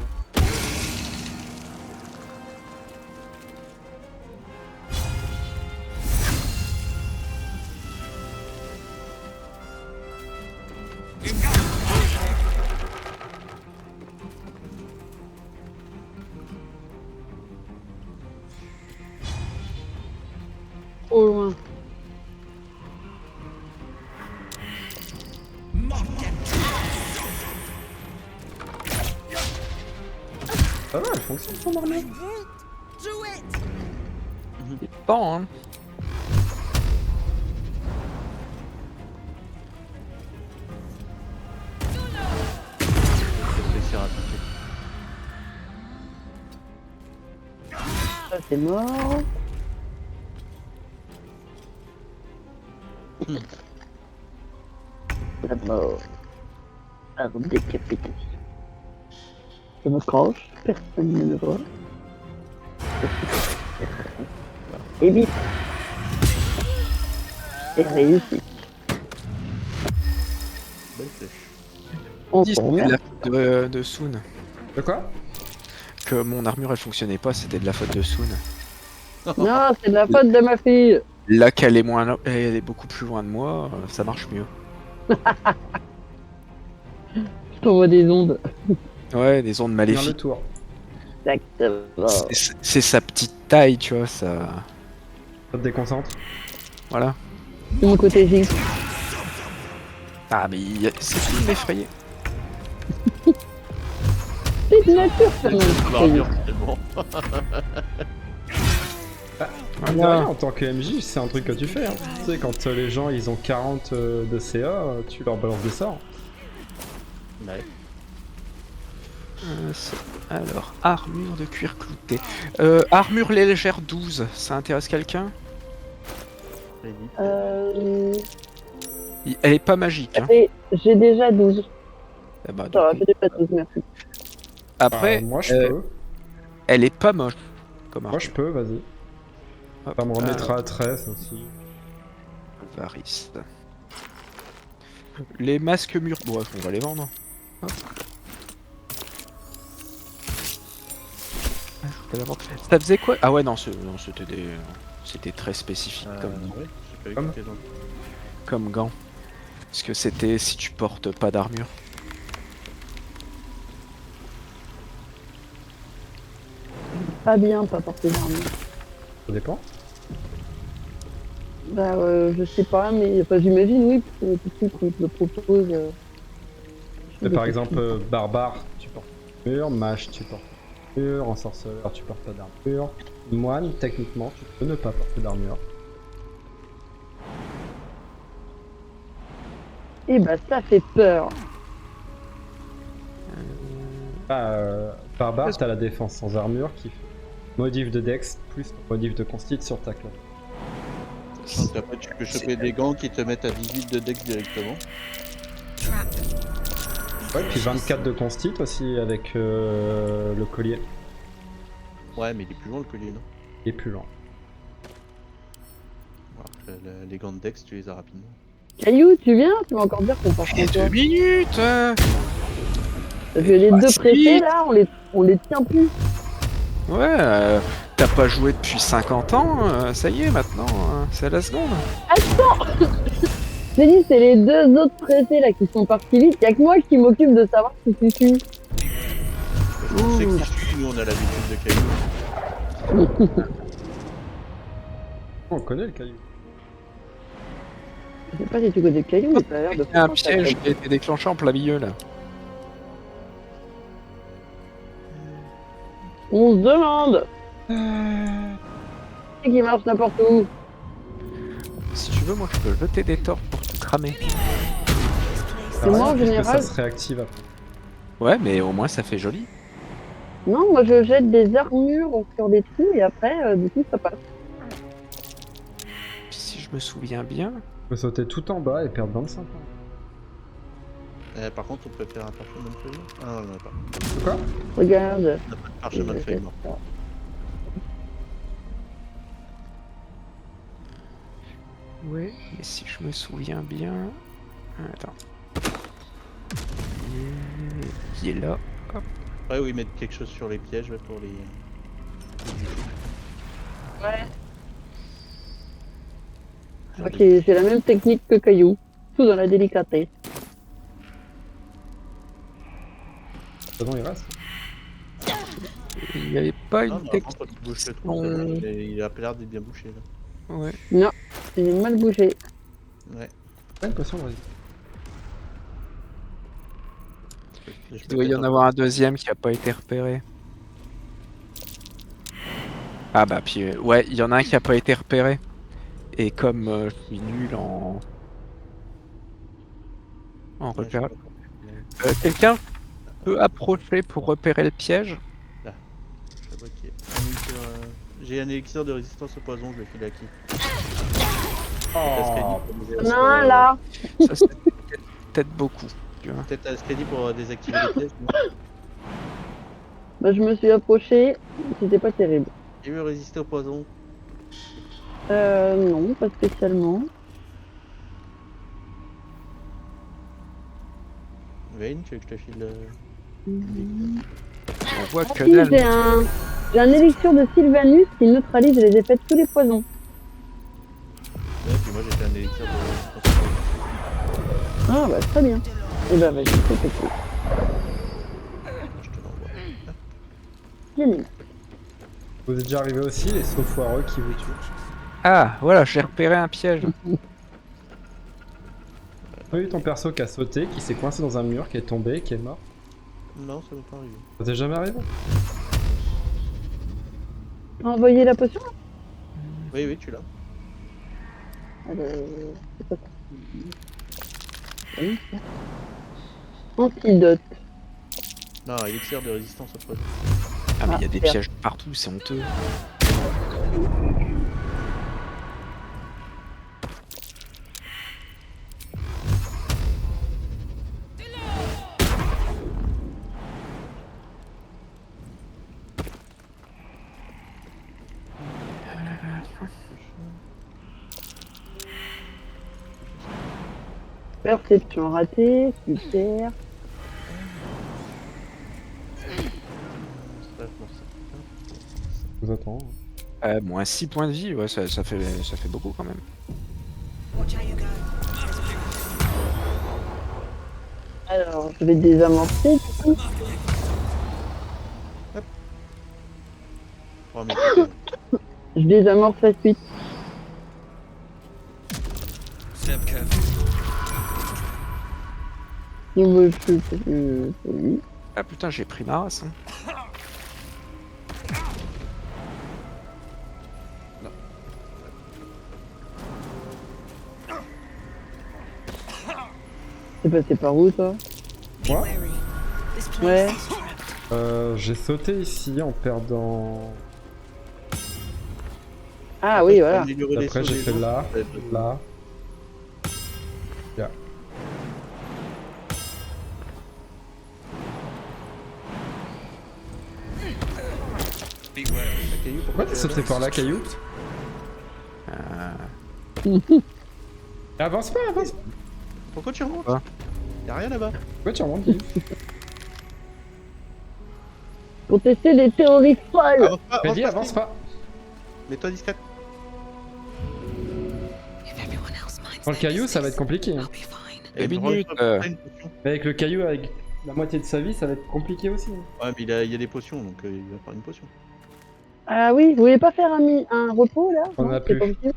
Au loin.
Ça va, elle fonctionne son armure.
Bon, hein.
Réussir à piquer.
Ça c'est mort. La mort. Arme décapitée. Je me cache, personne ne me voit. Et vite. Et réussi.
Belle flèche.
On
Dis,
tombe.
c'était de la faute de Soon.
De quoi?
Que mon armure elle fonctionnait pas, c'était de la faute de Soon.
Non, c'est de la faute de ma fille.
Là qu'elle est moins, elle est beaucoup plus loin de moi, ça marche mieux.
Je t'envoie des ondes.
Ouais, des ondes
Finir le
maléfiques.
tour.
Exactement.
C'est sa petite taille, tu vois, ça.
Ça te déconcentre.
Voilà.
C'est mon côté Jinx.
Ah, mais c'est fini de m'effrayer.
C'est de nature, quand même.
L'armure, c'est bon.
Mine de rien, en tant que MJ, c'est un truc que tu fais. Hein. Tu sais, quand les gens ils ont 40 de CA, tu leur balances des sorts.
Ouais.
Alors, armure de cuir clouté. Armure légère 12, ça intéresse quelqu'un? Elle est pas magique. Hein.
J'ai déjà 12.
Eh bah,
Ça va,
donc,
j'ai déjà 12, merci.
Après,
moi je peux.
Elle est pas moche. Comme
Moi je peux, vas-y. Ça me remettra à 13 aussi.
Varys. Les masques murs. Bref, on va les vendre. Hop. Ça faisait quoi? Ah ouais, non, c'était des... C'était très spécifique comme gant. Parce que c'était si tu portes pas d'armure.
Pas bien, pas porter d'armure.
Ça dépend.
Bah, je sais pas, mais enfin, j'imagine, oui, parce que tout de suite, ils te le proposent.
Mais par exemple, barbare, tu portes d'armure, mage, tu portes d'armure, ensorceleur, tu portes pas d'armure. Moine, techniquement, tu peux ne pas porter d'armure.
Et bah, ça fait peur.
Barbare, t'as la défense sans armure qui fait modif de dex plus modif de constitue sur ta classe.
Donc après tu peux choper des gants qui te mettent à 18 de dex directement.
Ouais, puis 24 de constitue aussi avec le collier.
Ouais, mais il est plus loin le collier, non?
Il est plus lent.
Alors que les gants de dex, tu les as rapidement.
Caillou, tu viens? Tu vas encore dire qu'on part contre toi.
2 minutes.
Parce que les deux pressés là, on les tient plus.
Ouais, t'as pas joué depuis 50 ans, ça y est maintenant, c'est la seconde.
Attends. J'ai dit, c'est les deux autres pressés là qui sont partis vite. Y'a que moi qui m'occupe de savoir si tu suis.
Je sais que si tu suis, nous on a l'habitude de caillou.
On connaît le caillou.
Je sais pas si tu connais le caillou, mais ça a l'air de
Il y a un piège qui a été déclenché en plein milieu là.
On se demande. C'est qui marche n'importe où.
Si tu veux, moi je peux jeter des torts pour tout cramer.
C'est moi en général.
Ça se réactive après.
Ouais, mais au moins ça fait joli.
Non, moi je jette des armures sur des trous et après, du coup, ça passe.
Puis si je me souviens bien.
On peut sauter tout en bas et perdre 25 ans.
Par contre, on peut faire un parchemin de feuilles. Ah non, on n'en a pas.
Quoi?
Regarde.
On n'a pas de parchemin de feuilles, non.
Ouais, mais si je me souviens bien. Attends. Il est là. Hop.
Ouais, oui, mettre quelque chose sur les pièges ouais, pour les.
Ouais. Ok, j'ai la même technique que Caillou. Tout dans la délicatesse.
C'est bon, il reste.
Il n'y avait pas
Non,
une
mais
technique.
quand il bouge le trou, c'est bon, il a l'air d'être bien bouché là.
Ouais.
Non, il est mal bougé.
Ouais.
Pas une potion, vas-y.
Il doit y en avoir un deuxième qui a pas été repéré. Ah bah puis ouais, il y en a un qui a pas été repéré. Et comme je suis nul en repérage. Quelqu'un peut approcher pour repérer le piège?
Là. J'ai un élixir de résistance au poison, je le file à qui?
Oh.
Non, là.
Ça c'est peut-être beaucoup.
Peut-être à ce crédit pour désactiver les pièges.
Bah, je me suis approché, c'était pas terrible.
J'ai vu résister au poison.
Non, pas spécialement.
Vayne, tu veux que je te file
On voit
Ah
que
si,
dalle.
j'ai un élixir de Sylvanus qui neutralise les effets de tous les poisons.
Ouais, puis moi j'ai fait un élixir de résistance au poison.
Ah bah très bien. Et bah vas-y, c'est fait.
Je te l'envoie.
Génial.
Vous êtes déjà arrivé aussi, les sauts foireux qui vous tuent.
Ah voilà, j'ai repéré un piège.
T'as eu ton perso qui a sauté, qui s'est coincé dans un mur, qui est tombé, qui est mort?
Non, ça m'est pas arrivé.
Ça t'est jamais arrivé?
Envoyer la potion?
Oui, oui, tu l'as.
C'est pas ça. Antidote.
Non, élixir de résistance au poison.
Ah mais il y a des
merde.
pièges partout, c'est honteux.
Perception ratée, super.
Je vous attends.
Moins 6 points de vie, ouais, ça fait beaucoup quand même.
Alors, je vais désamorcer du coup.
Oh, mais
Je désamorce la suite. Donc, je suis
Ah putain, j'ai pris ma race. Hein.
T'es passé par où toi?
Moi?
Ouais.
J'ai sauté ici en perdant...
Ah oui, voilà.
Après j'ai fait là, là. Là. Pourquoi t'es sauté par là, Caillou? Avance pas, avance pas.
Pourquoi tu remontes?
Quoi?
Y'a rien là-bas.
Pourquoi tu remontes, Caillou?
Pour tester les théories folles.
Vas-y, avance pas.
Mets-toi discrète.
Pour le Caillou, ça va être compliqué. Hein.
Et minutes.
Mais avec le Caillou, avec la moitié de sa vie, ça va être compliqué aussi. Hein.
Ouais, mais il y a des potions, donc il va prendre une potion.
Ah oui, vous voulez pas faire un repos là?
On
Non,
a
c'est
plus.
pas possible.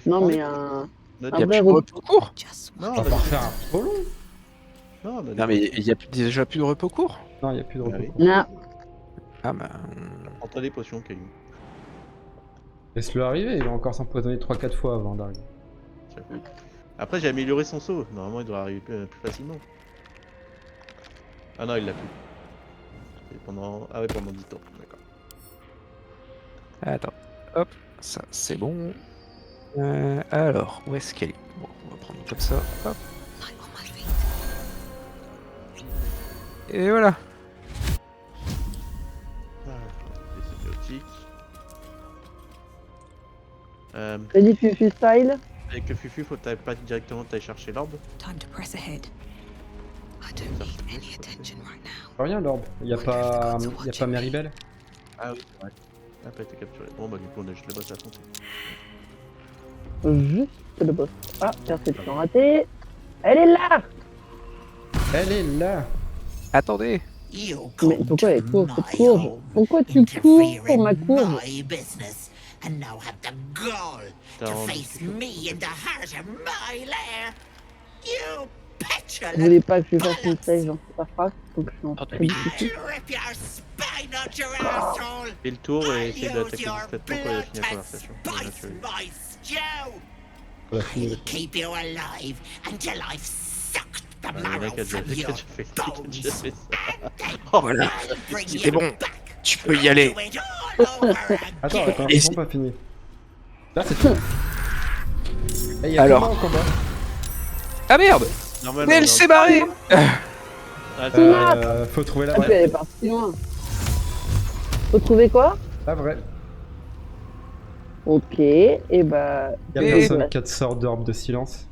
Non mais un vrai
repos
repos.
court.
Non,
on va pas refaire un trop long.
Non,
Non mais il y a déjà plus de repos court.
Non, il y a plus de repos.
oui.
Non.
Ah bah...
Prends-toi des potions, Caillou.
Laisse-le arriver, il va encore s'empoisonner 3-4 fois avant d'arriver.
Après, j'ai amélioré son saut. Normalement, il devrait arriver plus facilement. Ah non, il l'a plus. Et pendant... Ah ouais, pendant 10 tours. D'accord.
Attends, hop, ça c'est bon. Alors, où est-ce qu'elle est? Bon, on va prendre comme ça, hop. Et voilà.
T'as dit Fufu style?
Avec le Fufu, faut que pas directement t'ailles chercher l'orbe.
Time to press ahead. I don't need any attention right now.
Rien l'orbe, y a pas Meribel?
Ah oui, c'est vrai. Elle a pas été capturée. Bon bah du coup on a juste le boss à foncer.
Juste le boss. Ah, perception ratée. Elle est là!
Elle est là!
Attendez!
Mais pourquoi elle court cette courbe? Pourquoi tu cours pour ma courbe?
And now have the gall to face me in the heart of my lair. You petulant.
Je voulais pas que je fasse une save dans cette phrase, donc je suis en train de discuter.
Rip your spine out your asshole.
Fais le tour et essaye d'attaquer discrètement quand il a fini la conversation.
My stew.
On a fini.
I'll keep you alive until I've sucked the
Il y en a
marrow
qui a
from
déjà
your
fait
bones.
ça.
Voilà, c'était bon, tu peux y aller.
Attends, c'est pas fini. Là c'est tout. Et y a
Alors.
au combat.
Ah merde!
Normal,
Mais elle s'est barrée!
Faut trouver la
Ah, puis elle est partie loin. Faut trouver quoi?
La vraie.
Ok, et bah...
Y'a personne qui a de sort d'orbe de silence.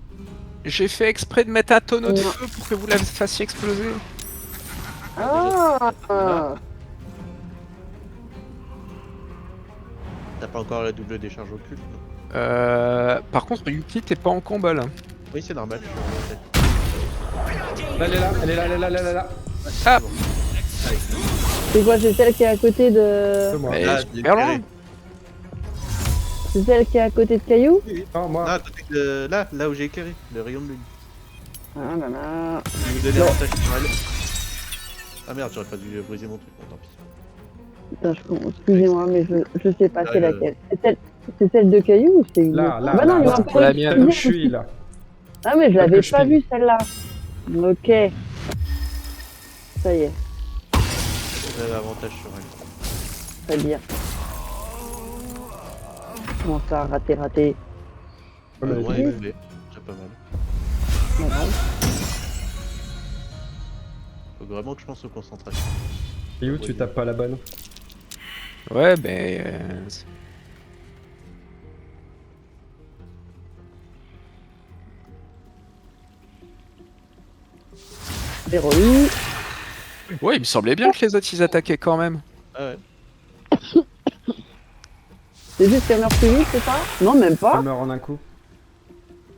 J'ai fait exprès de mettre un tonneau de feu pour que vous la fassiez exploser.
Ah!
T'as pas encore la double décharge occulte?
Par contre, Yuki, t'es pas en combat là.
Oui, c'est normal.
Là, elle est là, elle est là, elle est là, elle est là.
Ah!
C'est quoi, c'est celle qui est à côté de...
C'est moi.
Ah,
super loin.
C'est celle qui est à côté de Caillou?
Non, moi.
Non, à côté de... là où j'ai éclairé, le rayon de lune.
Ah là là...
Je vais vous donner l'avantage sur elle. Ah merde, j'aurais pas dû briser mon truc, bon tant pis.
Putain, excusez-moi, mais je sais pas c'est laquelle. C'est celle de Caillou ou c'est une
Là,
autre?
là,
Ah bah non,
là,
il y a un
pour la mienne,
truc.
je suis là.
Ah mais je l'avais
que je
pas
ping.
vue celle-là. Ok. Ça y est,
J'ai l'avantage sur elle.
très bien. Comment ça, raté?
Ouais, mais
Ouais,
vas-y.
mais déjà pas mal.
Pas grave.
Faut vraiment que je pense aux concentrations.
Et où tu tapes pas la bonne?
Ouais, ben...
Verrouille.
Ouais, il me semblait bien que les autres ils attaquaient quand même.
Ah ouais.
C'est juste qu'elle meurt plus vite, c'est ça? Non, même pas.
Elle meurt en un coup.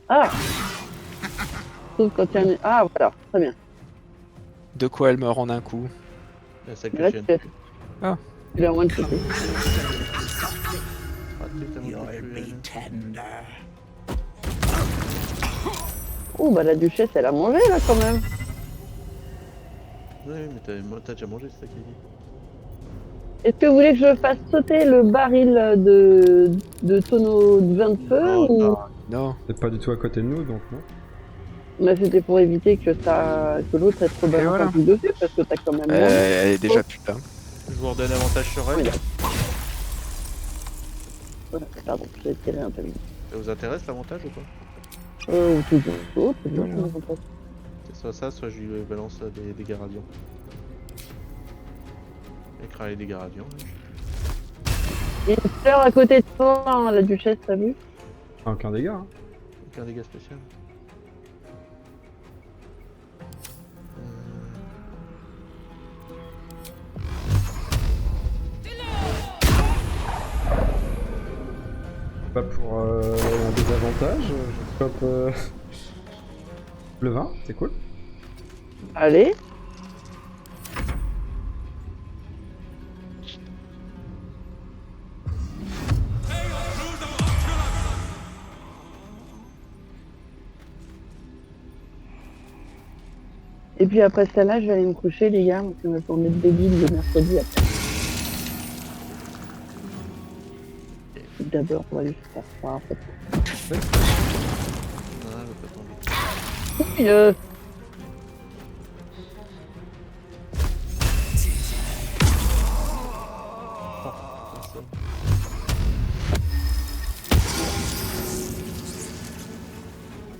Ah. Sauf quand il y a un... Ah, voilà, très bien.
De quoi elle meurt en un coup?
La sac
Mais là,
que je
tu
viens
l'as
de...
Ah.
Tu l'as one shoté. Oh, bah la duchesse, elle a mangé là quand même.
Ouais, mais t'as déjà mangé, c'est ça qui dit.
Est-ce que vous voulez que je fasse sauter le baril de tonneau de vin de feu ou...
Non.
C'est pas du tout à côté de nous, donc non.
Bah, c'était pour éviter que l'autre elle te balance
voilà.
un coup dessus parce que t'as quand même...
Elle est déjà putain.
Je vous redonne avantage sur elle.
Oui. Voilà, pardon, j'ai tiré un peu vite.
Ça vous intéresse l'avantage ou pas?
Ou tout autre, c'est bien.
C'est soit ça, soit je lui balance des dégâts radiants. Écran les dégâts radiants.
Il y a une fleur à côté de toi, hein, la duchesse, t'as vu?
Aucun dégât. Hein.
Aucun dégât spécial.
Pas pour un désavantage, je chope le vin, c'est cool.
Allez. Et puis après celle-là, je vais aller me coucher, les gars, parce qu'on va tourner de débile le mercredi après. d'abord, on va lui faire ça en fait.
Ah, elle va pas tomber.
Oui,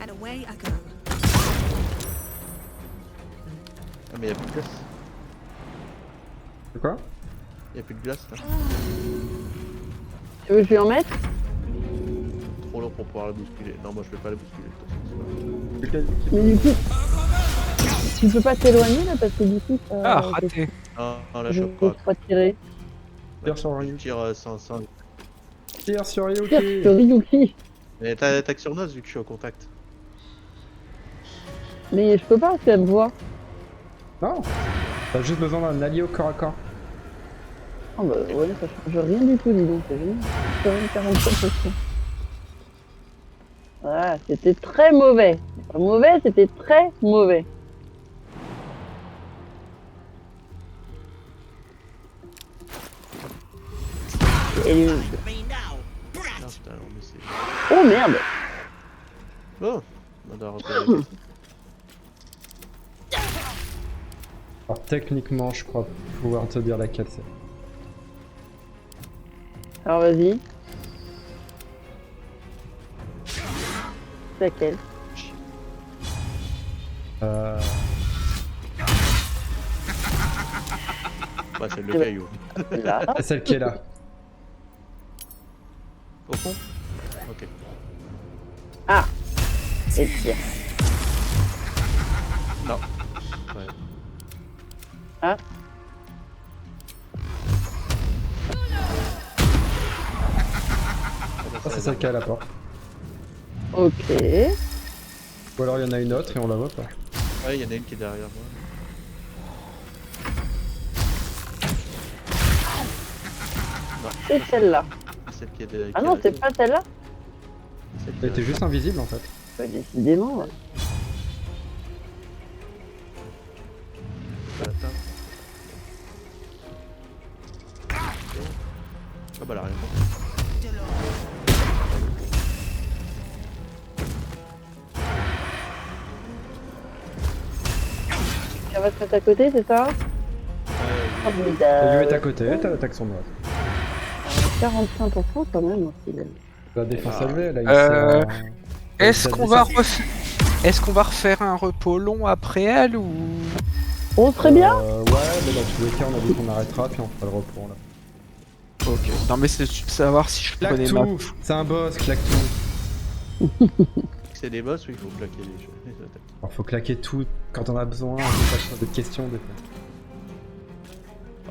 And away I go.
Ah, mais y'a plus de glace.
De quoi?
Y'a plus de glace là.
tu veux que je lui en mette?
Trop long pour pouvoir la bousculer. Non, moi je vais pas la bousculer. De toute façon.
Mais du coup, tu peux pas t'éloigner là parce que du coup,
Ah, raté.
Non, la
je
chope
peux
pas.
pas tirer.
Tire sur
Tu
Ryuki.
tires sans.
Tire sur
Tire
Ryuki.
sur Ryuki.
Mais t'attaques sur Noz vu que je suis au contact.
Mais je peux pas parce qu'elle me voit.
Non. T'as juste besoin d'un allié au corps à corps.
Oh bah ouais, ça change rien du tout, dis donc, c'est génial. C'est quand même 47%. Voilà, c'était très mauvais. Pas mauvais, c'était très mauvais. Et...
Non, putain, non, mais c'est.
Oh merde.
Oh, on doit repérer.
Alors techniquement, je crois pouvoir te dire laquelle c'est.
Alors vas-y. C'est laquelle?
Bah, c'est le caillou.
Là.
C'est celle qui est là.
Au fond? Ok.
Ah. Et tiens.
Non. Ouais.
Ah.
Ah, c'est celle qui est à la porte.
Ok.
Ou alors il y en a une autre et on la voit pas.
Ouais, il y en a une qui est derrière moi. Non,
C'est celle-là.
celle qui est derrière.
Ah non, c'est pas celle-là?
Elle était juste invisible en fait.
Bah, décidément. Ouais.
Ah bah là, rien.
Elle va se mettre à côté, c'est ça?
Elle lui est à côté, t'as l'attaque son droite.
45% quand même aussi.
La défense élevée, elle a une
Est-ce qu'on va refaire un repos long après elle ou...
On serait bien?
Ouais, mais dans tous les cas, on a dit qu'on arrêtera, puis on fera le repos là.
Ok, non mais c'est de savoir si je prenais
Claque
ma...
tout. C'est un boss, claque tout.
C'est des boss où il faut claquer les attaques.
Alors faut claquer tout quand on a besoin, faut pas se poser de questions des fois.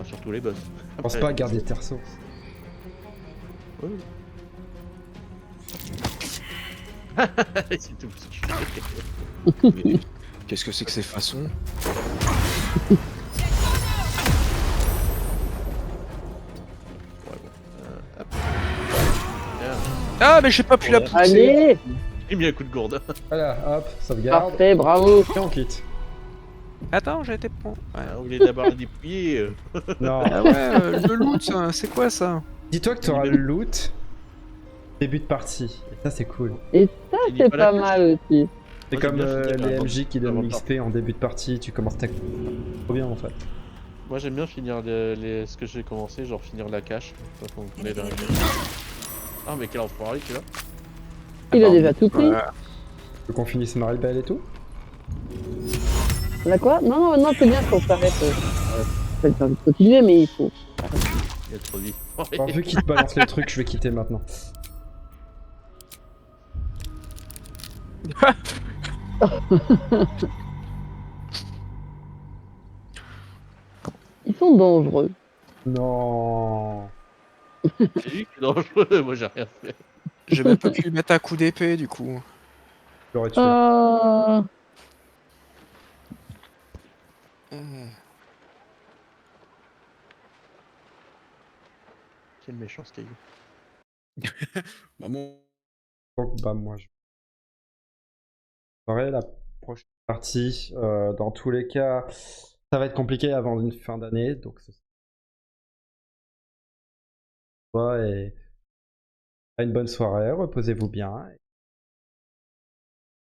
Ah, surtout les boss.
Je pense pas à garder tes ressources.
Oui. C'est tout ce que je fais.
Mais qu'est-ce que c'est que ces façons? Ah mais j'ai pas pu la pousser.
Allez.
J'ai mis un coup de gourde.
Voilà, hop, sauvegarde.
Parfait, bravo.
Et on quitte.
Attends, j'ai été bon.
Ouais, on voulait d'abord la dépouiller.
Non.
Ah ouais, le loot, c'est quoi ça?
Dis-toi que tu auras le loot début de partie. Et ça, c'est cool.
Et ça, c'est pas mal aussi.
C'est
Moi,
comme
j'aime bien finir
les
avant-
MJ qui donnent
avant
l'XP en début de partie. Tu commences ta. Trop bien en fait.
Moi j'aime bien finir ce que j'ai commencé, genre finir la cache. Quand on est dans la... Ah mais quel enfoiré tu là.
Il a déjà tout pris.
Tu veux qu'on finisse Maribel et tout?
Là quoi? Non, non, non, c'est bien qu'on s'arrête. J'ai envie de continuer, mais il faut.
Il y a trop de vie.
Alors, vu qu'il te balance les trucs, je vais quitter maintenant.
Ils sont dangereux.
Non.
C'est lui qui est dangereux, moi j'ai rien fait.
J'ai même pas pu lui mettre un coup d'épée du coup.
Je l'aurais tué.
Quel méchant ce caillou.
Maman.
Donc, bah, moi, je ferai la prochaine partie. Dans tous les cas, ça va être compliqué avant une fin d'année. Donc, et une bonne soirée, reposez-vous bien.